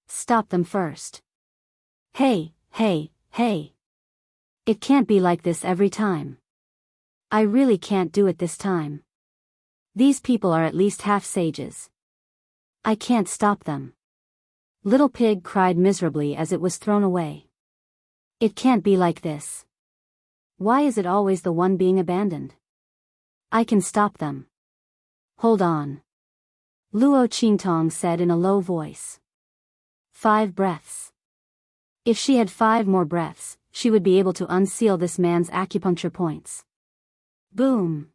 Stop them first. Hey, hey, hey. It can't be like this every time. I really can't do it this time. These people are at least half sages. I can't stop them. Little Pig cried miserably as it was thrown away. It can't be like this. Why is it always the one being abandoned? I can stop them. Hold on. Luo Qingtong said in a low voice. 5 breaths. If she had 5 more breaths, she would be able to unseal this man's acupuncture points. Boom.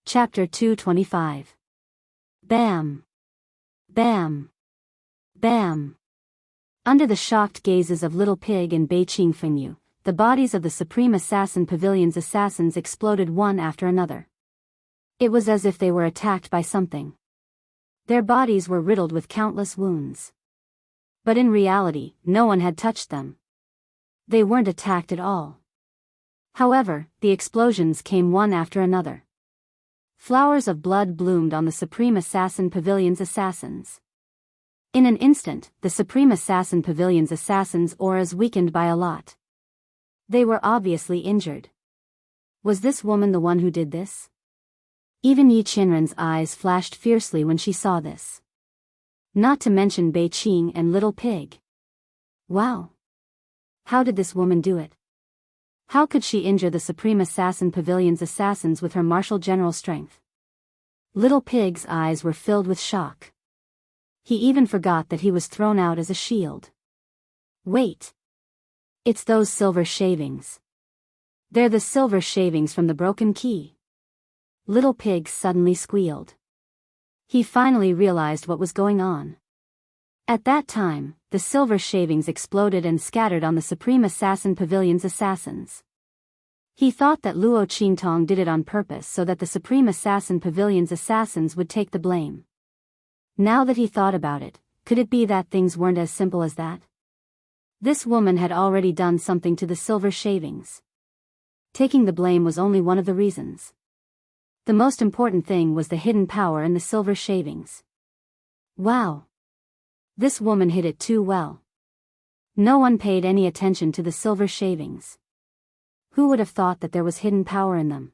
Chapter 225. Bam! Bam! Bam! Under the shocked gazes of Little Pig and Bei Qingfengyu, the bodies of the Supreme Assassin Pavilion's assassins exploded one after another. It was as if they were attacked by something. Their bodies were riddled with countless wounds. But in reality, no one had touched them. They weren't attacked at all. However, the explosions came one after another. Flowers of blood bloomed on the Supreme Assassin Pavilion's assassins. In an instant, the Supreme Assassin Pavilion's assassins' auras weakened by a lot. They were obviously injured. Was this woman the one who did this? Even Yi Qianren's eyes flashed fiercely when she saw this. Not to mention Bei Qing and Little Pig. Wow! How did this woman do it? How could she injure the Supreme Assassin Pavilion's assassins with her martial general strength? Little Pig's eyes were filled with shock. He even forgot that he was thrown out as a shield. Wait! It's those silver shavings. They're the silver shavings from the broken key. Little Pig suddenly squealed. He finally realized what was going on. At that time, the silver shavings exploded and scattered on the Supreme Assassin Pavilion's assassins. He thought that Luo Qingtong did it on purpose so that the Supreme Assassin Pavilion's assassins would take the blame. Now that he thought about it, could it be that things weren't as simple as that? This woman had already done something to the silver shavings. Taking the blame was only one of the reasons. The most important thing was the hidden power in the silver shavings. Wow! This woman hid it too well. No one paid any attention to the silver shavings. Who would have thought that there was hidden power in them?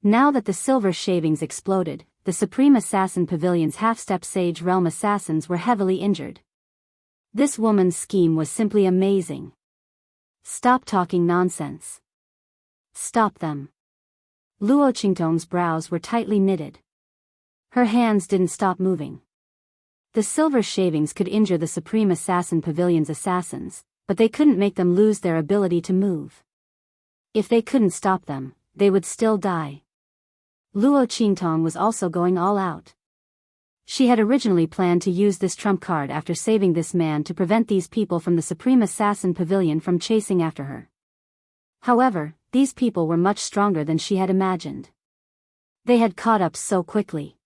Now that the silver shavings exploded, the Supreme Assassin Pavilion's half-step Sage Realm assassins were heavily injured. This woman's scheme was simply amazing. Stop talking nonsense. Stop them. Luo Qingtong's brows were tightly knitted. Her hands didn't stop moving. The silver shavings could injure the Supreme Assassin Pavilion's assassins, but they couldn't make them lose their ability to move. If they couldn't stop them, they would still die. Luo Qingtong was also going all out. She had originally planned to use this trump card after saving this man to prevent these people from the Supreme Assassin Pavilion from chasing after her. However, these people were much stronger than she had imagined. They had caught up so quickly.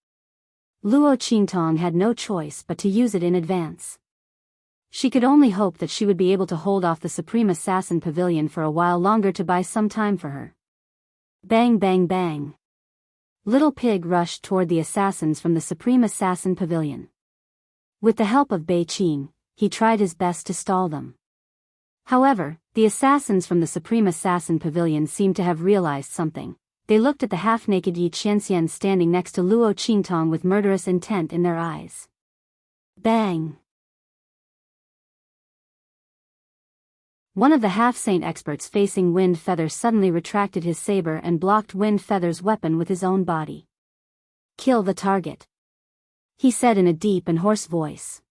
Luo Qingtong had no choice but to use it in advance. She could only hope that she would be able to hold off the Supreme Assassin Pavilion for a while longer to buy some time for her. Bang bang bang. Little Pig rushed toward the assassins from the Supreme Assassin Pavilion. With the help of Bei Qing, he tried his best to stall them. However, the assassins from the Supreme Assassin Pavilion seemed to have realized something. They looked at the half-naked Yi Qianxian standing next to Luo Qingtong with murderous intent in their eyes. Bang! One of the half-saint experts facing Wind Feather suddenly retracted his saber and blocked Wind Feather's weapon with his own body. Kill the target, he said in a deep and hoarse voice.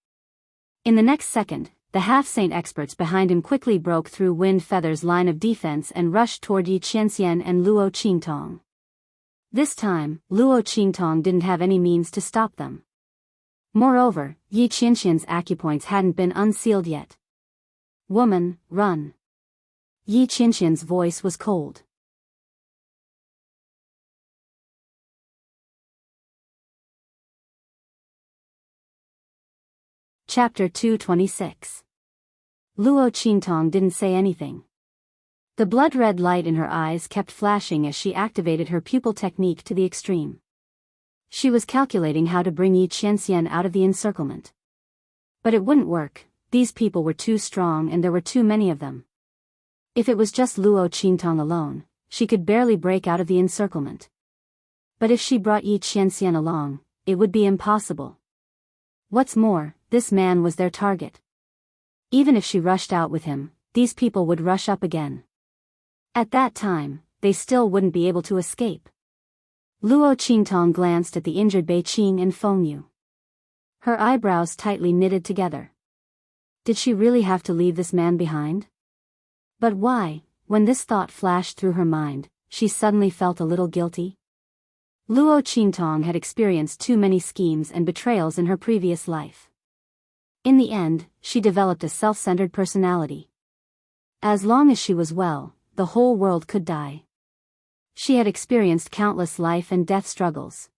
In the next second, the half-saint experts behind him quickly broke through Wind Feather's line of defense and rushed toward Yi Qianxian and Luo Qingtong. This time, Luo Qingtong didn't have any means to stop them. Moreover, Yi Qianxian's acupoints hadn't been unsealed yet. Woman, run. Yi Qianxian's voice was cold. Chapter 226. Luo Qingtong didn't say anything. The blood-red light in her eyes kept flashing as she activated her pupil technique to the extreme. She was calculating how to bring Yi Qianxian out of the encirclement. But it wouldn't work. These people were too strong and there were too many of them. If it was just Luo Qingtong alone, she could barely break out of the encirclement. But if she brought Yi Qianxian along, it would be impossible. What's more, this man was their target. Even if she rushed out with him, these people would rush up again. At that time, they still wouldn't be able to escape. Luo Qingtong glanced at the injured Bei Qing and Feng Yu. Her eyebrows tightly knitted together. Did she really have to leave this man behind? But why? When this thought flashed through her mind, she suddenly felt a little guilty. Luo Qingtong had experienced too many schemes and betrayals in her previous life. In the end, she developed a self-centered personality. As long as she was well, the whole world could die. She had experienced countless life and death struggles.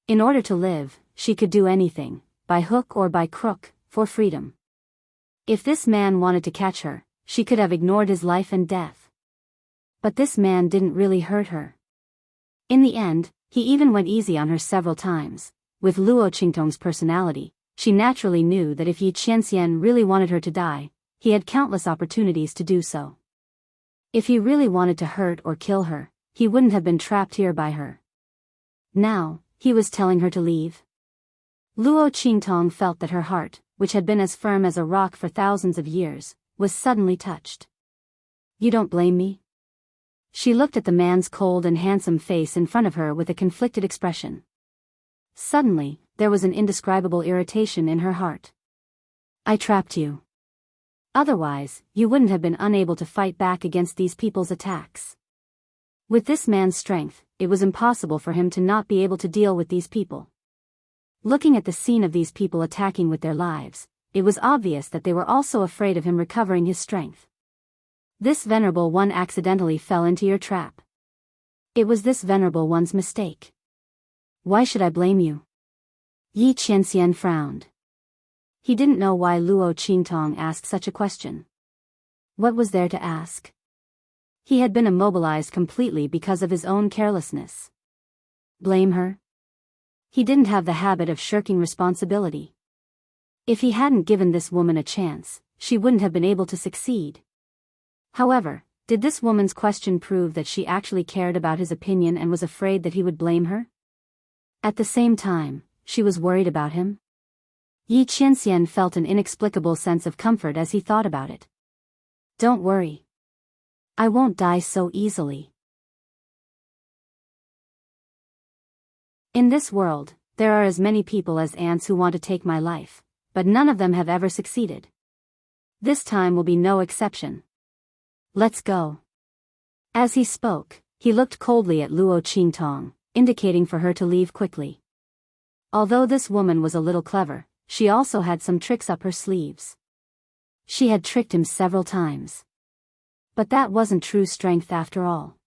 In order to live, she could do anything, by hook or by crook, for freedom. If this man wanted to catch her, she could have ignored his life and death. But this man didn't really hurt her. In the end, he even went easy on her several times. With Luo Qingtong's personality, she naturally knew that if Yi Qianxian really wanted her to die, he had countless opportunities to do so. If he really wanted to hurt or kill her, he wouldn't have been trapped here by her. Now, he was telling her to leave. Luo Qingtong felt that her heart, which had been as firm as a rock for thousands of years, was suddenly touched. You don't blame me? She looked at the man's cold and handsome face in front of her with a conflicted expression. Suddenly, there was an indescribable irritation in her heart. I trapped you. Otherwise, you wouldn't have been unable to fight back against these people's attacks. With this man's strength, it was impossible for him to not be able to deal with these people. Looking at the scene of these people attacking with their lives, it was obvious that they were also afraid of him recovering his strength. This venerable one accidentally fell into your trap. It was this venerable one's mistake. Why should I blame you? Yi Qianxian frowned. He didn't know why Luo Qingtong asked such a question. What was there to ask? He had been immobilized completely because of his own carelessness. Blame her? He didn't have the habit of shirking responsibility. If he hadn't given this woman a chance, she wouldn't have been able to succeed. However, did this woman's question prove that she actually cared about his opinion and was afraid that he would blame her? At the same time, she was worried about him. Yi Qianxian felt an inexplicable sense of comfort as he thought about it. Don't worry. I won't die so easily. In this world, there are as many people as ants who want to take my life, but none of them have ever succeeded. This time will be no exception. Let's go. As he spoke, he looked coldly at Luo Qingtong, indicating for her to leave quickly. Although this woman was a little clever, she also had some tricks up her sleeves. She had tricked him several times. But that wasn't true strength after all.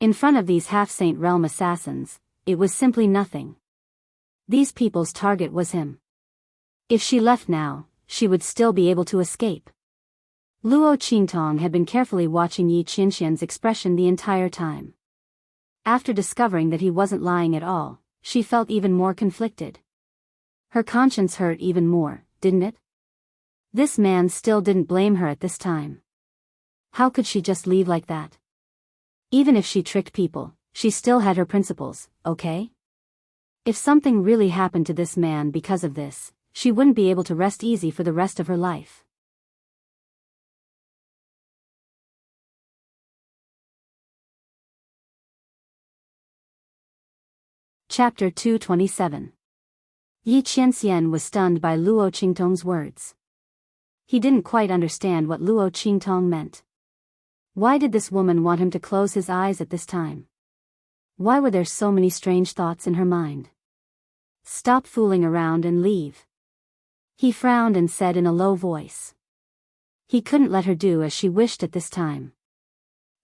In front of these half-Saint Realm assassins, it was simply nothing. These people's target was him. If she left now, she would still be able to escape. Luo Qingtong had been carefully watching Yi Qianxian's expression the entire time. After discovering that he wasn't lying at all, she felt even more conflicted. Her conscience hurt even more, didn't it? This man still didn't blame her at this time. How could she just leave like that? Even if she tricked people, she still had her principles, okay? If something really happened to this man because of this, she wouldn't be able to rest easy for the rest of her life. Chapter 227. Yi Qianxian was stunned by Luo Qingtong's words. He didn't quite understand what Luo Qingtong meant. Why did this woman want him to close his eyes at this time? Why were there so many strange thoughts in her mind? Stop fooling around and leave. He frowned and said in a low voice. He couldn't let her do as she wished at this time.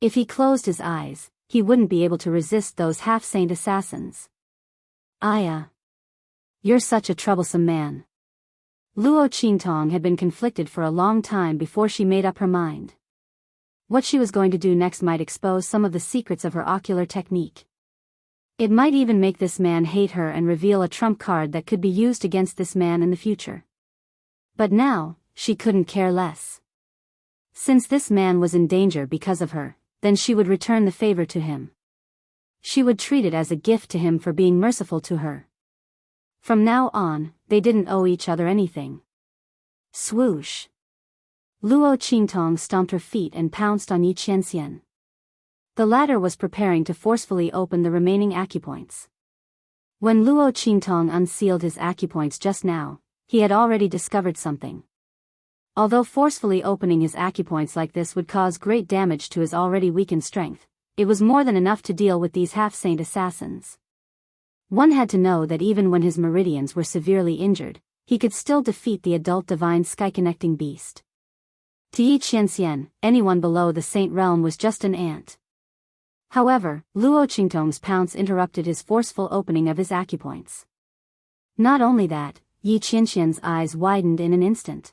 If he closed his eyes, he wouldn't be able to resist those half-saint assassins. Aya. You're such a troublesome man. Luo Qingtong had been conflicted for a long time before she made up her mind. What she was going to do next might expose some of the secrets of her ocular technique. It might even make this man hate her and reveal a trump card that could be used against this man in the future. But now, she couldn't care less. Since this man was in danger because of her, then she would return the favor to him. She would treat it as a gift to him for being merciful to her. From now on, they didn't owe each other anything. Swoosh. Luo Qingtong stomped her feet and pounced on Yi Qianxian. The latter was preparing to forcefully open the remaining acupoints. When Luo Qingtong unsealed his acupoints just now, he had already discovered something. Although forcefully opening his acupoints like this would cause great damage to his already weakened strength, it was more than enough to deal with these half-saint assassins. One had to know that even when his meridians were severely injured, he could still defeat the adult divine sky-connecting beast. To Yi Qianxian, anyone below the Saint Realm was just an ant. However, Luo Qingtong's pounce interrupted his forceful opening of his acupoints. Not only that, Yi Qianxian's eyes widened in an instant.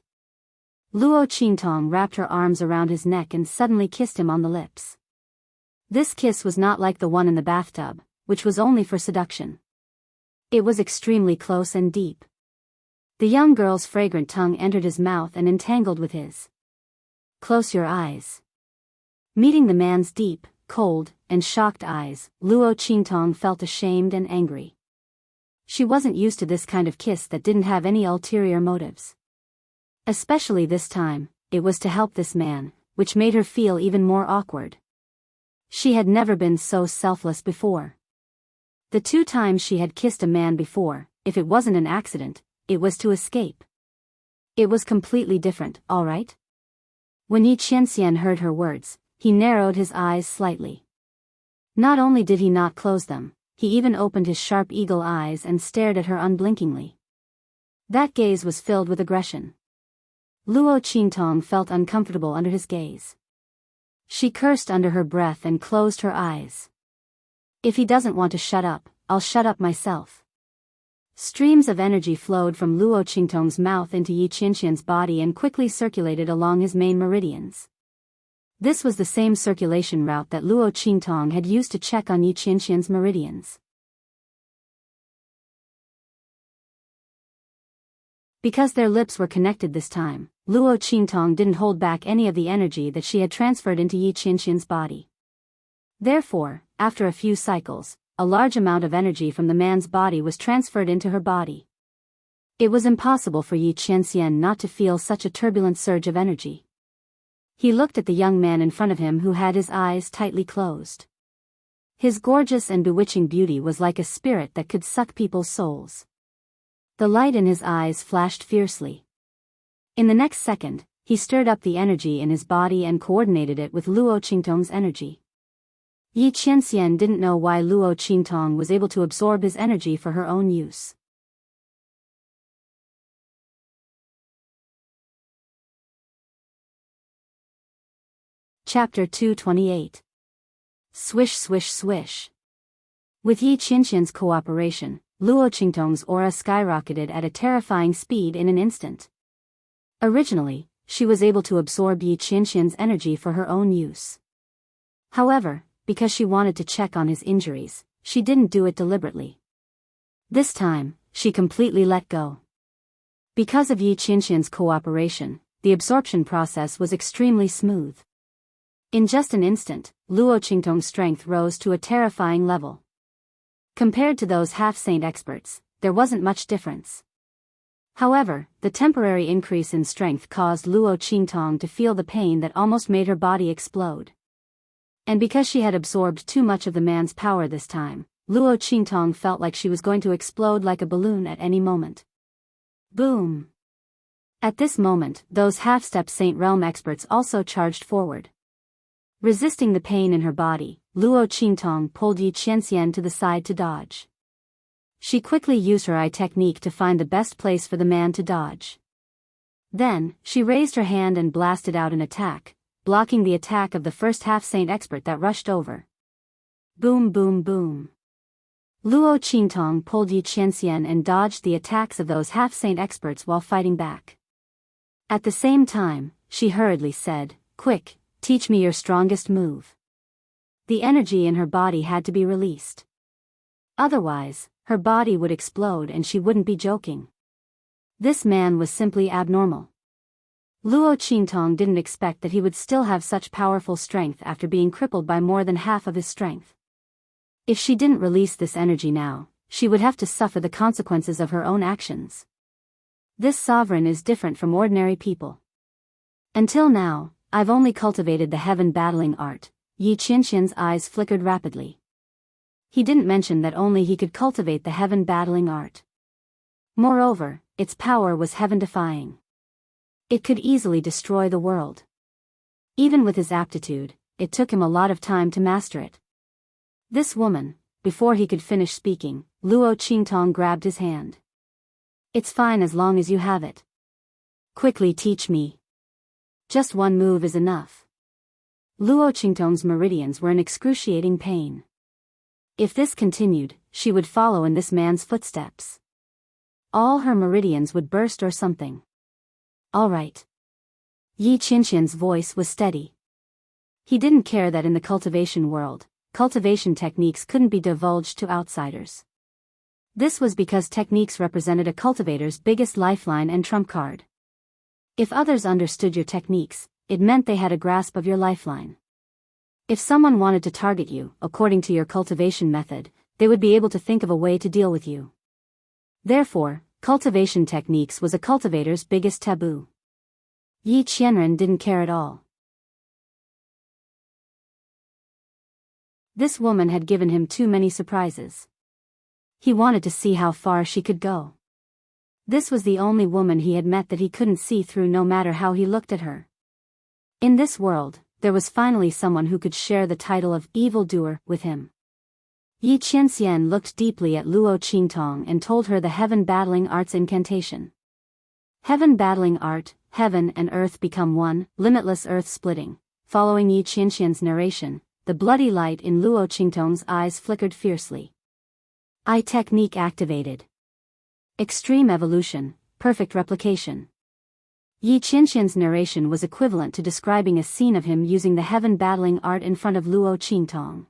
Luo Qingtong wrapped her arms around his neck and suddenly kissed him on the lips. This kiss was not like the one in the bathtub, which was only for seduction. It was extremely close and deep. The young girl's fragrant tongue entered his mouth and entangled with his. Close your eyes. Meeting the man's deep, cold, and shocked eyes, Luo Qingtong felt ashamed and angry. She wasn't used to this kind of kiss that didn't have any ulterior motives. Especially this time, it was to help this man, which made her feel even more awkward. She had never been so selfless before. The 2 times she had kissed a man before, if it wasn't an accident, it was to escape. It was completely different, all right? When Yi Qianxian heard her words, he narrowed his eyes slightly. Not only did he not close them, he even opened his sharp eagle eyes and stared at her unblinkingly. That gaze was filled with aggression. Luo Qingtong felt uncomfortable under his gaze. She cursed under her breath and closed her eyes. If he doesn't want to shut up, I'll shut up myself. Streams of energy flowed from Luo Qingtong's mouth into Yi Qianxian's body and quickly circulated along his main meridians. This was the same circulation route that Luo Qingtong had used to check on Yi Qianxian's meridians. Because their lips were connected this time, Luo Qingtong didn't hold back any of the energy that she had transferred into Yi Qianxian's body. Therefore, after a few cycles, a large amount of energy from the man's body was transferred into her body. It was impossible for Yi Qianxian not to feel such a turbulent surge of energy. He looked at the young man in front of him who had his eyes tightly closed. His gorgeous and bewitching beauty was like a spirit that could suck people's souls. The light in his eyes flashed fiercely. In the next second, he stirred up the energy in his body and coordinated it with Luo Qingtong's energy. Yi Qianxian didn't know why Luo Qingtong was able to absorb his energy for her own use. Chapter 228. Swish swish swish. With Yi Qianxian's cooperation, Luo Qingtong's aura skyrocketed at a terrifying speed in an instant. Originally, she was able to absorb Yi Qianxian's energy for her own use. However, because she wanted to check on his injuries, she didn't do it deliberately. This time, she completely let go. Because of Yi Qianxian's cooperation, the absorption process was extremely smooth. In just an instant, Luo Qingtong's strength rose to a terrifying level. Compared to those half-saint experts, there wasn't much difference. However, the temporary increase in strength caused Luo Qingtong to feel the pain that almost made her body explode. And because she had absorbed too much of the man's power this time, Luo Qingtong felt like she was going to explode like a balloon at any moment. Boom! At this moment, those half-step Saint Realm experts also charged forward. Resisting the pain in her body, Luo Qingtong pulled Yi Qianxian to the side to dodge. She quickly used her eye technique to find the best place for the man to dodge. Then, she raised her hand and blasted out an attack, blocking the attack of the first half-saint expert that rushed over. Boom boom boom. Luo Qingtong pulled Yi Qianxian and dodged the attacks of those half-saint experts while fighting back. At the same time, she hurriedly said, "Quick, teach me your strongest move." The energy in her body had to be released. Otherwise, her body would explode and she wouldn't be joking. This man was simply abnormal. Luo Qingtong didn't expect that he would still have such powerful strength after being crippled by more than half of his strength. If she didn't release this energy now, she would have to suffer the consequences of her own actions. This sovereign is different from ordinary people. Until now, I've only cultivated the heaven battling art. Yi Qianxian's eyes flickered rapidly. He didn't mention that only he could cultivate the heaven battling art. Moreover, its power was heaven-defying. It could easily destroy the world. Even with his aptitude, it took him a lot of time to master it. This woman, before he could finish speaking, Luo Qingtong grabbed his hand. "It's fine as long as you have it. Quickly teach me. Just one move is enough." Luo Qingtong's meridians were in excruciating pain. If this continued, she would follow in this man's footsteps. All her meridians would burst or something. "All right." Yi Qianxian's voice was steady. He didn't care that in the cultivation world, cultivation techniques couldn't be divulged to outsiders. This was because techniques represented a cultivator's biggest lifeline and trump card. If others understood your techniques, it meant they had a grasp of your lifeline. If someone wanted to target you, according to your cultivation method, they would be able to think of a way to deal with you. Therefore, cultivation techniques was a cultivator's biggest taboo. Yi Qianren didn't care at all. This woman had given him too many surprises. He wanted to see how far she could go. This was the only woman he had met that he couldn't see through no matter how he looked at her. In this world, there was finally someone who could share the title of evildoer with him. Yi Qianxian looked deeply at Luo Qingtong and told her the heaven battling art's incantation. Heaven battling art, heaven and earth become one, limitless earth splitting. Following Yi Qianxian's narration, the bloody light in Luo Qingtong's eyes flickered fiercely. Eye technique activated. Extreme evolution, perfect replication. Yi Qianxian's narration was equivalent to describing a scene of him using the heaven battling art in front of Luo Qingtong.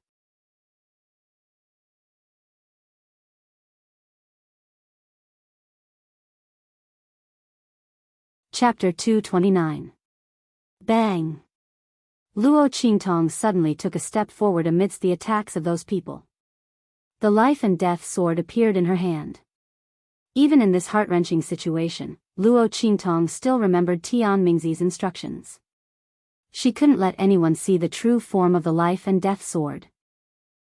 Chapter 229. Bang! Luo Qingtong suddenly took a step forward amidst the attacks of those people. The life and death sword appeared in her hand. Even in this heart-wrenching situation, Luo Qingtong still remembered Tian Mingzi's instructions. She couldn't let anyone see the true form of the life and death sword.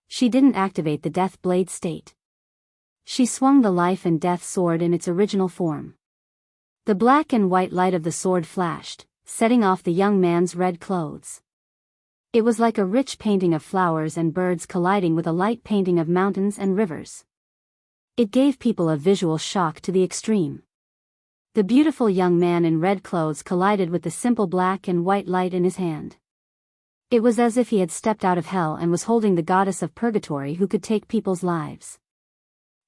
She didn't activate the death blade state. She swung the life and death sword in its original form. The black and white light of the sword flashed, setting off the young man's red clothes. It was like a rich painting of flowers and birds colliding with a light painting of mountains and rivers. It gave people a visual shock to the extreme. The beautiful young man in red clothes collided with the simple black and white light in his hand. It was as if he had stepped out of hell and was holding the goddess of purgatory who could take people's lives.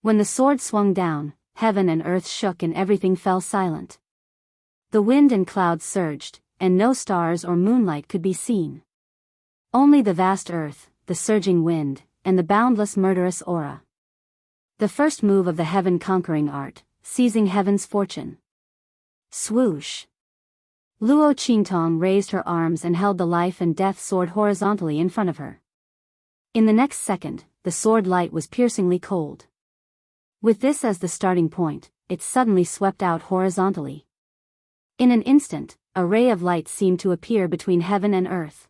When the sword swung down, heaven and earth shook and everything fell silent. The wind and clouds surged, and no stars or moonlight could be seen. Only the vast earth, the surging wind, and the boundless murderous aura. The first move of the heaven-conquering art, seizing heaven's fortune. Swoosh! Luo Qingtong raised her arms and held the life and death sword horizontally in front of her. In the next second, the sword light was piercingly cold. With this as the starting point, it suddenly swept out horizontally. In an instant, a ray of light seemed to appear between heaven and earth.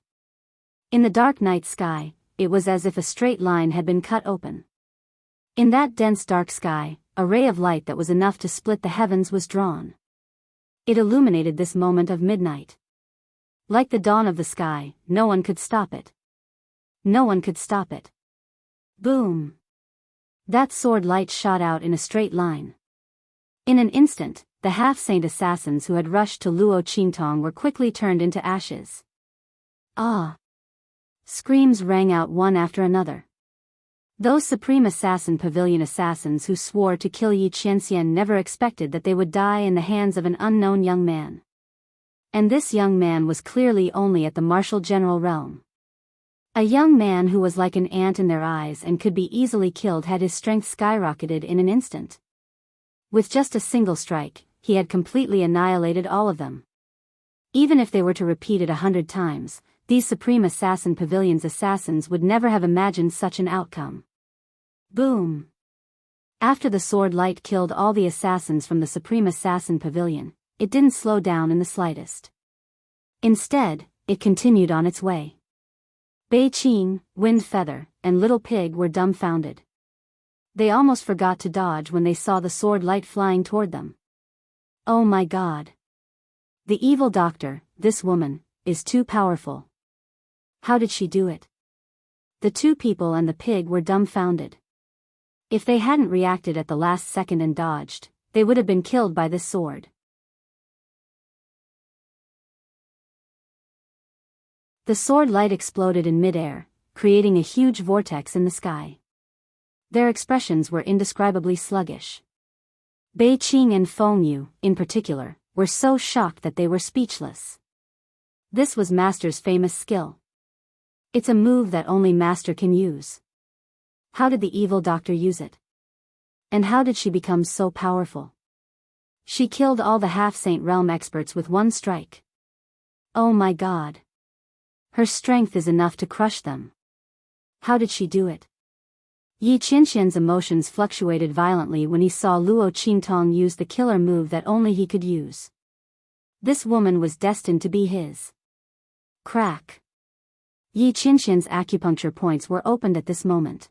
In the dark night sky, it was as if a straight line had been cut open. In that dense dark sky, a ray of light that was enough to split the heavens was drawn. It illuminated this moment of midnight. Like the dawn of the sky, no one could stop it. No one could stop it. Boom! That sword light shot out in a straight line. In an instant, the half-saint assassins who had rushed to Luo Qingtong were quickly turned into ashes. Ah! Screams rang out one after another. Those Supreme Assassin Pavilion assassins who swore to kill Yi Qianxian never expected that they would die in the hands of an unknown young man. And this young man was clearly only at the martial general realm. A young man who was like an ant in their eyes and could be easily killed had his strength skyrocketed in an instant. With just a single strike, he had completely annihilated all of them. Even if they were to repeat it 100 times, these Supreme Assassin Pavilion's assassins would never have imagined such an outcome. Boom! After the sword light killed all the assassins from the Supreme Assassin Pavilion, it didn't slow down in the slightest. Instead, it continued on its way. Bei Qing, Wind Feather, and Little Pig were dumbfounded. They almost forgot to dodge when they saw the sword light flying toward them. Oh my God! The evil doctor, this woman, is too powerful. How did she do it? The two people and the pig were dumbfounded. If they hadn't reacted at the last second and dodged, they would have been killed by this sword. The sword light exploded in midair, creating a huge vortex in the sky. Their expressions were indescribably sluggish. Bei Qing and Feng Yu, in particular, were so shocked that they were speechless. This was Master's famous skill. It's a move that only Master can use. How did the evil doctor use it? And how did she become so powerful? She killed all the half-saint realm experts with one strike. Oh my God! Her strength is enough to crush them. How did she do it? Yi Qianxian's emotions fluctuated violently when he saw Luo Qingtong use the killer move that only he could use. This woman was destined to be his. Crack! Yi Qianxian's acupuncture points were opened at this moment.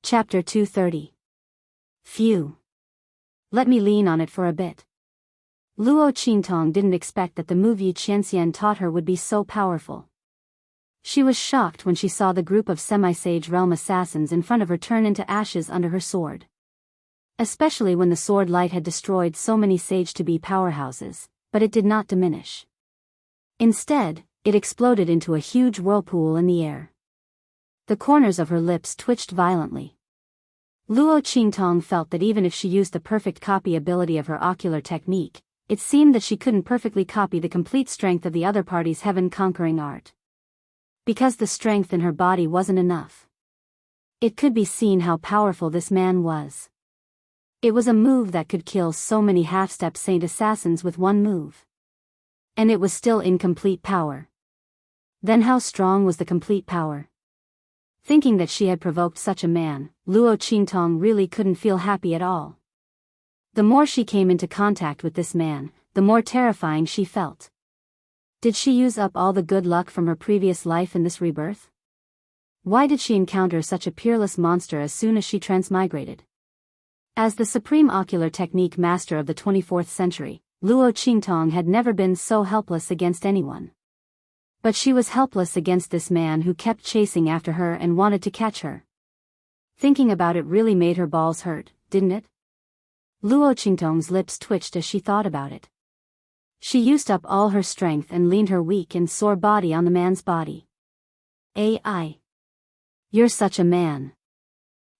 Chapter 230. Phew! Let me lean on it for a bit. Luo Qingtong didn't expect that the move Yi Qianxian taught her would be so powerful. She was shocked when she saw the group of semi-sage realm assassins in front of her turn into ashes under her sword. Especially when the sword light had destroyed so many sage-to-be powerhouses, but it did not diminish. Instead, it exploded into a huge whirlpool in the air. The corners of her lips twitched violently. Luo Qingtong felt that even if she used the perfect copy ability of her ocular technique, it seemed that she couldn't perfectly copy the complete strength of the other party's heaven-conquering art. Because the strength in her body wasn't enough. It could be seen how powerful this man was. It was a move that could kill so many half-step saint assassins with one move. And it was still incomplete power. Then how strong was the complete power? Thinking that she had provoked such a man, Luo Qingtong really couldn't feel happy at all. The more she came into contact with this man, the more terrifying she felt. Did she use up all the good luck from her previous life in this rebirth? Why did she encounter such a peerless monster as soon as she transmigrated? As the supreme ocular technique master of the 24th century, Luo Qingtong had never been so helpless against anyone. But she was helpless against this man who kept chasing after her and wanted to catch her. Thinking about it really made her balls hurt, didn't it? Luo Qingtong's lips twitched as she thought about it. She used up all her strength and leaned her weak and sore body on the man's body. Ai. You're such a man.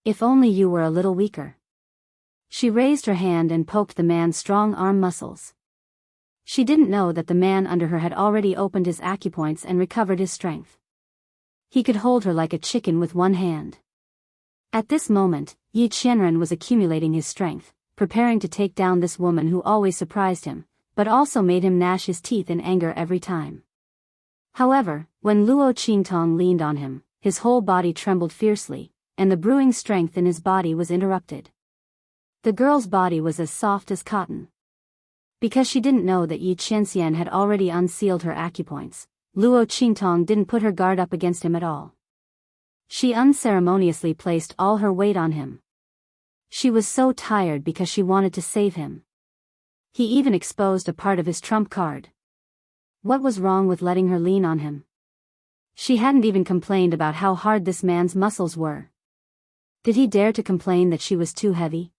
If only you were a little weaker. She raised her hand and poked the man's strong arm muscles. She didn't know that the man under her had already opened his acupoints and recovered his strength. He could hold her like a chicken with one hand. At this moment, Yi Qianren was accumulating his strength, preparing to take down this woman who always surprised him, but also made him gnash his teeth in anger every time. However, when Luo Qingtong leaned on him, his whole body trembled fiercely, and the brewing strength in his body was interrupted. The girl's body was as soft as cotton. Because she didn't know that Yi Qianxian had already unsealed her acupoints, Luo Qingtong didn't put her guard up against him at all. She unceremoniously placed all her weight on him. She was so tired because she wanted to save him. He even exposed a part of his trump card. What was wrong with letting her lean on him? She hadn't even complained about how hard this man's muscles were. Did he dare to complain that she was too heavy?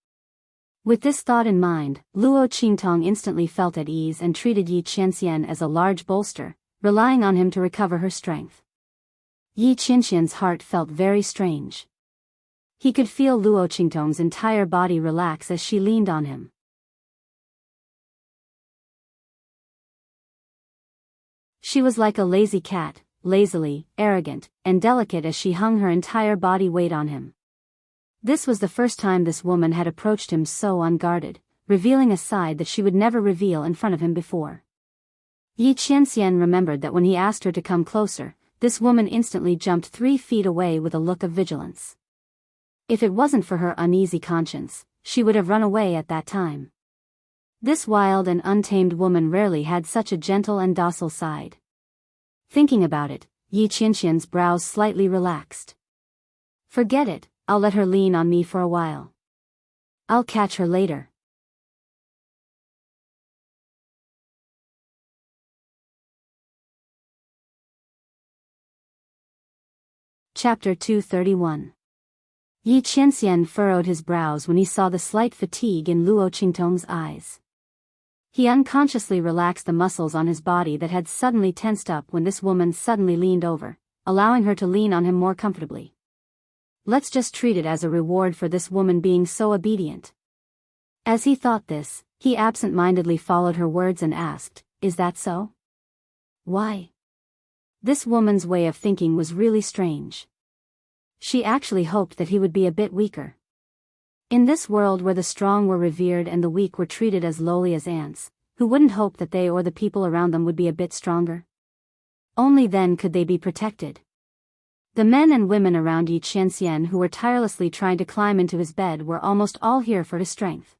With this thought in mind, Luo Qingtong instantly felt at ease and treated Yi Qianxian as a large bolster, relying on him to recover her strength. Yi Qianxian's heart felt very strange. He could feel Luo Qingtong's entire body relax as she leaned on him. She was like a lazy cat, lazily, arrogant, and delicate as she hung her entire body weight on him. This was the first time this woman had approached him so unguarded, revealing a side that she would never reveal in front of him before. Yi Qianxian remembered that when he asked her to come closer, this woman instantly jumped 3 feet away with a look of vigilance. If it wasn't for her uneasy conscience, she would have run away at that time. This wild and untamed woman rarely had such a gentle and docile side. Thinking about it, Yi Qianxian's brows slightly relaxed. Forget it, I'll let her lean on me for a while. I'll catch her later. Chapter 231. Yi Qianxian furrowed his brows when he saw the slight fatigue in Luo Qingtong's eyes. He unconsciously relaxed the muscles on his body that had suddenly tensed up when this woman suddenly leaned over, allowing her to lean on him more comfortably. Let's just treat it as a reward for this woman being so obedient. As he thought this, he absent-mindedly followed her words and asked, "Is that so?" Why? This woman's way of thinking was really strange. She actually hoped that he would be a bit weaker. In this world where the strong were revered and the weak were treated as lowly as ants, who wouldn't hope that they or the people around them would be a bit stronger? Only then could they be protected. The men and women around Yi Qianxian who were tirelessly trying to climb into his bed were almost all here for his strength.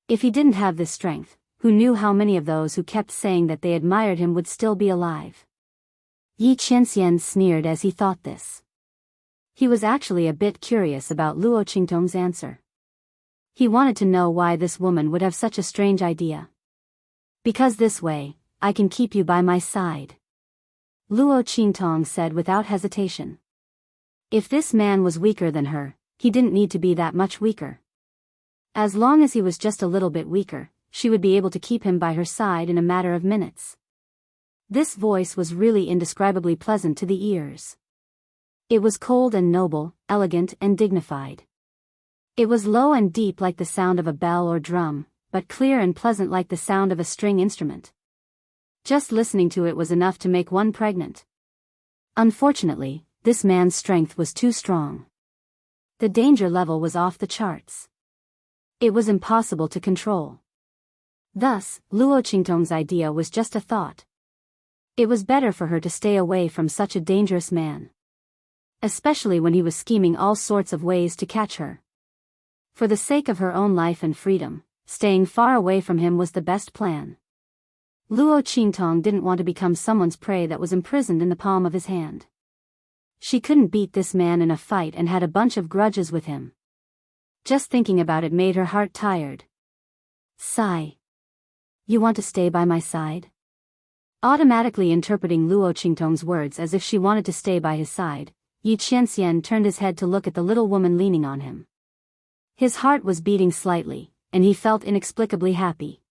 If he didn't have this strength, who knew how many of those who kept saying that they admired him would still be alive? Yi Qianxian sneered as he thought this. He was actually a bit curious about Luo Qingtong's answer. He wanted to know why this woman would have such a strange idea. Because this way, I can keep you by my side, Luo Qingtong said without hesitation. If this man was weaker than her, he didn't need to be that much weaker. As long as he was just a little bit weaker, she would be able to keep him by her side in a matter of minutes. This voice was really indescribably pleasant to the ears. It was cold and noble, elegant and dignified. It was low and deep like the sound of a bell or drum, but clear and pleasant like the sound of a string instrument. Just listening to it was enough to make one pregnant. Unfortunately, this man's strength was too strong. The danger level was off the charts. It was impossible to control. Thus, Luo Qingtong's idea was just a thought. It was better for her to stay away from such a dangerous man. Especially when he was scheming all sorts of ways to catch her. For the sake of her own life and freedom, staying far away from him was the best plan. Luo Qingtong didn't want to become someone's prey that was imprisoned in the palm of his hand. She couldn't beat this man in a fight and had a bunch of grudges with him. Just thinking about it made her heart tired. Sigh. You want to stay by my side? Automatically interpreting Luo Qingtong's words as if she wanted to stay by his side, Yi Qianxian turned his head to look at the little woman leaning on him. His heart was beating slightly, and he felt inexplicably happy.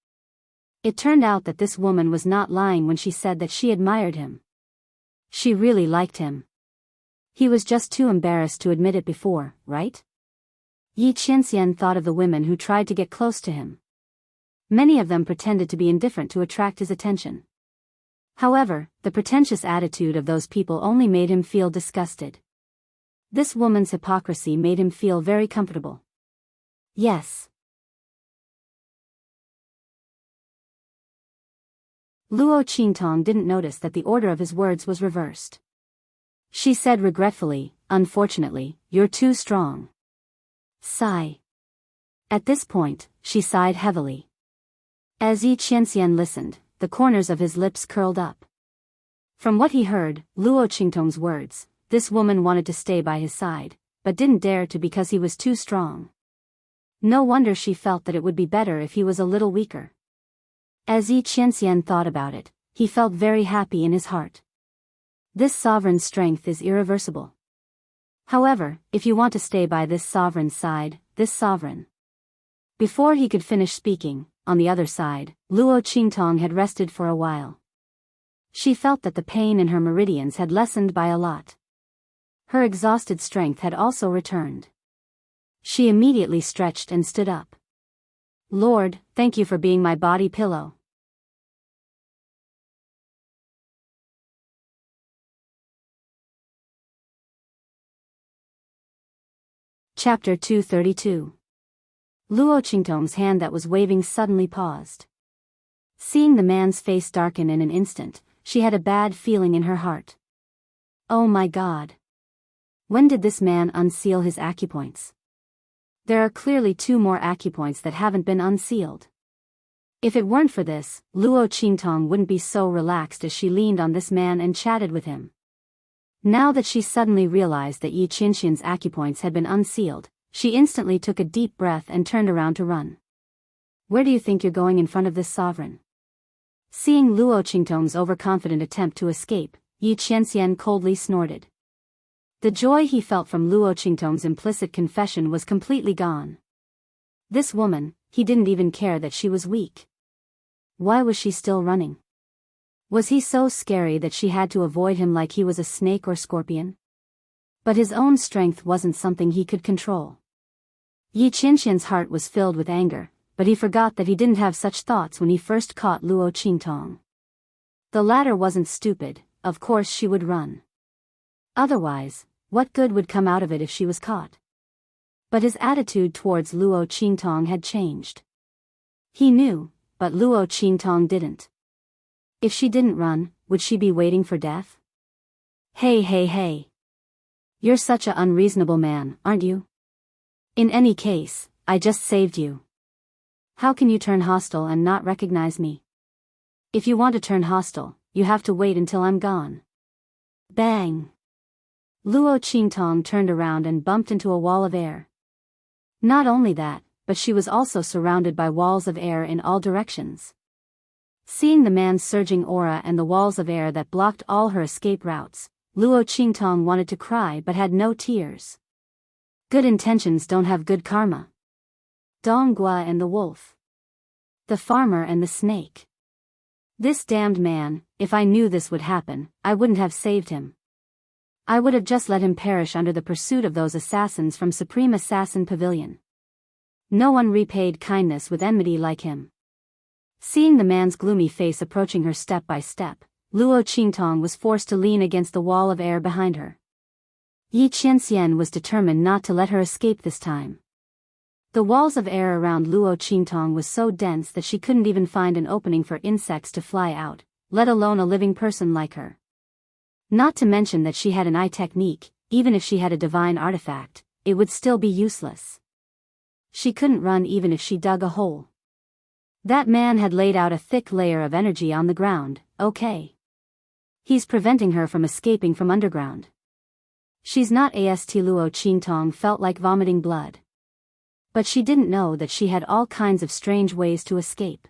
It turned out that this woman was not lying when she said that she admired him. She really liked him. He was just too embarrassed to admit it before, right? Yi Qianxian thought of the women who tried to get close to him. Many of them pretended to be indifferent to attract his attention. However, the pretentious attitude of those people only made him feel disgusted. This woman's hypocrisy made him feel very comfortable. Yes. Luo Qingtong didn't notice that the order of his words was reversed. She said regretfully, "Unfortunately, you're too strong." Sigh. At this point, she sighed heavily. As Yi Qianxian listened, the corners of his lips curled up. From what he heard, Luo Qingtong's words, this woman wanted to stay by his side, but didn't dare to because he was too strong. No wonder she felt that it would be better if he was a little weaker. As Yi Qianxian thought about it, he felt very happy in his heart. This sovereign's strength is irreversible. However, if you want to stay by this sovereign's side, this sovereign. Before he could finish speaking, on the other side, Luo Qingtong had rested for a while. She felt that the pain in her meridians had lessened by a lot. Her exhausted strength had also returned. She immediately stretched and stood up. Lord, thank you for being my body pillow. Chapter 232. Luo Qingtong's hand that was waving suddenly paused. Seeing the man's face darken in an instant, she had a bad feeling in her heart. Oh my God! When did this man unseal his acupoints? There are clearly 2 more acupoints that haven't been unsealed. If it weren't for this, Luo Qingtong wouldn't be so relaxed as she leaned on this man and chatted with him. Now that she suddenly realized that Yi Qianxian's acupoints had been unsealed, she instantly took a deep breath and turned around to run. Where do you think you're going in front of this sovereign? Seeing Luo Qingtong's overconfident attempt to escape, Yi Qianxian coldly snorted. The joy he felt from Luo Qingtong's implicit confession was completely gone. This woman, he didn't even care that she was weak. Why was she still running? Was he so scary that she had to avoid him like he was a snake or scorpion? But his own strength wasn't something he could control. Yi Qianxian's heart was filled with anger, but he forgot that he didn't have such thoughts when he first caught Luo Qingtong. The latter wasn't stupid, of course she would run. Otherwise, what good would come out of it if she was caught? But his attitude towards Luo Qingtong had changed. He knew, but Luo Qingtong didn't. If she didn't run, would she be waiting for death? Hey. You're such an unreasonable man, aren't you? In any case, I just saved you. How can you turn hostile and not recognize me? If you want to turn hostile, you have to wait until I'm gone. Bang! Luo Qingtong turned around and bumped into a wall of air. Not only that, but she was also surrounded by walls of air in all directions. Seeing the man's surging aura and the walls of air that blocked all her escape routes, Luo Qingtong wanted to cry but had no tears. Good intentions don't have good karma. Donghua and the wolf. The farmer and the snake. This damned man, if I knew this would happen, I wouldn't have saved him. I would have just let him perish under the pursuit of those assassins from Supreme Assassin Pavilion. No one repaid kindness with enmity like him. Seeing the man's gloomy face approaching her step by step, Luo Qingtong was forced to lean against the wall of air behind her. Yi Qianxian was determined not to let her escape this time. The walls of air around Luo Qingtong was so dense that she couldn't even find an opening for insects to fly out, let alone a living person like her. Not to mention that she had an eye technique, even if she had a divine artifact, it would still be useless. She couldn't run even if she dug a hole. That man had laid out a thick layer of energy on the ground, okay. He's preventing her from escaping from underground. She's not Ast Luo Qingtong felt like vomiting blood. But she didn't know that she had all kinds of strange ways to escape.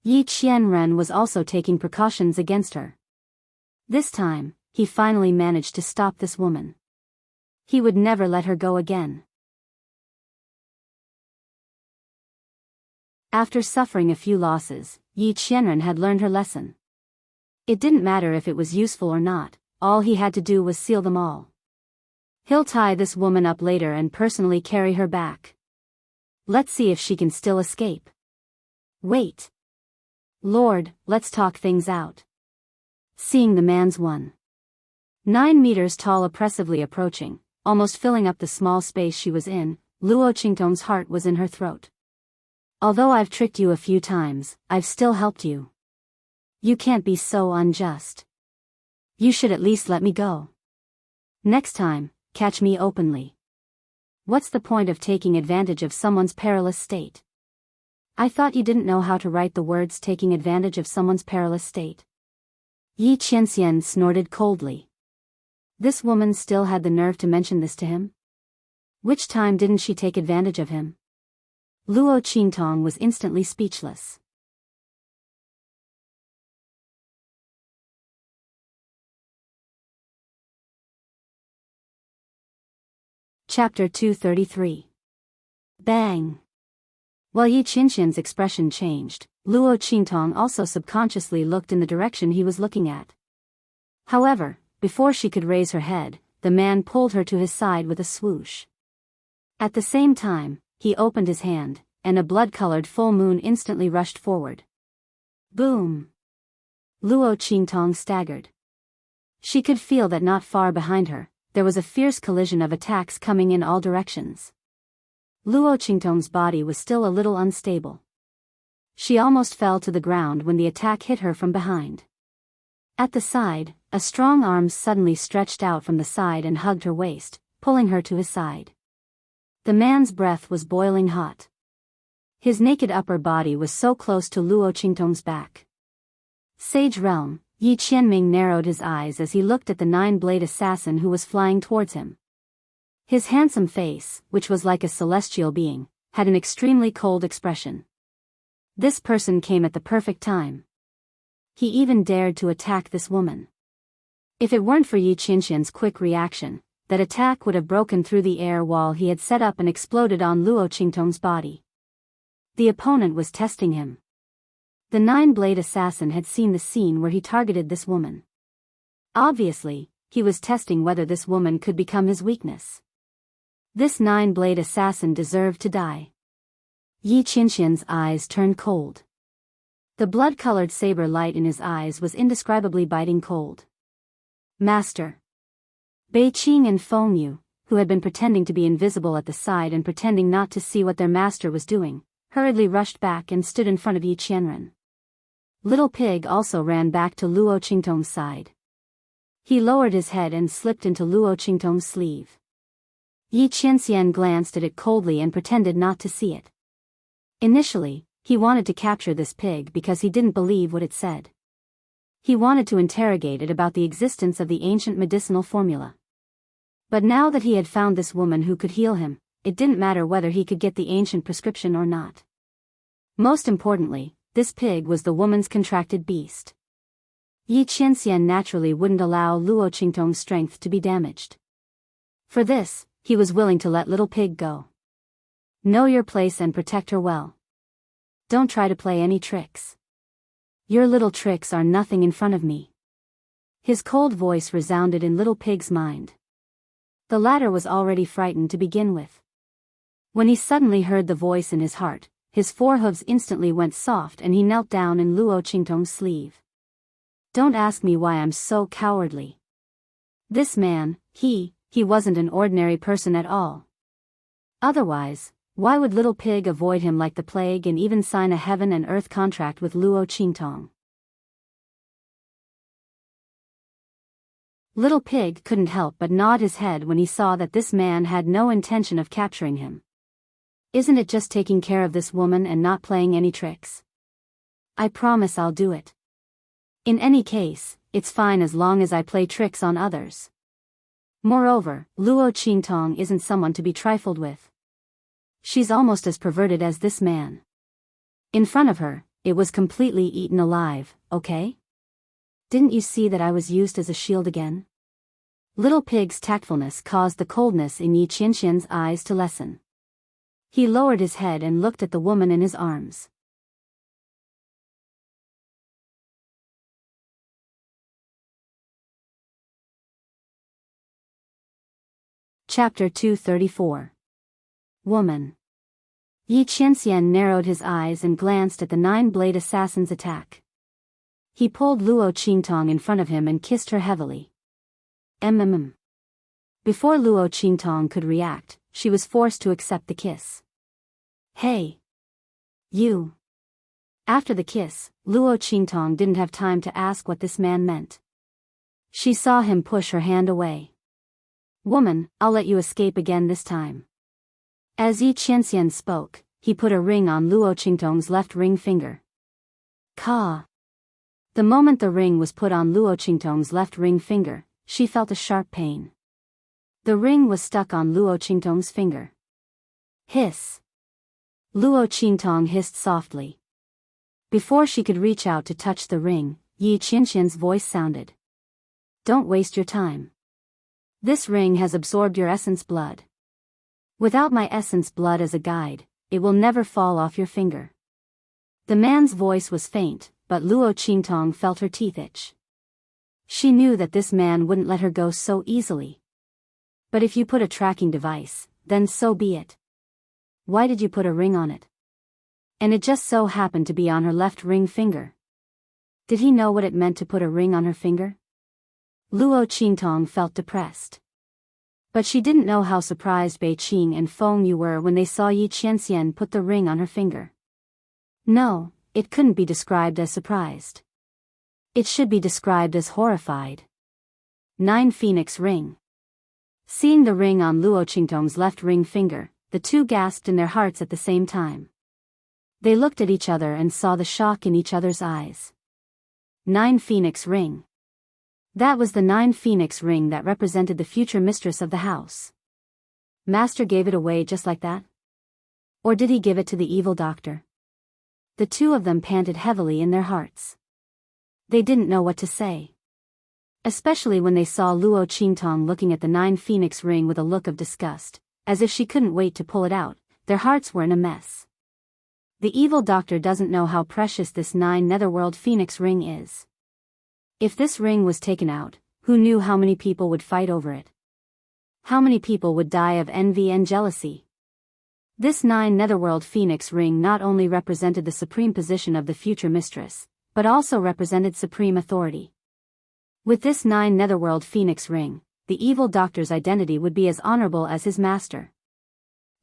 Yi Qianren was also taking precautions against her. This time, he finally managed to stop this woman. He would never let her go again. After suffering a few losses, Yi Qianren had learned her lesson. It didn't matter if it was useful or not, all he had to do was seal them all. He'll tie this woman up later and personally carry her back. Let's see if she can still escape. Wait. Lord, let's talk things out. Seeing the man's 9 meters tall oppressively approaching, almost filling up the small space she was in, Luo Qingtong's heart was in her throat. Although I've tricked you a few times, I've still helped you. You can't be so unjust. You should at least let me go. Next time, catch me openly. What's the point of taking advantage of someone's perilous state? I thought you didn't know how to write the words taking advantage of someone's perilous state. Yi Qianxian snorted coldly. This woman still had the nerve to mention this to him? Which time didn't she take advantage of him? Luo Qingtong was instantly speechless. Chapter 233. Bang! While Yi Qianxian's expression changed, Luo Qingtong also subconsciously looked in the direction he was looking at. However, before she could raise her head, the man pulled her to his side with a swoosh. At the same time, he opened his hand, and a blood-colored full moon instantly rushed forward. Boom! Luo Qingtong staggered. She could feel that not far behind her, there was a fierce collision of attacks coming in all directions. Luo Qingtong's body was still a little unstable. She almost fell to the ground when the attack hit her from behind. At the side, a strong arm suddenly stretched out from the side and hugged her waist, pulling her to his side. The man's breath was boiling hot. His naked upper body was so close to Luo Qingtong's back. Sage Realm, Yi Qianming narrowed his eyes as he looked at the 9-blade assassin who was flying towards him. His handsome face, which was like a celestial being, had an extremely cold expression. This person came at the perfect time. He even dared to attack this woman. If it weren't for Yi Qianxian's quick reaction, that attack would have broken through the air wall he had set up and exploded on Luo Qingtong's body. The opponent was testing him. The 9-blade assassin had seen the scene where he targeted this woman. Obviously, he was testing whether this woman could become his weakness. This 9-blade assassin deserved to die. Yi Qianxian's eyes turned cold. The blood-colored saber light in his eyes was indescribably biting cold. Master. Bei Qing and Feng Yu, who had been pretending to be invisible at the side and pretending not to see what their master was doing, hurriedly rushed back and stood in front of Yi Qianren. Little Pig also ran back to Luo Qingtong's side. He lowered his head and slipped into Luo Qingtong's sleeve. Yi Qianxian glanced at it coldly and pretended not to see it. Initially, he wanted to capture this pig because he didn't believe what it said. He wanted to interrogate it about the existence of the ancient medicinal formula. But now that he had found this woman who could heal him, it didn't matter whether he could get the ancient prescription or not. Most importantly, this pig was the woman's contracted beast. Yi Qianxian naturally wouldn't allow Luo Qingtong's strength to be damaged. For this, he was willing to let Little Pig go. Know your place and protect her well. Don't try to play any tricks. Your little tricks are nothing in front of me. His cold voice resounded in Little Pig's mind. The latter was already frightened to begin with. When he suddenly heard the voice in his heart, his forehooves instantly went soft and he knelt down in Luo Qingtong's sleeve. Don't ask me why I'm so cowardly. This man, he wasn't an ordinary person at all. Otherwise, why would Little Pig avoid him like the plague and even sign a heaven and earth contract with Luo Qingtong? Little Pig couldn't help but nod his head when he saw that this man had no intention of capturing him. Isn't it just taking care of this woman and not playing any tricks? I promise I'll do it. In any case, it's fine as long as I play tricks on others. Moreover, Luo Qingtong isn't someone to be trifled with. She's almost as perverted as this man. In front of her, it was completely eaten alive, okay? Didn't you see that I was used as a shield again? Little Pig's tactfulness caused the coldness in Yi Qianxian's eyes to lessen. He lowered his head and looked at the woman in his arms. Chapter 234. Woman. Yi Qianxian narrowed his eyes and glanced at the nine-blade assassin's attack. He pulled Luo Qingtong in front of him and kissed her heavily. Before Luo Qingtong could react, she was forced to accept the kiss. Hey! You! After the kiss, Luo Qingtong didn't have time to ask what this man meant. She saw him push her hand away. Woman, I'll let you escape again this time. As Yi Qianxian spoke, he put a ring on Luo Qingtong's left ring finger. Ka! The moment the ring was put on Luo Qingtong's left ring finger, she felt a sharp pain. The ring was stuck on Luo Qingtong's finger. Hiss! Luo Qingtong hissed softly. Before she could reach out to touch the ring, Yi Qianxian's voice sounded. Don't waste your time. This ring has absorbed your essence blood. Without my essence blood as a guide, it will never fall off your finger. The man's voice was faint, but Luo Qingtong felt her teeth itch. She knew that this man wouldn't let her go so easily. But if you put a tracking device, then so be it. Why did you put a ring on it? And it just so happened to be on her left ring finger. Did he know what it meant to put a ring on her finger? Luo Qingtong felt depressed. But she didn't know how surprised Bei Qing and Feng Yu were when they saw Yi Qianxian put the ring on her finger. No, it couldn't be described as surprised. It should be described as horrified. 9 Phoenix Ring. Seeing the ring on Luo Qingtong's left ring finger, the two gasped in their hearts at the same time. They looked at each other and saw the shock in each other's eyes. 9 Phoenix Ring. That was the 9 Phoenix ring that represented the future mistress of the house. Master gave it away just like that? Or did he give it to the evil doctor? The two of them panted heavily in their hearts. They didn't know what to say. Especially when they saw Luo Qingtong looking at the 9 Phoenix ring with a look of disgust, as if she couldn't wait to pull it out. Their hearts were in a mess. The evil doctor doesn't know how precious this 9 Netherworld Phoenix ring is. If this ring was taken out, who knew how many people would fight over it? How many people would die of envy and jealousy? This 9 Netherworld Phoenix ring not only represented the supreme position of the future mistress, but also represented supreme authority. With this 9 Netherworld Phoenix ring, the evil doctor's identity would be as honorable as his master.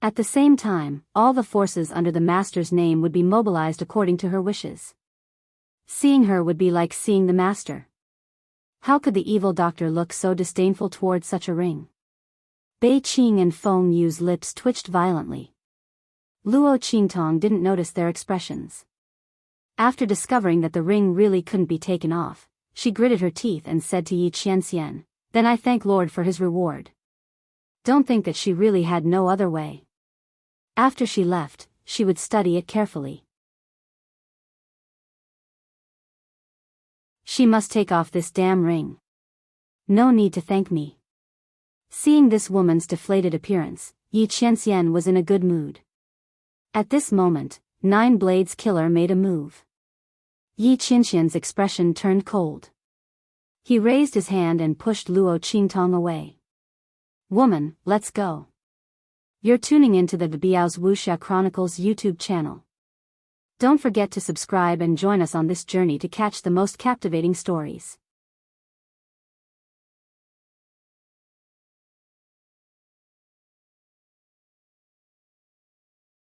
At the same time, all the forces under the master's name would be mobilized according to her wishes. Seeing her would be like seeing the master. How could the evil doctor look so disdainful towards such a ring? Bei Qing and Feng Yu's lips twitched violently. Luo Qingtong didn't notice their expressions. After discovering that the ring really couldn't be taken off, she gritted her teeth and said to Yi Qianxian, "Then I thank Lord for his reward." Don't think that she really had no other way. After she left, she would study it carefully. She must take off this damn ring. No need to thank me. Seeing this woman's deflated appearance, Yi Qianxian was in a good mood. At this moment, 9 Blades Killer made a move. Yi Qianxian's expression turned cold. He raised his hand and pushed Luo Qingtong away. Woman, let's go. You're tuning into the Biyao's Wuxia Chronicles YouTube channel. Don't forget to subscribe and join us on this journey to catch the most captivating stories.